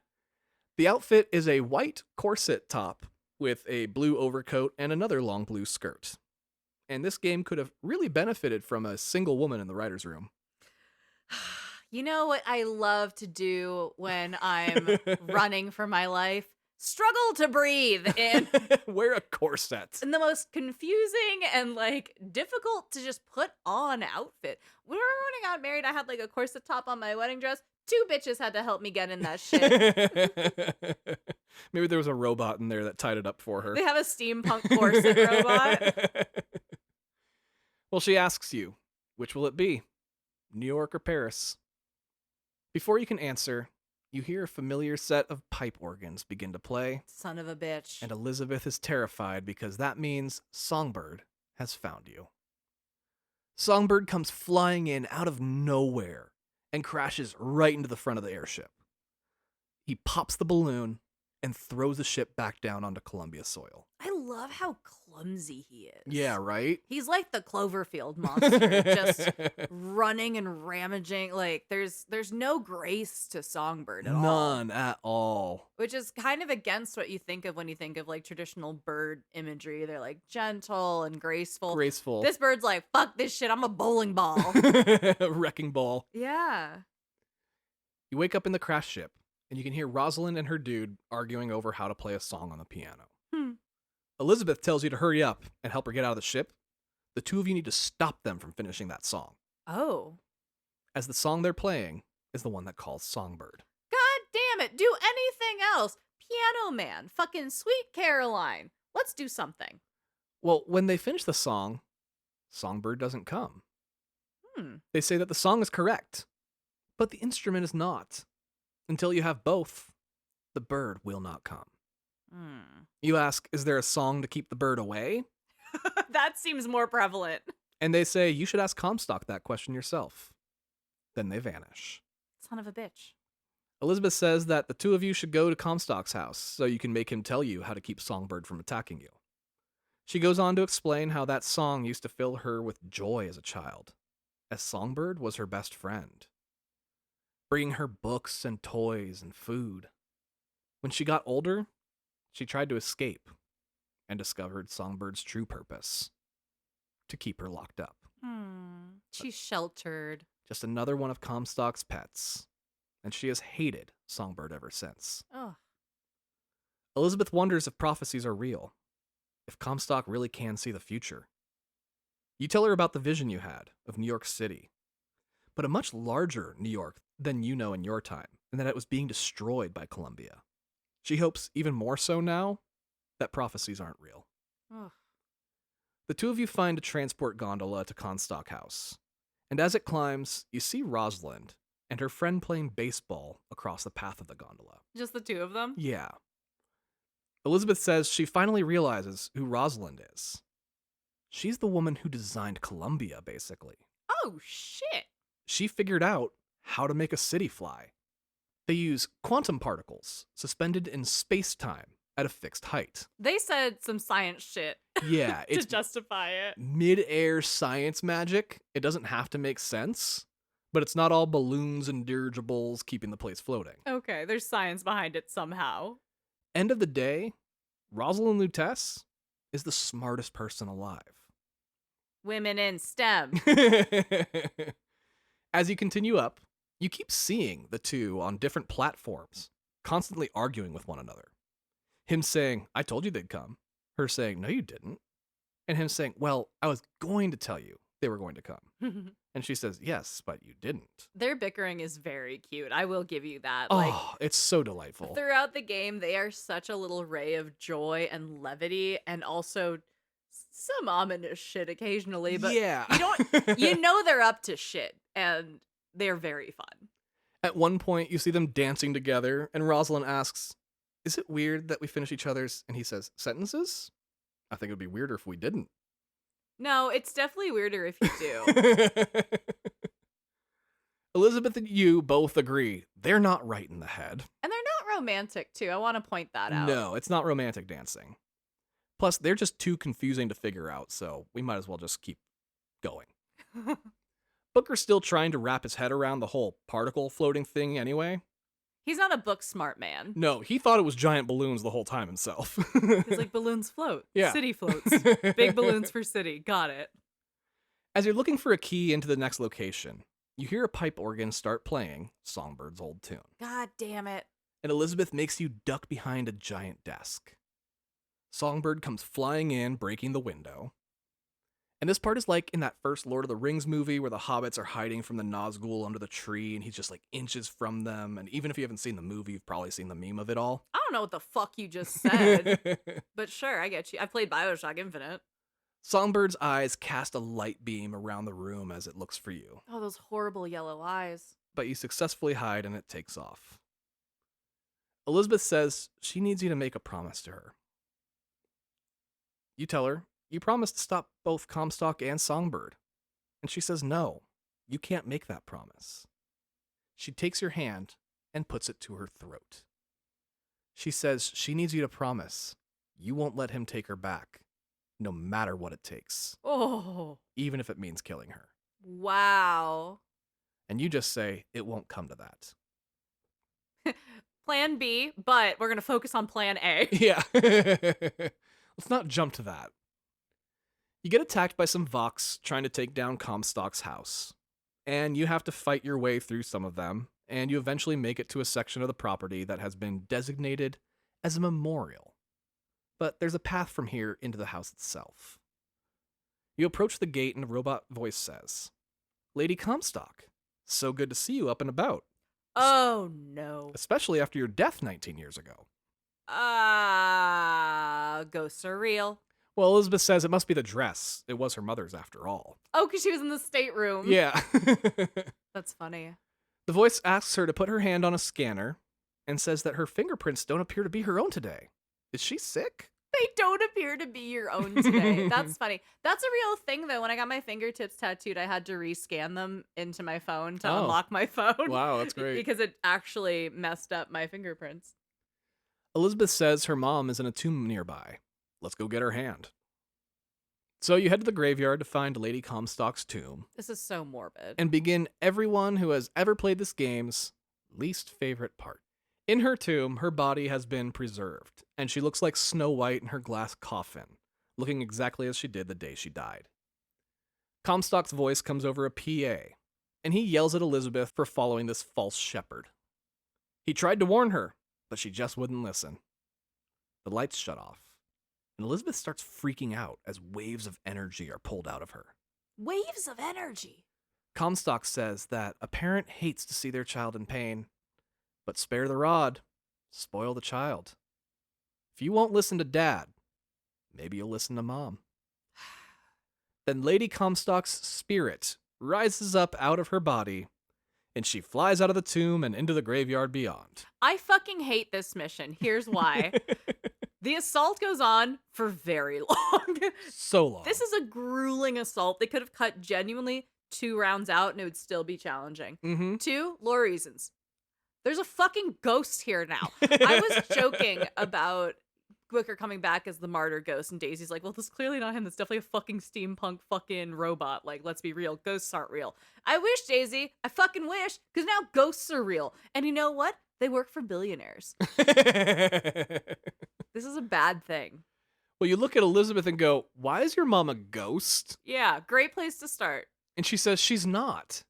The outfit is a white corset top with a blue overcoat and another long blue skirt. And this game could have really benefited from a single woman in the writer's room. You know what I love to do when I'm running for my life? Struggle to breathe in Wear a corset. the most confusing and like difficult to just put on outfit. When I got married, I had like a corset top on my wedding dress. 2 bitches had to help me get in that shit. Maybe there was a robot in there that tied it up for her. They have a steampunk corset robot. Well, she asks you, which will it be? New York or Paris? Before you can answer, you hear a familiar set of pipe organs begin to play, Son of a bitch. and Elizabeth is terrified because that means Songbird has found you. Songbird comes flying in out of nowhere and crashes right into the front of the airship. He pops the balloon and throws the ship back down onto Columbia soil. I love how clumsy he is. Yeah, right? He's like the Cloverfield monster, just running and ramaging. Like there's no grace to Songbird at all. None at all. Which is kind of against what you think of when you think of like traditional bird imagery. They're like gentle and graceful. Graceful. This bird's like, fuck this shit, I'm a bowling ball. Wrecking ball. Yeah. You wake up in the crash ship, and you can hear Rosalind and her dude arguing over how to play a song on the piano. Elizabeth tells you to hurry up and help her get out of the ship. The two of you need to stop them from finishing that song, Oh. as the song they're playing is the one that calls Songbird. God damn it. Do anything else. Piano Man. Fucking Sweet Caroline. Let's do something. Well, when they finish the song, Songbird doesn't come. They say that the song is correct, but the instrument is not. Until you have both, the bird will not come. You ask, is there a song to keep the bird away? That seems more prevalent. And they say, you should ask Comstock that question yourself. Then they vanish. Son of a bitch. Elizabeth says that the two of you should go to Comstock's house so you can make him tell you how to keep Songbird from attacking you. She goes on to explain how that song used to fill her with joy as a child, as Songbird was her best friend, bringing her books and toys and food. When she got older, she tried to escape and discovered Songbird's true purpose: to keep her locked up. She's sheltered. Just another one of Comstock's pets, and she has hated Songbird ever since. Oh. Elizabeth wonders if prophecies are real, if Comstock really can see the future. You tell her about the vision you had of New York City, but a much larger New York than you know in your time, and that it was being destroyed by Columbia. She hopes even more so now that prophecies aren't real. Ugh. The two of you find a transport gondola to Comstock House, and as it climbs, you see Rosalind and her friend playing baseball across the path of the gondola. Just the two of them? Yeah. Elizabeth says she finally realizes who Rosalind is. She's the woman who designed Columbia, basically. Oh, shit. She figured out how to make a city fly. They use quantum particles suspended in space-time at a fixed height. They said some science shit. Yeah, to it's justify it. mid-air science magic. It doesn't have to make sense, but it's not all balloons and dirigibles keeping the place floating. Okay, there's science behind it somehow. End of the day, Rosalind Lutece is the smartest person alive. Women in STEM. As you continue up, you keep seeing the two on different platforms, constantly arguing with one another. Him saying, I told you they'd come. Her saying, no, you didn't. And him saying, well, I was going to tell you they were going to come. And she says, yes, but you didn't. Their bickering is very cute. I will give you that. Oh, it's so delightful. Throughout the game, they are such a little ray of joy and levity, and also some ominous shit occasionally. But yeah. you know they're up to shit, and they're very fun. At one point, you see them dancing together, and Rosalind asks, is it weird that we finish each other's, and he says, sentences? I think it would be weirder if we didn't. No, it's definitely weirder if you do. Elizabeth and you both agree they're not right in the head. And they're not romantic, too. I want to point that out. No, it's not romantic dancing. Plus, they're just too confusing to figure out, so we might as well just keep going. Booker's still trying to wrap his head around the whole particle floating thing anyway. He's not a book smart man. No, he thought it was giant balloons the whole time himself. He's like, balloons float. Yeah. City floats. Big balloons for city. Got it. As you're looking for a key into the next location, you hear a pipe organ start playing Songbird's old tune. God damn it. And Elizabeth makes you duck behind a giant desk. Songbird comes flying in, breaking the window. And this part is like in that first Lord of the Rings movie where the hobbits are hiding from the Nazgul under the tree and he's just like inches from them. And even if you haven't seen the movie, you've probably seen the meme of it all. I don't know what the fuck you just said. But sure, I get you. I played Bioshock Infinite. Songbird's eyes cast a light beam around the room as it looks for you. Oh, those horrible yellow eyes. But you successfully hide and it takes off. Elizabeth says she needs you to make a promise to her. You tell her you promised to stop both Comstock and Songbird. And she says no, you can't make that promise. She takes your hand and puts it to her throat. She says she needs you to promise you won't let him take her back, no matter what it takes. Oh. Even if it means killing her. Wow. And you just say it won't come to that. Plan B, but we're going to focus on plan A. Yeah. Let's not jump to that. You get attacked by some Vox trying to take down Comstock's house. And you have to fight your way through some of them, and you eventually make it to a section of the property that has been designated as a memorial. But there's a path from here into the house itself. You approach the gate and a robot voice says, Lady Comstock, so good to see you up and about. Oh, no. Especially after your death 19 years ago. Ghosts are real. Well, Elizabeth says it must be the dress. It was her mother's after all. Oh, because she was in the stateroom. Yeah. That's funny. The voice asks her to put her hand on a scanner and says that her fingerprints don't appear to be her own today. Is she sick? They don't appear to be your own today. That's funny. That's a real thing, though. When I got my fingertips tattooed, I had to rescan them into my phone to unlock my phone. Wow, that's great. Because it actually messed up my fingerprints. Elizabeth says her mom is in a tomb nearby. Let's go get her hand. So you head to the graveyard to find Lady Comstock's tomb. This is so morbid. And begin everyone who has ever played this game's least favorite part. In her tomb, her body has been preserved, and she looks like Snow White in her glass coffin, looking exactly as she did the day she died. Comstock's voice comes over a PA, and he yells at Elizabeth for following this false shepherd. He tried to warn her, but she just wouldn't listen. The lights shut off, and Elizabeth starts freaking out as waves of energy are pulled out of her. Waves of energy? Comstock says that a parent hates to see their child in pain, but spare the rod, spoil the child. If you won't listen to Dad, maybe you'll listen to Mom. Then Lady Comstock's spirit rises up out of her body, and she flies out of the tomb and into the graveyard beyond. I fucking hate this mission. Here's why. The assault goes on for very long. So long. This is a grueling assault. They could have cut genuinely 2 rounds out and it would still be challenging. Mm-hmm. 2, lore reasons. There's a fucking ghost here now. I was joking about Booker coming back as the martyr ghost, and Daisy's like, well, this is clearly not him. That's definitely a fucking steampunk fucking robot. Like, let's be real. Ghosts aren't real. I wish, Daisy. I fucking wish. Because now ghosts are real. And you know what? They work for billionaires. This is a bad thing. Well, you look at Elizabeth and go, why is your mom a ghost? Yeah, great place to start. And she says she's not.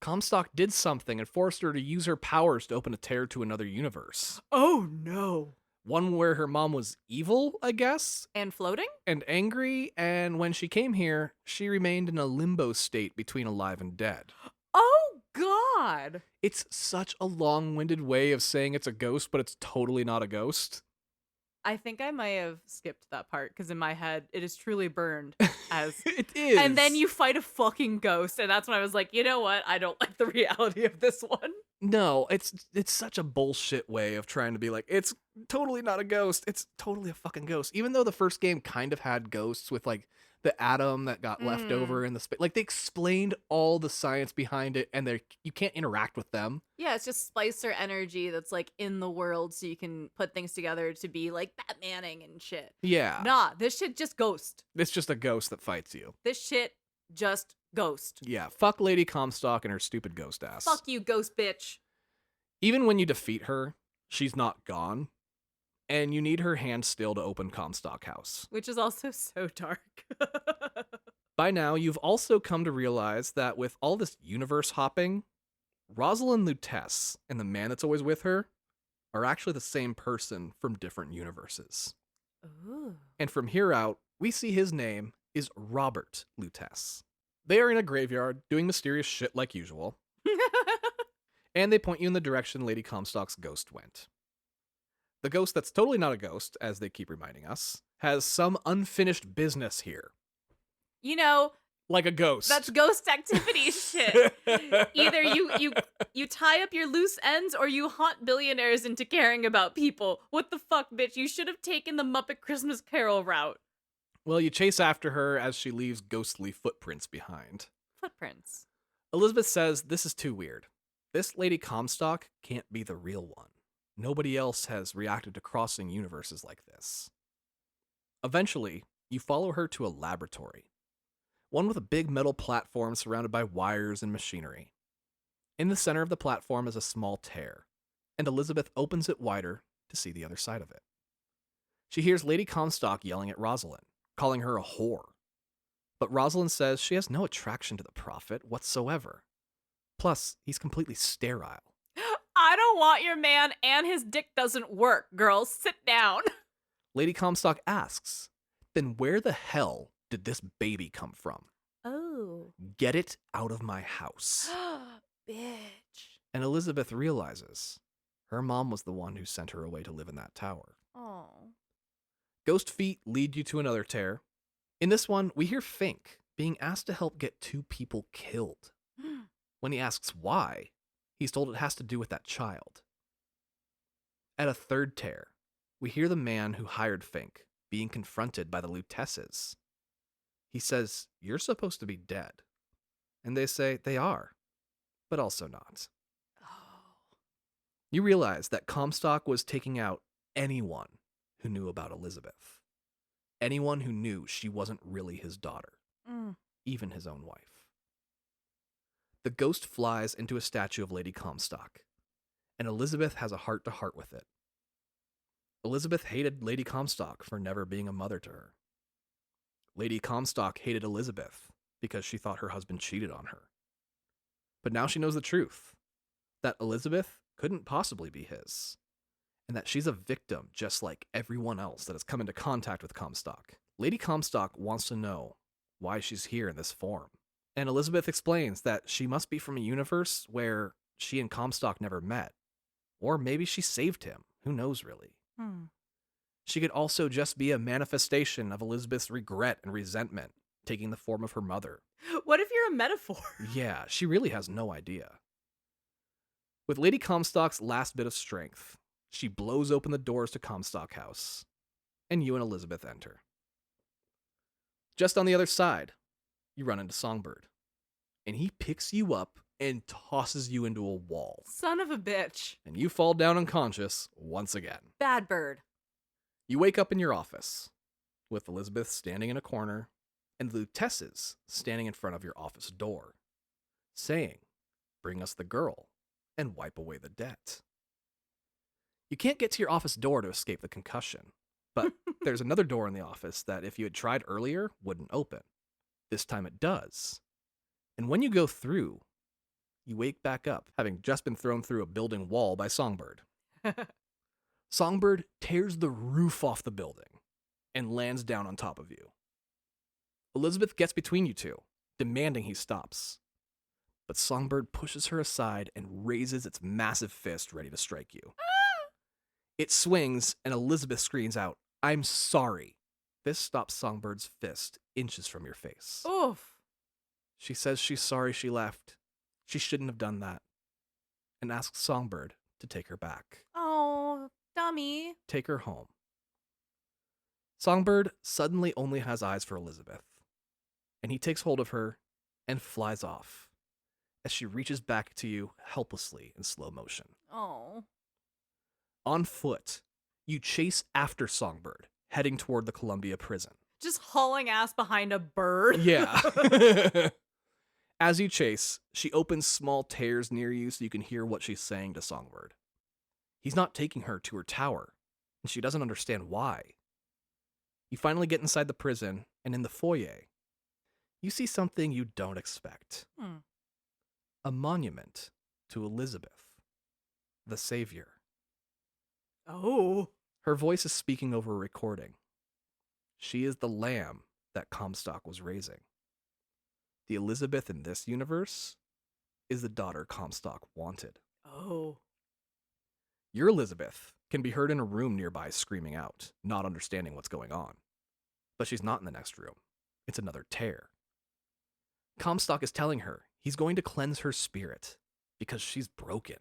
Comstock did something and forced her to use her powers to open a tear to another universe. Oh no. One where her mom was evil, I guess, And floating? and angry, and when she came here, she remained in a limbo state between alive and dead. Oh god. It's such a long-winded way of saying it's a ghost, but it's totally not a ghost. I think I might have skipped that part because in my head it is truly burned as It is. and then you fight a fucking ghost, and that's when I was like, you know what? I don't like the reality of this one. No, it's such a bullshit way of trying to be like, it's totally not a ghost. It's totally a fucking ghost. Even though the first game kind of had ghosts with like the atom that got left over in the space. Like they explained all the science behind it and you can't interact with them. Yeah, it's just splicer energy that's like in the world so you can put things together to be like Batmaning and shit. Yeah. Nah, this shit just ghost. It's just a ghost that fights you. This shit just ghost. Yeah, fuck Lady Comstock and her stupid ghost ass. Fuck you, ghost bitch. Even when you defeat her, she's not gone. And you need her hand still to open Comstock House. Which is also so dark. By now, you've also come to realize that with all this universe hopping, Rosalind Lutece and the man that's always with her are actually the same person from different universes. Ooh. And from here out, we see his name is Robert Lutece. They are in a graveyard doing mysterious shit like usual, and they point you in the direction Lady Comstock's ghost went. The ghost that's totally not a ghost, as they keep reminding us, has some unfinished business here. You know, Like a ghost. that's ghost activity shit. Either you tie up your loose ends or you haunt billionaires into caring about people. What the fuck, bitch? You should have taken the Muppet Christmas Carol route. Well, you chase after her as she leaves ghostly footprints behind. Footprints. Elizabeth says this is too weird. This Lady Comstock can't be the real one. Nobody else has reacted to crossing universes like this. Eventually, you follow her to a laboratory. One with a big metal platform surrounded by wires and machinery. In the center of the platform is a small tear, and Elizabeth opens it wider to see the other side of it. She hears Lady Comstock yelling at Rosalind, calling her a whore. But Rosalind says she has no attraction to the prophet whatsoever. Plus, he's completely sterile. I don't want your man and his dick doesn't work, girls. Sit down. Lady Comstock asks, then where the hell did this baby come from? Oh. Get it out of my house. Bitch. And Elizabeth realizes her mom was the one who sent her away to live in that tower. Oh. Ghost feet lead you to another tear. In this one, we hear Fink being asked to help get 2 people killed. When he asks why, he's told it has to do with that child. At a third tear, we hear the man who hired Fink being confronted by the Luteces. He says, you're supposed to be dead. And they say they are, but also not. Oh. You realize that Comstock was taking out anyone who knew about Elizabeth. Anyone who knew she wasn't really his daughter, even his own wife. The ghost flies into a statue of Lady Comstock, and Elizabeth has a heart-to-heart with it. Elizabeth hated Lady Comstock for never being a mother to her. Lady Comstock hated Elizabeth because she thought her husband cheated on her. But now she knows the truth, that Elizabeth couldn't possibly be his, and that she's a victim just like everyone else that has come into contact with Comstock. Lady Comstock wants to know why she's here in this form, and Elizabeth explains that she must be from a universe where she and Comstock never met, or maybe she saved him, who knows really. She could also just be a manifestation of Elizabeth's regret and resentment, taking the form of her mother. What if you're a metaphor? Yeah, she really has no idea. With Lady Comstock's last bit of strength, she blows open the doors to Comstock House, and you and Elizabeth enter. Just on the other side, you run into Songbird, and he picks you up and tosses you into a wall, Son of a bitch. and you fall down unconscious once again. Bad bird. You wake up in your office, with Elizabeth standing in a corner, and the Luteces standing in front of your office door, saying, "Bring us the girl, and wipe away the debt." You can't get to your office door to escape the concussion, But there's another door in the office that if you had tried earlier, wouldn't open. This time it does. And when you go through, you wake back up, having just been thrown through a building wall by Songbird. Songbird tears the roof off the building and lands down on top of you. Elizabeth gets between you two, demanding he stops. But Songbird pushes her aside and raises its massive fist ready to strike you. It swings, and Elizabeth screams out, "I'm sorry." This stops Songbird's fist inches from your face. Oof. She says she's sorry she left. She shouldn't have done that. And asks Songbird to take her back. Oh, dummy. Take her home. Songbird suddenly only has eyes for Elizabeth. And he takes hold of her and flies off as she reaches back to you helplessly in slow motion. Oh. On foot, you chase after Songbird, heading toward the Columbia prison. Just hauling ass behind a bird. Yeah. As you chase, she opens small tears near you so you can hear what she's saying to Songbird. He's not taking her to her tower, and she doesn't understand why. You finally get inside the prison, and in the foyer, you see something you don't expect. A monument to Elizabeth, the savior. Oh. Her voice is speaking over a recording. She is the lamb that Comstock was raising. The Elizabeth in this universe is the daughter Comstock wanted. Oh. Your Elizabeth can be heard in a room nearby screaming out, not understanding what's going on. But she's not in the next room. It's another tear. Comstock is telling her he's going to cleanse her spirit because she's broken.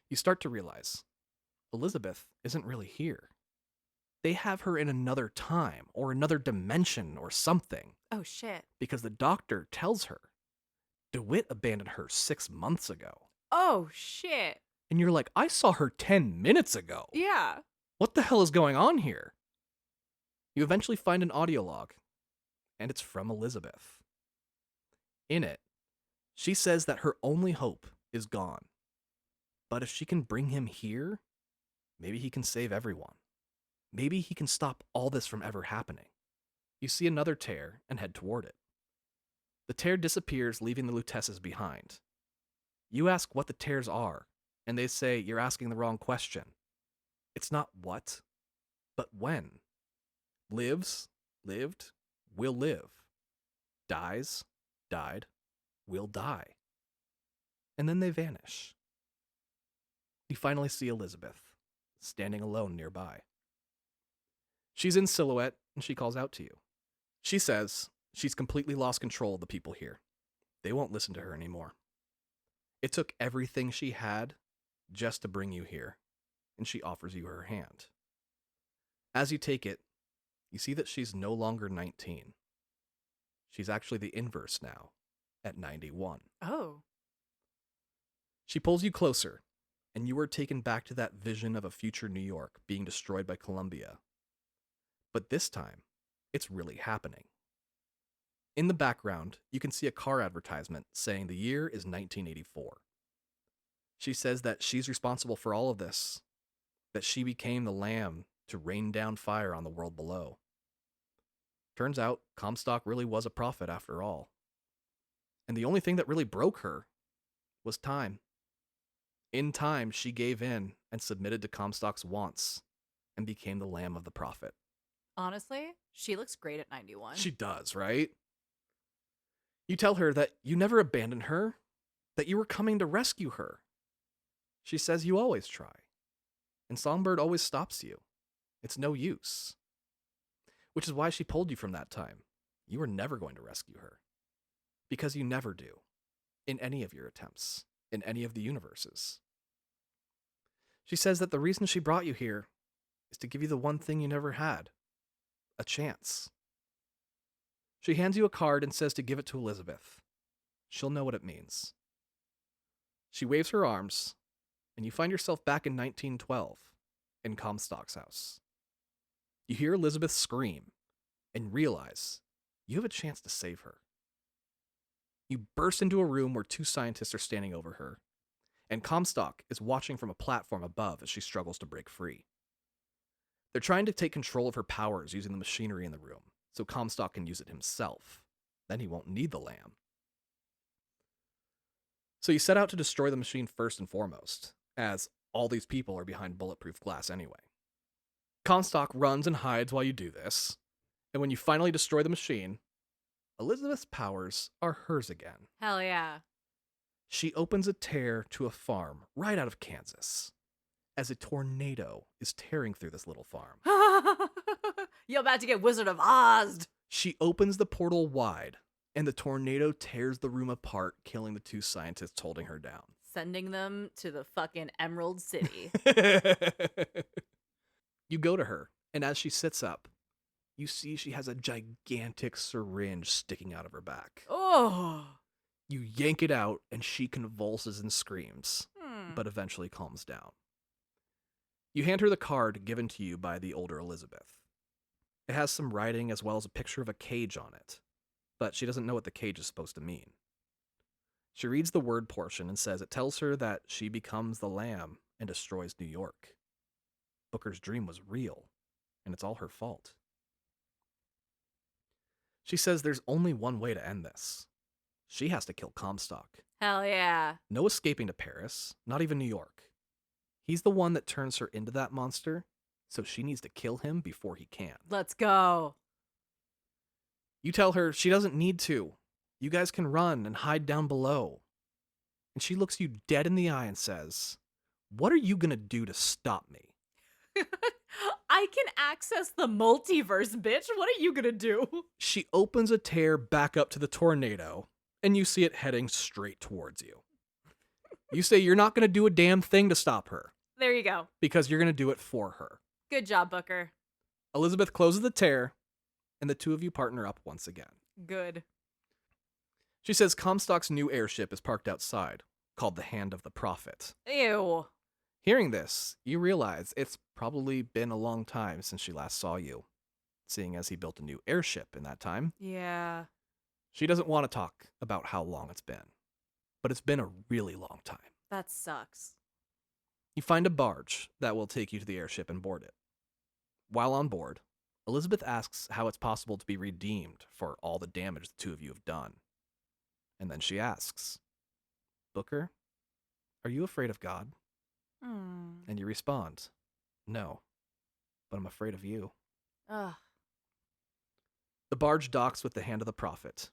You start to realize Elizabeth isn't really here. They have her in another time or another dimension or something. Oh, shit. Because the doctor tells her DeWitt abandoned her 6 months ago. Oh, shit. And you're like, I saw her 10 minutes ago. Yeah. What the hell is going on here? You eventually find an audio log, and it's from Elizabeth. In it, she says that her only hope is gone. But if she can bring him here, maybe he can save everyone. Maybe he can stop all this from ever happening. You see another tear and head toward it. The tear disappears, leaving the Lutesses behind. You ask what the tears are, and they say you're asking the wrong question. It's not what, but when. Lives, lived, will live. Dies, died, will die. And then they vanish. You finally see Elizabeth, standing alone nearby. She's in silhouette, and she calls out to you. She says she's completely lost control of the people here. They won't listen to her anymore. It took everything she had just to bring you here, and she offers you her hand. As you take it, you see that she's no longer 19. She's actually the inverse now, at 91. Oh. She pulls you closer, and you are taken back to that vision of a future New York being destroyed by Columbia. But this time, it's really happening. In the background, you can see a car advertisement saying the year is 1984. She says that she's responsible for all of this, that she became the lamb to rain down fire on the world below. Turns out, Comstock really was a prophet after all. And the only thing that really broke her was time. In time, she gave in and submitted to Comstock's wants and became the lamb of the prophet. Honestly, she looks great at 91. She does, right? You tell her that you never abandoned her, that you were coming to rescue her. She says you always try, and Songbird always stops you. It's no use. Which is why she pulled you from that time. You were never going to rescue her. Because you never do, in any of your attempts, in any of the universes. She says that the reason she brought you here is to give you the one thing you never had. A chance. She hands you a card and says to give it to Elizabeth. She'll know what it means. She waves her arms, and you find yourself back in 1912, in Comstock's house. You hear Elizabeth scream, and realize you have a chance to save her. You burst into a room where 2 scientists are standing over her, and Comstock is watching from a platform above as she struggles to break free. They're trying to take control of her powers using the machinery in the room, so Comstock can use it himself. Then he won't need the lamb. So you set out to destroy the machine first and foremost, as all these people are behind bulletproof glass anyway. Comstock runs and hides while you do this, and when you finally destroy the machine, Elizabeth's powers are hers again. Hell yeah. She opens a tear to a farm right out of Kansas, as a tornado is tearing through this little farm. You're about to get Wizard of Oz. She opens the portal wide, and the tornado tears the room apart, killing the two scientists holding her down. Sending them to the fucking Emerald City. You go to her, and as she sits up, you see she has a gigantic syringe sticking out of her back. Oh. You yank it out, and she convulses and screams, but eventually calms down. You hand her the card given to you by the older Elizabeth. It has some writing as well as a picture of a cage on it, but she doesn't know what the cage is supposed to mean. She reads the word portion and says it tells her that she becomes the lamb and destroys New York. Booker's dream was real, and it's all her fault. She says there's only one way to end this. She has to kill Comstock. Hell yeah. No escaping to Paris, not even New York. He's the one that turns her into that monster, so she needs to kill him before he can. Let's go. You tell her she doesn't need to. You guys can run and hide down below. And she looks you dead in the eye and says, "What are you gonna do to stop me?" I can access the multiverse, bitch. What are you gonna do? She opens a tear back up to the tornado, and you see it heading straight towards you. You say you're not gonna do a damn thing to stop her. There you go. Because you're gonna do it for her. Good job, Booker. Elizabeth closes the tear, and the two of you partner up once again. Good. She says Comstock's new airship is parked outside, called the Hand of the Prophet. Ew. Hearing this, you realize it's probably been a long time since she last saw you, seeing as he built a new airship in that time. Yeah. She doesn't want to talk about how long it's been, but it's been a really long time. That sucks. You find a barge that will take you to the airship and board it. While on board, Elizabeth asks how it's possible to be redeemed for all the damage the two of you have done. And then she asks, "Booker, are you afraid of God?" And you respond, "No, but I'm afraid of you." Ugh. The barge docks with the Hand of the Prophet,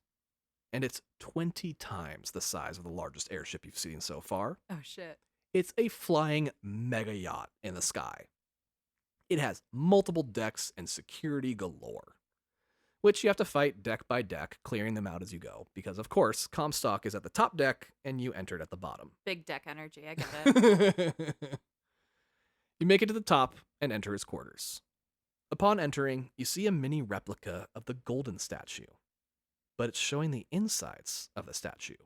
and it's 20 times the size of the largest airship you've seen so far. Oh, shit. It's a flying mega yacht in the sky. It has multiple decks and security galore, which you have to fight deck by deck, clearing them out as you go, because of course, Comstock is at the top deck and you entered at the bottom. Big deck energy, I get it. You make it to the top and enter his quarters. Upon entering, you see a mini replica of the golden statue, but it's showing the insides of the statue.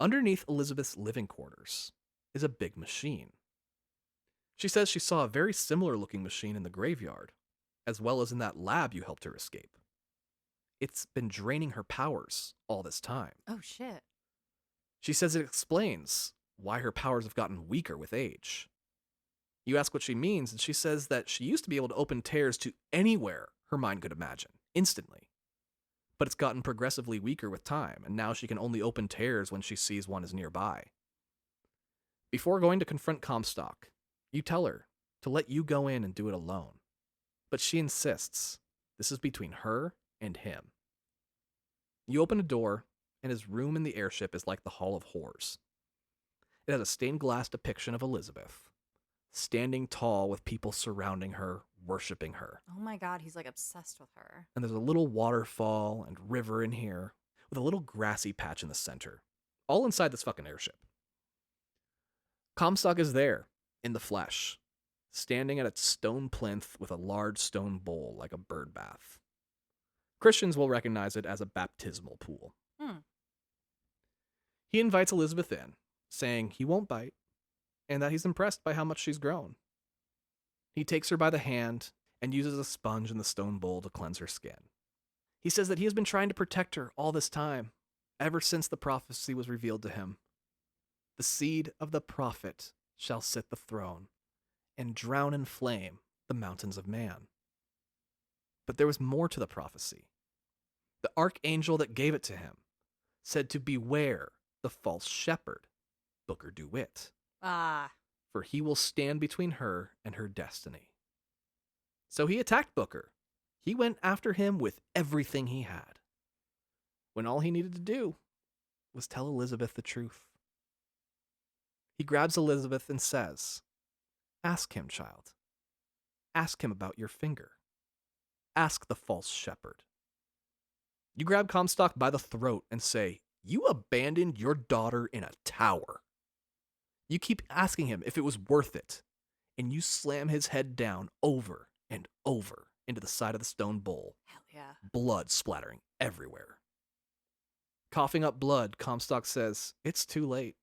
Underneath Elizabeth's living quarters is a big machine. She says she saw a very similar looking machine in the graveyard, as well as in that lab you helped her escape. It's been draining her powers all this time. Oh, shit. She says it explains why her powers have gotten weaker with age. You ask what she means, and she says that she used to be able to open tears to anywhere her mind could imagine, instantly. But it's gotten progressively weaker with time, and now she can only open tears when she sees one is nearby. Before going to confront Comstock, you tell her to let you go in and do it alone. But she insists this is between her and him. You open a door, and his room in the airship is like the Hall of Horrors. It has a stained glass depiction of Elizabeth, standing tall with people surrounding her, worshiping her. Oh my god, he's like obsessed with her. And there's a little waterfall and river in here, with a little grassy patch in the center, all inside this fucking airship. Comstock is there, in the flesh, standing at a stone plinth with a large stone bowl like a bird bath. Christians will recognize it as a baptismal pool. He invites Elizabeth in, saying he won't bite, and that he's impressed by how much she's grown. He takes her by the hand and uses a sponge in the stone bowl to cleanse her skin. He says that he has been trying to protect her all this time, ever since the prophecy was revealed to him. The seed of the prophet shall sit the throne and drown in flame the mountains of man. But there was more to the prophecy. The archangel that gave it to him said to beware the false shepherd, Booker DeWitt, Ah. for he will stand between her and her destiny. So he attacked Booker. He went after him with everything he had, when all he needed to do was tell Elizabeth the truth. He grabs Elizabeth and says, ask him, child. Ask him about your finger. Ask the false shepherd. You grab Comstock by the throat and say, you abandoned your daughter in a tower. You keep asking him if it was worth it, and you slam his head down over and over into the side of the stone bowl. Hell yeah. Blood splattering everywhere. Coughing up blood, Comstock says, it's too late.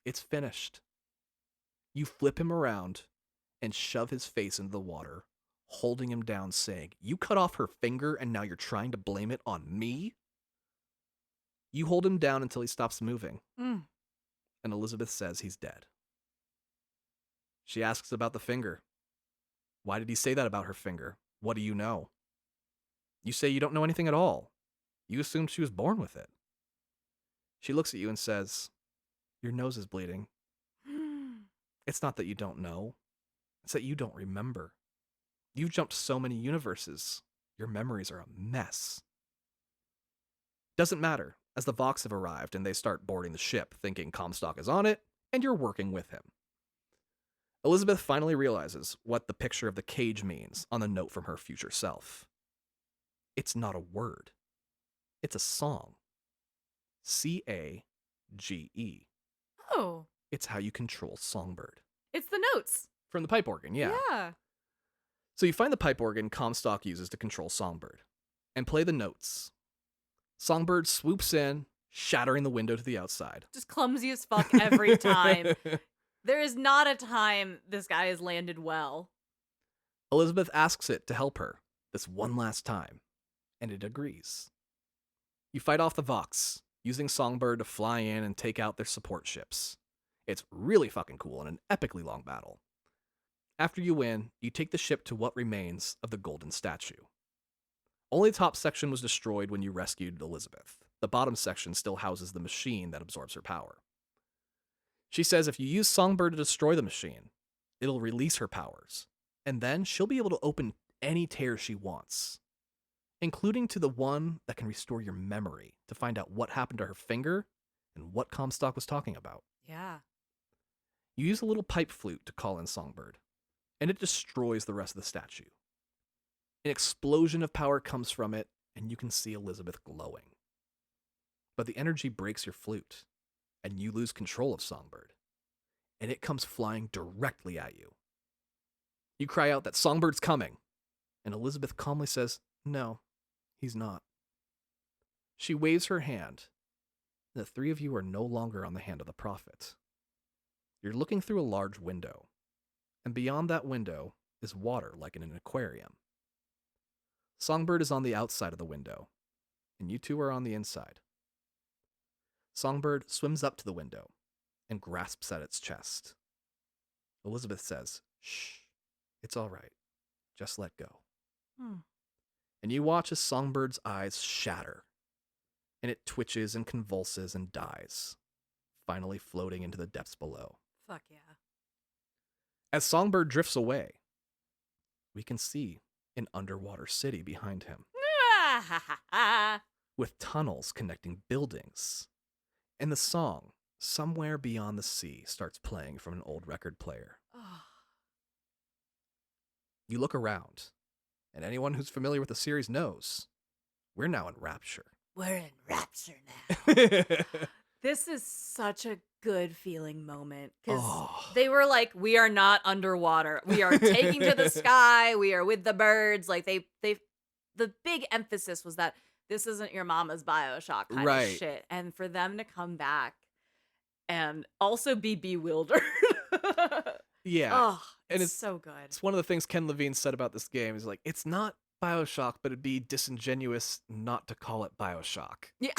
It's finished. You flip him around and shove his face into the water, holding him down, saying, you cut off her finger and now you're trying to blame it on me? You hold him down until he stops moving, and Elizabeth says he's dead. She asks about the finger. Why did he say that about her finger? What do you know? You say you don't know anything at all. You assumed she was born with it. She looks at you and says, your nose is bleeding. It's not that you don't know. It's that you don't remember. You've jumped so many universes. Your memories are a mess. Doesn't matter, as the Vox have arrived and they start boarding the ship, thinking Comstock is on it, and you're working with him. Elizabeth finally realizes what the picture of the cage means on the note from her future self. It's not a word. It's a song. C-A-G-E. Oh. It's how you control Songbird. It's the notes. From the pipe organ, yeah. Yeah. So you find the pipe organ Comstock uses to control Songbird, and play the notes. Songbird swoops in, shattering the window to the outside. Just clumsy as fuck every time. There is not a time this guy has landed well. Elizabeth asks it to help her this one last time, and it agrees. You fight off the Vox, using Songbird to fly in and take out their support ships. It's really fucking cool in an epically long battle. After you win, you take the ship to what remains of the golden statue. Only the top section was destroyed when you rescued Elizabeth. The bottom section still houses the machine that absorbs her power. She says if you use Songbird to destroy the machine, it'll release her powers, and then she'll be able to open any tear she wants, including to the one that can restore your memory to find out what happened to her finger and what Comstock was talking about. Yeah. You use a little pipe flute to call in Songbird, and it destroys the rest of the statue. An explosion of power comes from it, and you can see Elizabeth glowing. But the energy breaks your flute, and you lose control of Songbird, and it comes flying directly at you. You cry out that Songbird's coming, and Elizabeth calmly says, no, he's not. She waves her hand, and the three of you are no longer on the hand of the prophet. You're looking through a large window, and beyond that window is water like in an aquarium. Songbird is on the outside of the window, and you two are on the inside. Songbird swims up to the window and grasps at its chest. Elizabeth says, shh, it's all right. Just let go. And you watch as Songbird's eyes shatter, and it twitches and convulses and dies, finally floating into the depths below. Fuck yeah. As Songbird drifts away, we can see an underwater city behind him, with tunnels connecting buildings. And the song, Somewhere Beyond the Sea, starts playing from an old record player. You look around, and anyone who's familiar with the series knows we're now in Rapture. We're in Rapture now. This is such a good feeling moment because they were like, we are not underwater. We are taking to the sky. We are with the birds. Like the big emphasis was that this isn't your mama's Bioshock kind of shit. And for them to come back and also be bewildered. Yeah. Oh, and it's so good. It's one of the things Ken Levine said about this game. He's like, it's not Bioshock, but it'd be disingenuous not to call it Bioshock. Yeah.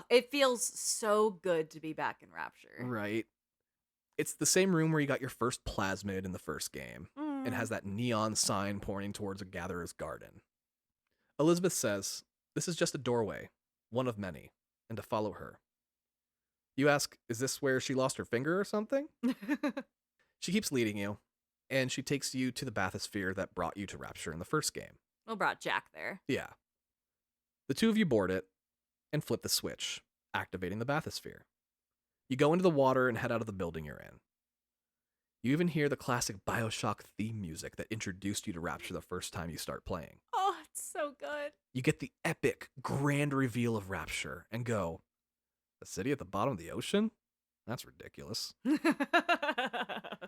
It feels so good to be back in Rapture. Right. It's the same room where you got your first plasmid in the first game, and Mm. has that neon sign pointing towards a gatherer's garden. Elizabeth says, "This is just a doorway, one of many, and to follow her." You ask, is this where she lost her finger or something? She keeps leading you, and she takes you to the bathysphere that brought you to Rapture in the first game. Well, brought Jack there. Yeah. The two of you board it and flip the switch, activating the bathysphere. You go into the water and head out of the building you're in. You even hear the classic Bioshock theme music that introduced you to Rapture the first time you start playing. Oh, it's so good. You get the epic, grand reveal of Rapture and go, "A city at the bottom of the ocean? That's ridiculous."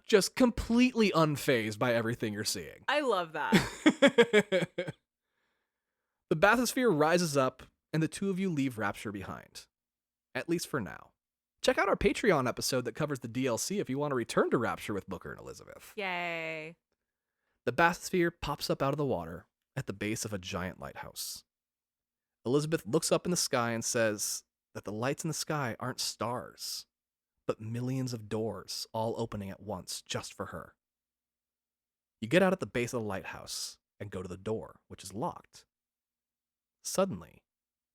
Just completely unfazed by everything you're seeing. I love that. The bathysphere rises up, and the two of you leave Rapture behind. At least for now. Check out our Patreon episode that covers the DLC if you want to return to Rapture with Booker and Elizabeth. Yay. The bathysphere pops up out of the water at the base of a giant lighthouse. Elizabeth looks up in the sky and says that the lights in the sky aren't stars, but millions of doors all opening at once just for her. You get out at the base of the lighthouse and go to the door, which is locked. Suddenly,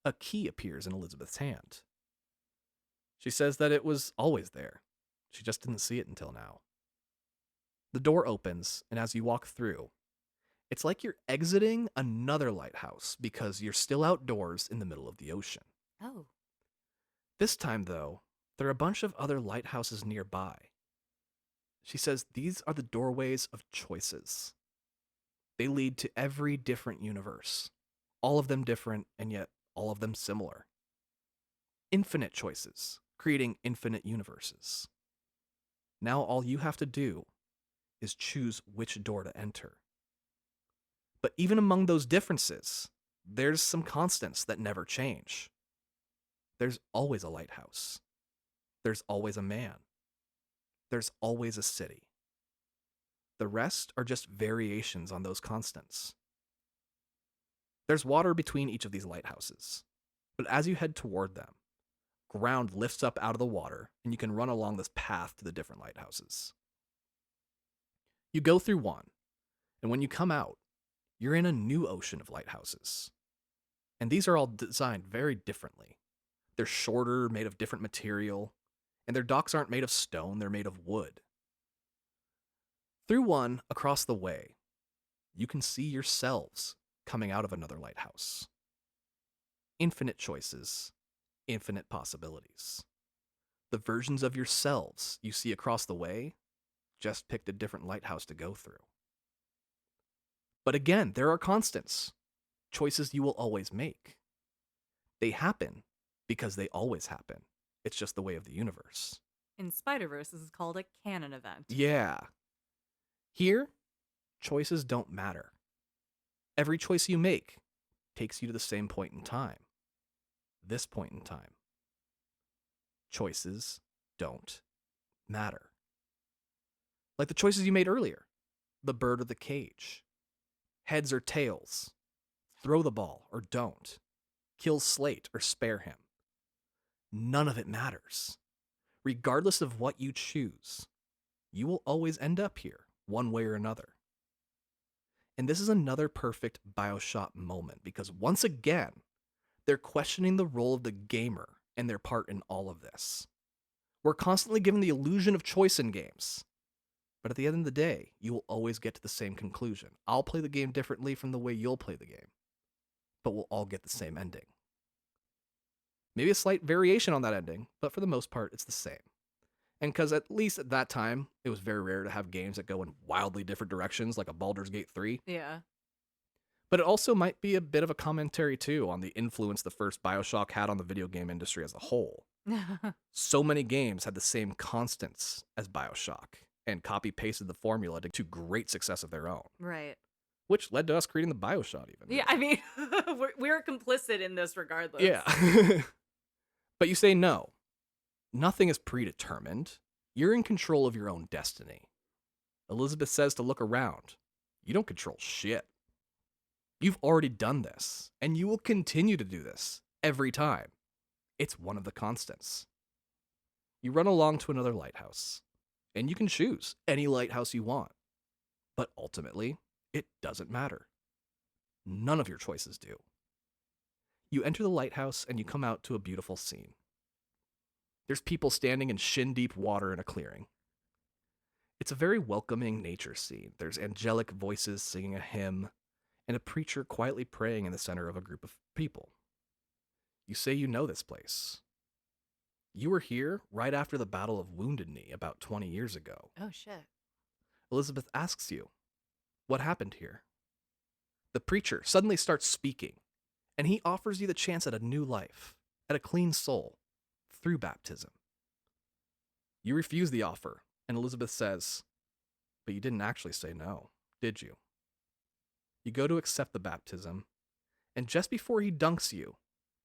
a key appears in Elizabeth's hand. She says that it was always there. She just didn't see it until now. The door opens, and as you walk through, it's like you're exiting another lighthouse because you're still outdoors in the middle of the ocean. Oh. This time, though, there are a bunch of other lighthouses nearby. She says these are the doorways of choices. They lead to every different universe. All of them different, and yet all of them similar. Infinite choices, creating infinite universes. Now all you have to do is choose which door to enter. But even among those differences, there's some constants that never change. There's always a lighthouse. There's always a man. There's always a city. The rest are just variations on those constants. There's water between each of these lighthouses, but as you head toward them, ground lifts up out of the water, and you can run along this path to the different lighthouses. You go through one, and when you come out, you're in a new ocean of lighthouses. And these are all designed very differently. They're shorter, made of different material, and their docks aren't made of stone, they're made of wood. Through one, across the way, you can see yourselves coming out of another lighthouse. Infinite choices, infinite possibilities. The versions of yourselves you see across the way just picked a different lighthouse to go through. But again, there are constants, choices you will always make. They happen because they always happen. It's just the way of the universe. In Spider-Verse, this is called a canon event. Yeah. Here, choices don't matter. Every choice you make takes you to the same point in time. This point in time. Choices don't matter. Like the choices you made earlier. The bird or the cage. Heads or tails. Throw the ball or don't. Kill Slate or spare him. None of it matters. Regardless of what you choose, you will always end up here, one way or another. And this is another perfect Bioshock moment, because once again, they're questioning the role of the gamer and their part in all of this. We're constantly given the illusion of choice in games. But at the end of the day, you will always get to the same conclusion. I'll play the game differently from the way you'll play the game. But we'll all get the same ending. Maybe a slight variation on that ending, but for the most part, it's the same. And because at least at that time, it was very rare to have games that go in wildly different directions, like a Baldur's Gate 3. Yeah. But it also might be a bit of a commentary, too, on the influence the first Bioshock had on the video game industry as a whole. So many games had the same constants as Bioshock, and copy-pasted the formula to great success of their own. Right. Which led to us creating the Bioshock, even. Yeah, I mean, we're complicit in this regardless. Yeah. But you say no. Nothing is predetermined. You're in control of your own destiny. Elizabeth says to look around. You don't control shit. You've already done this, and you will continue to do this every time. It's one of the constants. You run along to another lighthouse. and you can choose any lighthouse you want. But ultimately, it doesn't matter. None of your choices do. You enter the lighthouse and you come out to a beautiful scene. There's people standing in shin-deep water in a clearing. It's a very welcoming nature scene. There's angelic voices singing a hymn, and a preacher quietly praying in the center of a group of people. You say you know this place. You were here right after the Battle of Wounded Knee about 20 years ago. Oh, shit. Elizabeth asks you, what happened here? The preacher suddenly starts speaking, and he offers you the chance at a new life, at a clean soul, through baptism. You refuse the offer, and Elizabeth says, but you didn't actually say no, did you? You go to accept the baptism, and just before he dunks you,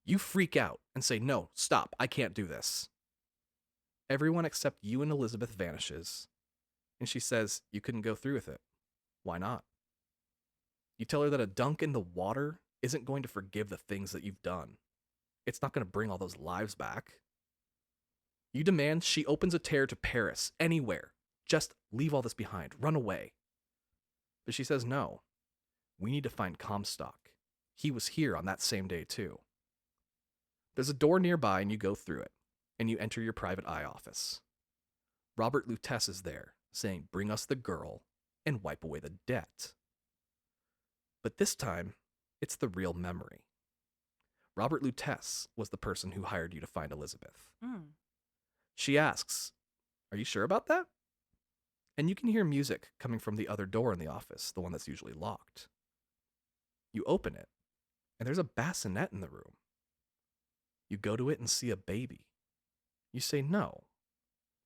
you freak out and say, no, stop, I can't do this. Everyone except you and Elizabeth vanishes, and she says you couldn't go through with it. Why not? You tell her that a dunk in the water isn't going to forgive the things that you've done. It's not going to bring all those lives back. You demand she opens a tear to Paris, anywhere. Just leave all this behind. Run away. But she says no. We need to find Comstock. He was here on that same day too. There's a door nearby and you go through it, and you enter your private eye office. Robert Lutece is there, saying, bring us the girl and wipe away the debt. But this time, it's the real memory. Robert Lutece was the person who hired you to find Elizabeth. She asks, are you sure about that? And you can hear music coming from the other door in the office, the one that's usually locked. You open it, and there's a bassinet in the room. You go to it and see a baby. You say, no,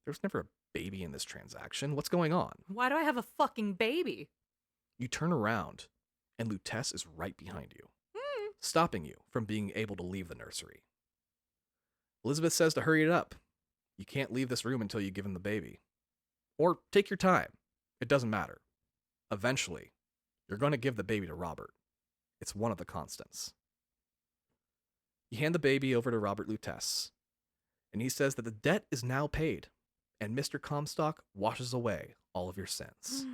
there's never a baby in this transaction. What's going on? Why do I have a fucking baby? You turn around, and Lutece is right behind you, stopping you from being able to leave the nursery. Elizabeth says to hurry it up. You can't leave this room until you give him the baby. Or take your time. It doesn't matter. Eventually, you're going to give the baby to Robert. It's one of the constants. You hand the baby over to Robert Lutece, and he says that the debt is now paid, and Mr. Comstock washes away all of your sins.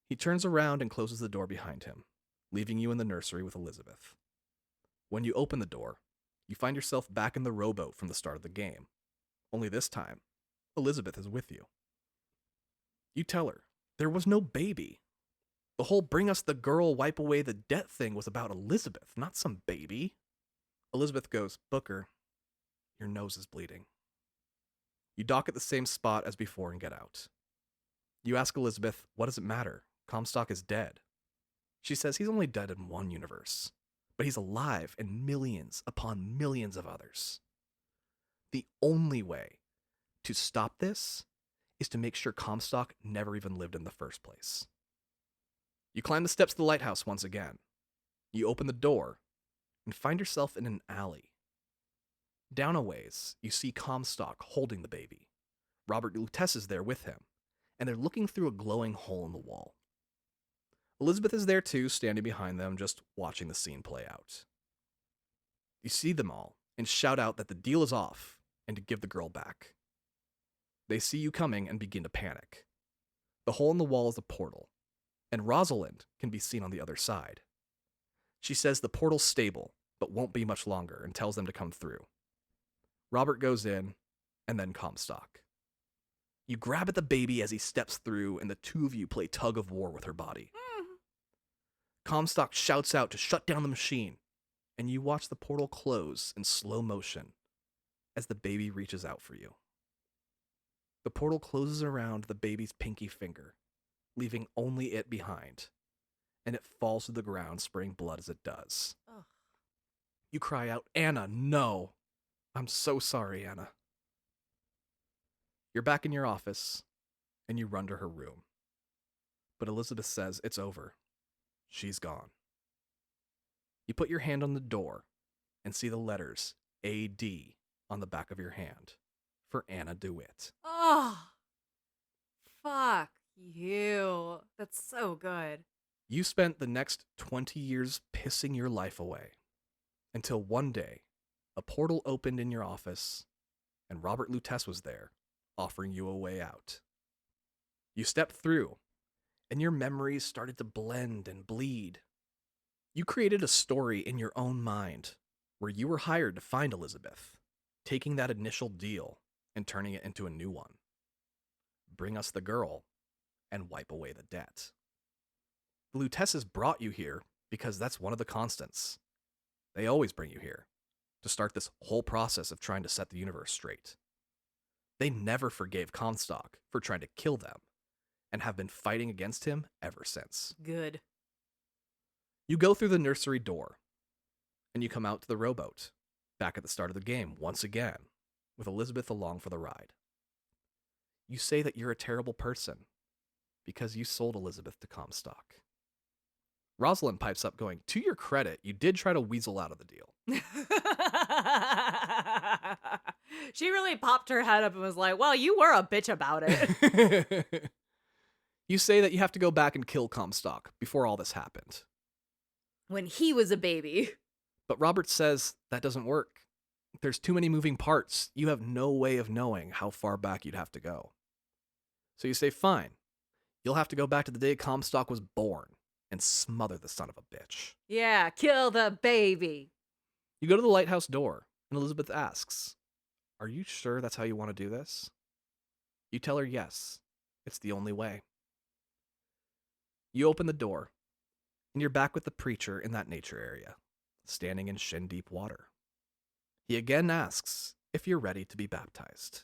He turns around and closes the door behind him, leaving you in the nursery with Elizabeth. When you open the door, you find yourself back in the rowboat from the start of the game. Only this time, Elizabeth is with you. You tell her, there was no baby. The whole bring us the girl, wipe away the debt thing was about Elizabeth, not some baby. Elizabeth goes, Booker, your nose is bleeding. You dock at the same spot as before and get out. You ask Elizabeth, what does it matter? Comstock is dead. She says he's only dead in one universe, but he's alive in millions upon millions of others. The only way to stop this is to make sure Comstock never even lived in the first place. You climb the steps of the lighthouse once again. You open the door and find yourself in an alley. Down a ways, you see Comstock holding the baby. Robert Lutece is there with him, and they're looking through a glowing hole in the wall. Elizabeth is there too, standing behind them, just watching the scene play out. You see them all and shout out that the deal is off and to give the girl back. They see you coming and begin to panic. The hole in the wall is a portal, and Rosalind can be seen on the other side. She says the portal's stable, but won't be much longer, and tells them to come through. Robert goes in, and then Comstock. You grab at the baby as he steps through, and the two of you play tug of war with her body. Comstock shouts out to shut down the machine, and you watch the portal close in slow motion as the baby reaches out for you. The portal closes around the baby's pinky finger, leaving only it behind, and it falls to the ground, spraying blood as it does. Ugh. You cry out, Anna, no! I'm so sorry, Anna. You're back in your office, and you run to her room. But Elizabeth says it's over. She's gone. You put your hand on the door and see the letters A.D. on the back of your hand for Anna DeWitt. Oh, fuck you. That's so good. You spent the next 20 years pissing your life away until one day a portal opened in your office and Robert Lutece was there offering you a way out. You stepped through, and your memories started to blend and bleed. You created a story in your own mind where you were hired to find Elizabeth, taking that initial deal and turning it into a new one. Bring us the girl and wipe away the debt. The Lutesses brought you here because that's one of the constants. They always bring you here to start this whole process of trying to set the universe straight. They never forgave Comstock for trying to kill them and have been fighting against him ever since. Good. You go through the nursery door and you come out to the rowboat, back at the start of the game once again, with Elizabeth along for the ride. You say that you're a terrible person because you sold Elizabeth to Comstock. Rosalind pipes up going, to your credit, you did try to weasel out of the deal. She really popped her head up and was like, well, you were a bitch about it. You say that you have to go back and kill Comstock before all this happened. When he was a baby. But Robert says that doesn't work. There's too many moving parts. You have no way of knowing how far back you'd have to go. So you say, fine. You'll have to go back to the day Comstock was born and smother the son of a bitch. Yeah, kill the baby. You go to the lighthouse door, and Elizabeth asks, are you sure that's how you want to do this? You tell her yes. It's the only way. You open the door, and you're back with the preacher in that nature area, standing in shin-deep water. He again asks if you're ready to be baptized.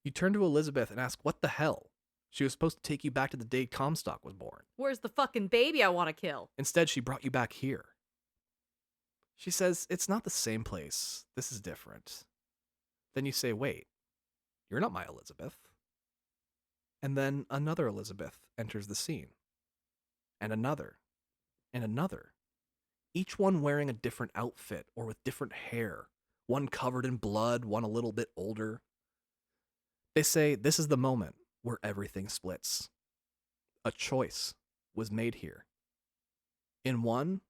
You turn to Elizabeth and ask, what the hell? She was supposed to take you back to the day Comstock was born. Where's the fucking baby I want to kill? Instead, she brought you back here. She says, it's not the same place. This is different. Then you say, wait, you're not my Elizabeth. And then another Elizabeth enters the scene. And another. And another. Each one wearing a different outfit or with different hair. One covered in blood, one a little bit older. They say this is the moment where everything splits. A choice was made here. In one,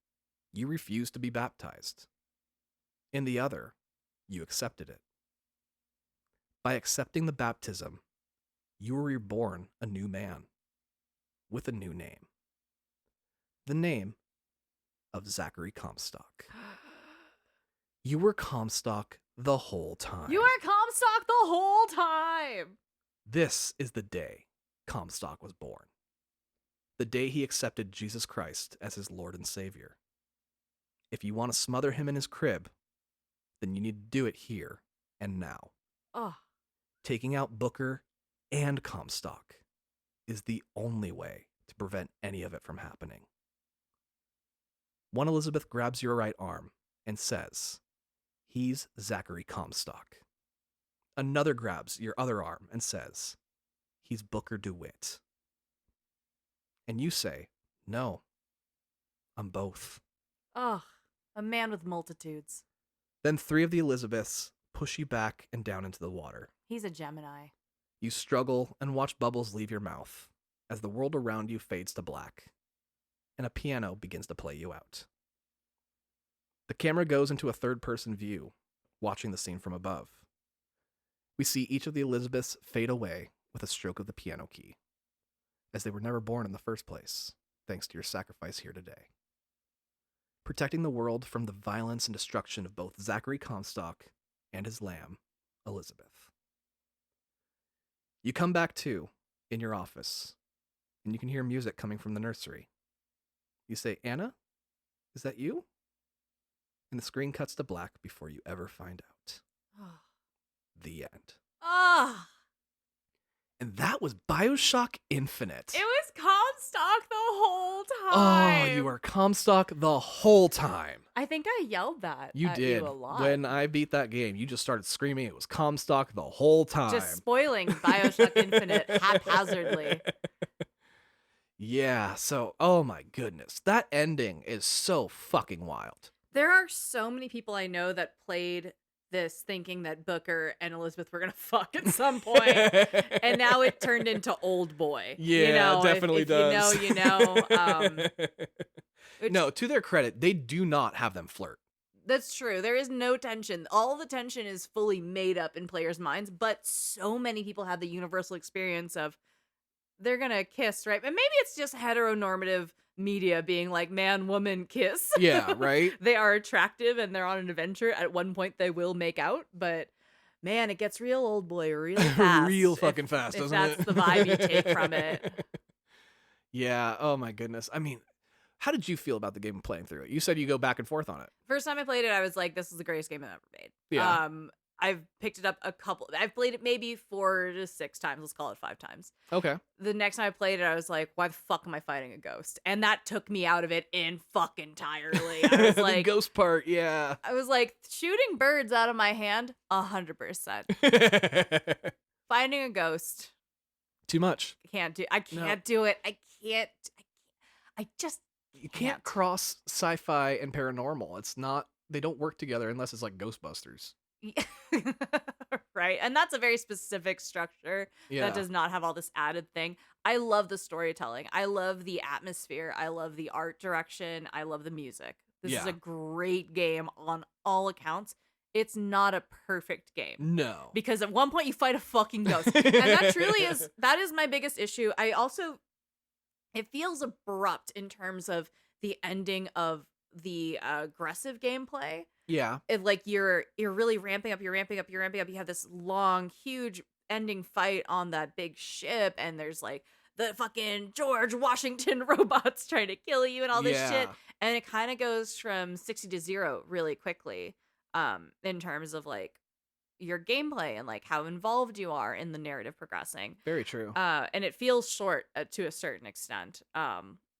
you refused to be baptized. In the other, you accepted it. By accepting the baptism, you were reborn a new man with a new name. The name of Zachary Comstock. You were Comstock the whole time. You were Comstock the whole time. This is the day Comstock was born. The day he accepted Jesus Christ as his Lord and Savior. If you want to smother him in his crib, then you need to do it here and now. Oh. Taking out Booker and Comstock is the only way to prevent any of it from happening. One Elizabeth grabs your right arm and says, he's Zachary Comstock. Another grabs your other arm and says, he's Booker DeWitt. And you say, no, I'm both. Oh, a man with multitudes. Then three of the Elizabeths push you back and down into the water. He's a Gemini. You struggle and watch bubbles leave your mouth as the world around you fades to black, and a piano begins to play you out. The camera goes into a third-person view, watching the scene from above. We see each of the Elizabeths fade away with a stroke of the piano key, as they were never born in the first place, thanks to your sacrifice here today. Protecting the world from the violence and destruction of both Zachary Comstock and his lamb, Elizabeth. You come back to, in your office, and you can hear music coming from the nursery. You say, Anna, is that you? And the screen cuts to black before you ever find out. The end. Ah. And that was Bioshock Infinite. It was Comstock the whole time. Oh, you were Comstock the whole time. I think I yelled that. You at did. You a lot. When I beat that game, you just started screaming it was Comstock the whole time. Just spoiling Bioshock Infinite haphazardly. Yeah, so, oh my goodness. That ending is so fucking wild. There are so many people I know that played this thinking that Booker and Elizabeth were going to fuck at some point, and now it turned into Old Boy. Yeah, you know, it definitely if does. You know. No, to their credit, they do not have them flirt. That's true. There is no tension. All the tension is fully made up in players' minds, but so many people have the universal experience of, they're gonna kiss, right? And maybe it's just heteronormative media being like man, woman, kiss. Yeah, right? They are attractive and they're on an adventure. At one point, they will make out, but man, it gets real old boy real Real fast fucking fast, if doesn't that's it? the vibe you take from it. Yeah, oh my goodness. I mean, how did you feel about the game playing through it? You said you go back and forth on it. First time I played it, I was like, this is the greatest game I've ever made. Yeah. I've picked it up I've played it maybe 4 to 6 times. Let's call it 5 times. Okay. The next time I played it, I was like, why the fuck am I fighting a ghost? And that took me out of it entirely. I was The like, ghost part, yeah. I was like, shooting birds out of my hand, 100%. Finding a ghost, Too much. I can't do it. I just You can't cross sci-fi and paranormal. It's not, they don't work together unless it's like Ghostbusters. Right. And that's a very specific structure Yeah. that does not have all this added thing. I love the storytelling. I love the atmosphere. I love the art direction. I love the music. This is Yeah. a great game on all accounts. It's not a perfect game. No. Because at one point you fight a fucking ghost. And that truly is my biggest issue. It feels abrupt in terms of the ending of the aggressive gameplay. Yeah. It, like you're really ramping up. You have this long, huge ending fight on that big ship, and there's like the fucking George Washington robots trying to kill you and all this shit. And it kind of goes from 60 to 0 really quickly, in terms of like your gameplay and like how involved you are in the narrative progressing. Very true. And it feels short to a certain extent,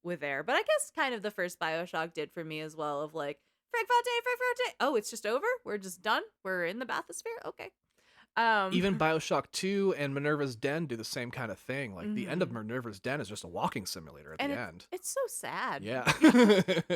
with there. But I guess kind of the first Bioshock did for me as well, of like, Frank Fontaine. Oh, it's just over? We're just done? We're in the bathysphere? Okay. Even Bioshock 2 and Minerva's Den do the same kind of thing. Like the end of Minerva's Den is just a walking simulator at the end. It's so sad. Yeah.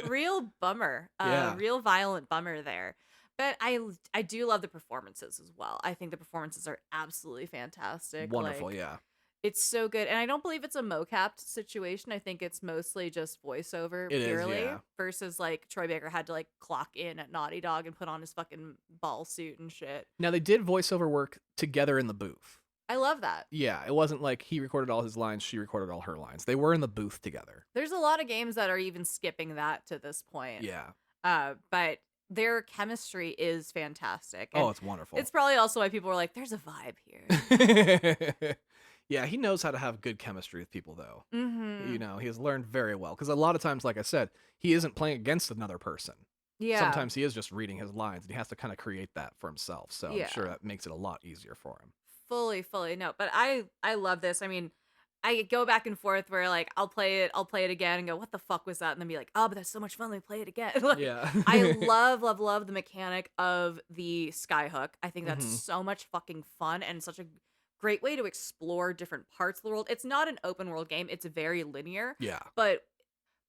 Real bummer. Yeah. Real violent bummer there. But I do love the performances as well. I think the performances are absolutely fantastic. Wonderful, like, yeah. It's so good. And I don't believe it's a mocapped situation. I think it's mostly just voiceover purely. Yeah. Versus like Troy Baker had to like clock in at Naughty Dog and put on his fucking ball suit and shit. Now they did voiceover work together in the booth. I love that. Yeah, it wasn't like he recorded all his lines, she recorded all her lines. They were in the booth together. There's a lot of games that are even skipping that to this point. Yeah. But their chemistry is fantastic. Oh, it's wonderful. It's probably also why people are like, there's a vibe here. Yeah, he knows how to have good chemistry with people, though. Mm-hmm. You know, he has learned very well. Because a lot of times, like I said, he isn't playing against another person. Yeah. Sometimes he is just reading his lines, and he has to kind of create that for himself. So Yeah. I'm sure that makes it a lot easier for him. Fully. No, but I love this. I mean, I go back and forth where like I'll play it again and go, what the fuck was that? And then be like, oh, but that's so much fun. Let me play it again. Like, Yeah. I love the mechanic of the skyhook. I think that's Mhm. so much fucking fun and such a great way to explore different parts of the world. It's not an open world game. It's very linear. Yeah. But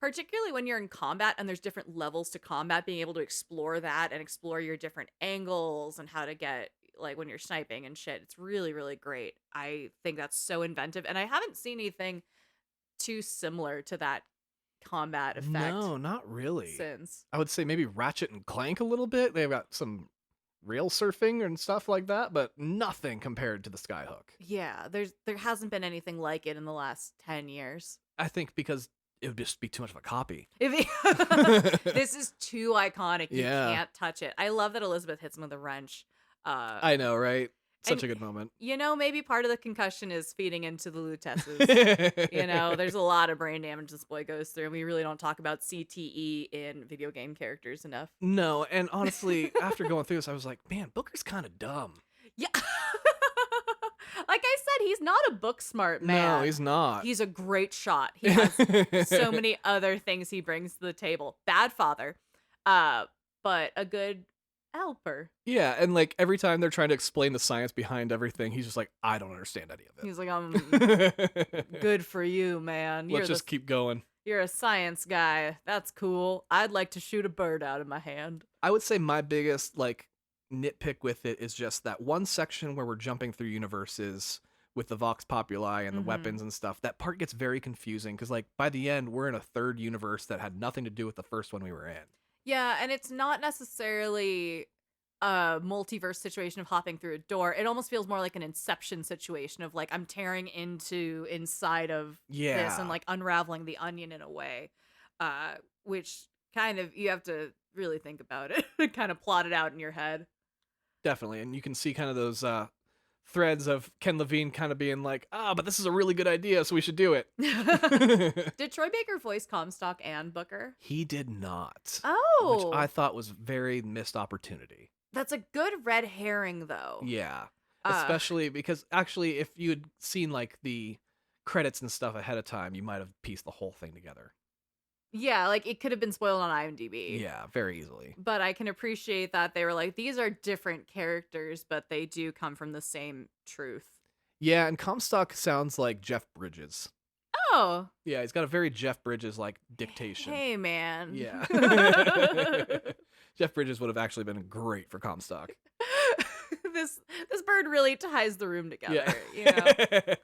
particularly when you're in combat and there's different levels to combat, being able to explore that and explore your different angles and how to get, like when you're sniping and shit, it's really, really great. I think that's so inventive. And I haven't seen anything too similar to that combat effect. No, not really. Since. I would say maybe Ratchet and Clank a little bit. They've got some rail surfing and stuff like that, but nothing compared to the Skyhook. Yeah, there hasn't been anything like it in the last 10 years. I think because it would just be too much of a copy. This is too iconic. You Yeah. can't touch it. I love that Elizabeth hits him with a wrench. I know, right? Such a good moment. You know, maybe part of the concussion is feeding into the Lutesses. You know, there's a lot of brain damage this boy goes through, and we really don't talk about CTE in video game characters enough. No, and honestly, after going through this, I was like, man, Booker's kind of dumb. Yeah. Like I said, he's not a book smart man. No, he's not. He's a great shot. He has so many other things he brings to the table. Bad father, but a good helper. Yeah, and like every time they're trying to explain the science behind everything, he's just like, I don't understand any of it. He's like, good for you, man. Let's just keep going. You're a science guy. That's cool. I'd like to shoot a bird out of my hand. I would say my biggest like nitpick with it is just that one section where we're jumping through universes with the Vox Populi and the weapons and stuff. That part gets very confusing because like by the end, we're in a third universe that had nothing to do with the first one we were in. Yeah, and it's not necessarily a multiverse situation of hopping through a door. It almost feels more like an Inception situation of like I'm tearing into inside of this and like unraveling the onion in a way, which kind of you have to really think about it, kind of plot it out in your head. Definitely, and you can see kind of those threads of Ken Levine kind of being like, but this is a really good idea, so we should do it. Did Troy Baker voice Comstock and Booker? He did not. Which I Oh, thought was very missed opportunity. that's a good red herring, though. Yeah. Uh, Especially because actually, if you had seen like the credits and stuff ahead of time, you might have pieced the whole thing together. yeah, like it could have been spoiled on IMDb. Yeah, very easily. But I can appreciate that they were like, these are different characters, but they do come from the same truth. Yeah, and Comstock sounds like Jeff Bridges. Oh. Yeah, he's got a very Jeff Bridges like dictation. Hey, man. Yeah. Jeff Bridges would have actually been great for Comstock. this bird really ties the room together, Yeah. you know?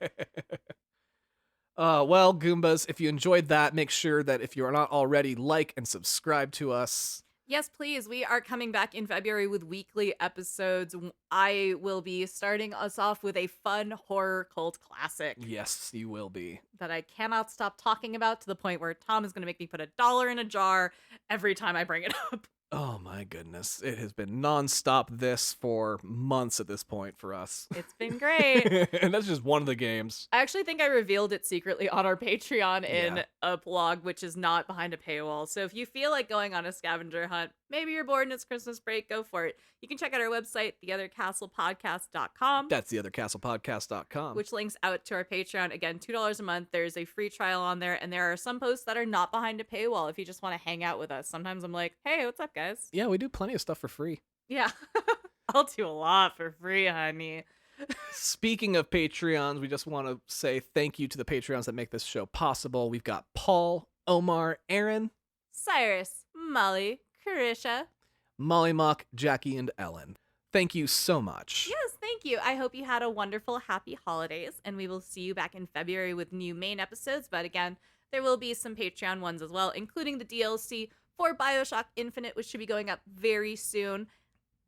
Well, Goombas, if you enjoyed that, make sure that if you are not already, like and subscribe to us. Yes, please. We are coming back in February with weekly episodes. I will be starting us off with a fun horror cult classic. Yes, you will be. That I cannot stop talking about to the point where Tom is going to make me put $1 in a jar every time I bring it up. Oh my goodness. It has been nonstop this for months at this point for us. It's been great. And that's just one of the games. I actually think I revealed it secretly on our Patreon in Yeah. a blog, which is not behind a paywall. So if you feel like going on a scavenger hunt, maybe you're bored and it's Christmas break, go for it. You can check out our website, theothercastlepodcast.com. That's theothercastlepodcast.com. Which links out to our Patreon. Again, $2 a month. There's a free trial on there, and there are some posts that are not behind a paywall if you just want to hang out with us. Sometimes I'm like, hey, what's up, guys? Yeah, we do plenty of stuff for free. Yeah. I'll do a lot for free, honey. Speaking of Patreons, we just want to say thank you to the Patreons that make this show possible. We've got Paul, Omar, Aaron, Cyrus, Molly, Carisha. Molly Mock, Jackie, and Ellen. Thank you so much. Yes, thank you. I hope you had a wonderful, happy holidays, and we will see you back in February with new main episodes. But again, there will be some Patreon ones as well, including the DLC for Bioshock Infinite, which should be going up very soon.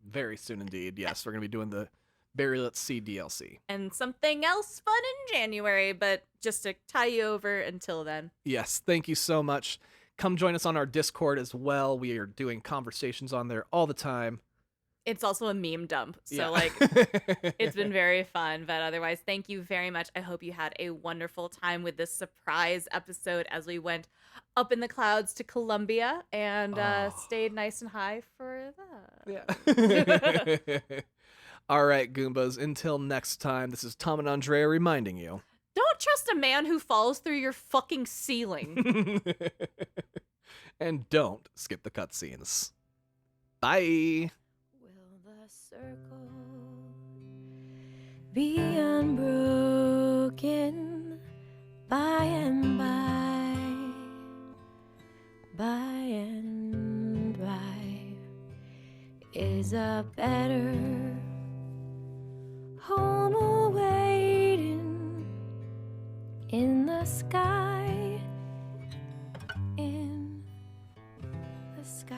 Very soon indeed. Yes, we're going to be doing the Barry Let's See DLC. And something else fun in January, but just to tie you over until then. Yes, thank you so much. Come join us on our Discord as well. We are doing conversations on there all the time. It's also a meme dump. So, Yeah. it's been very fun. But otherwise, thank you very much. I hope you had a wonderful time with this surprise episode as we went up in the clouds to Colombia and stayed nice and high for that. Yeah. All right, Goombas. Until next time, this is Tom and Andrea reminding you. Don't trust a man who falls through your fucking ceiling. And don't skip the cutscenes. Bye. Will the circle be unbroken by and by, by and by? Is a better home awaiting in the sky, in the sky.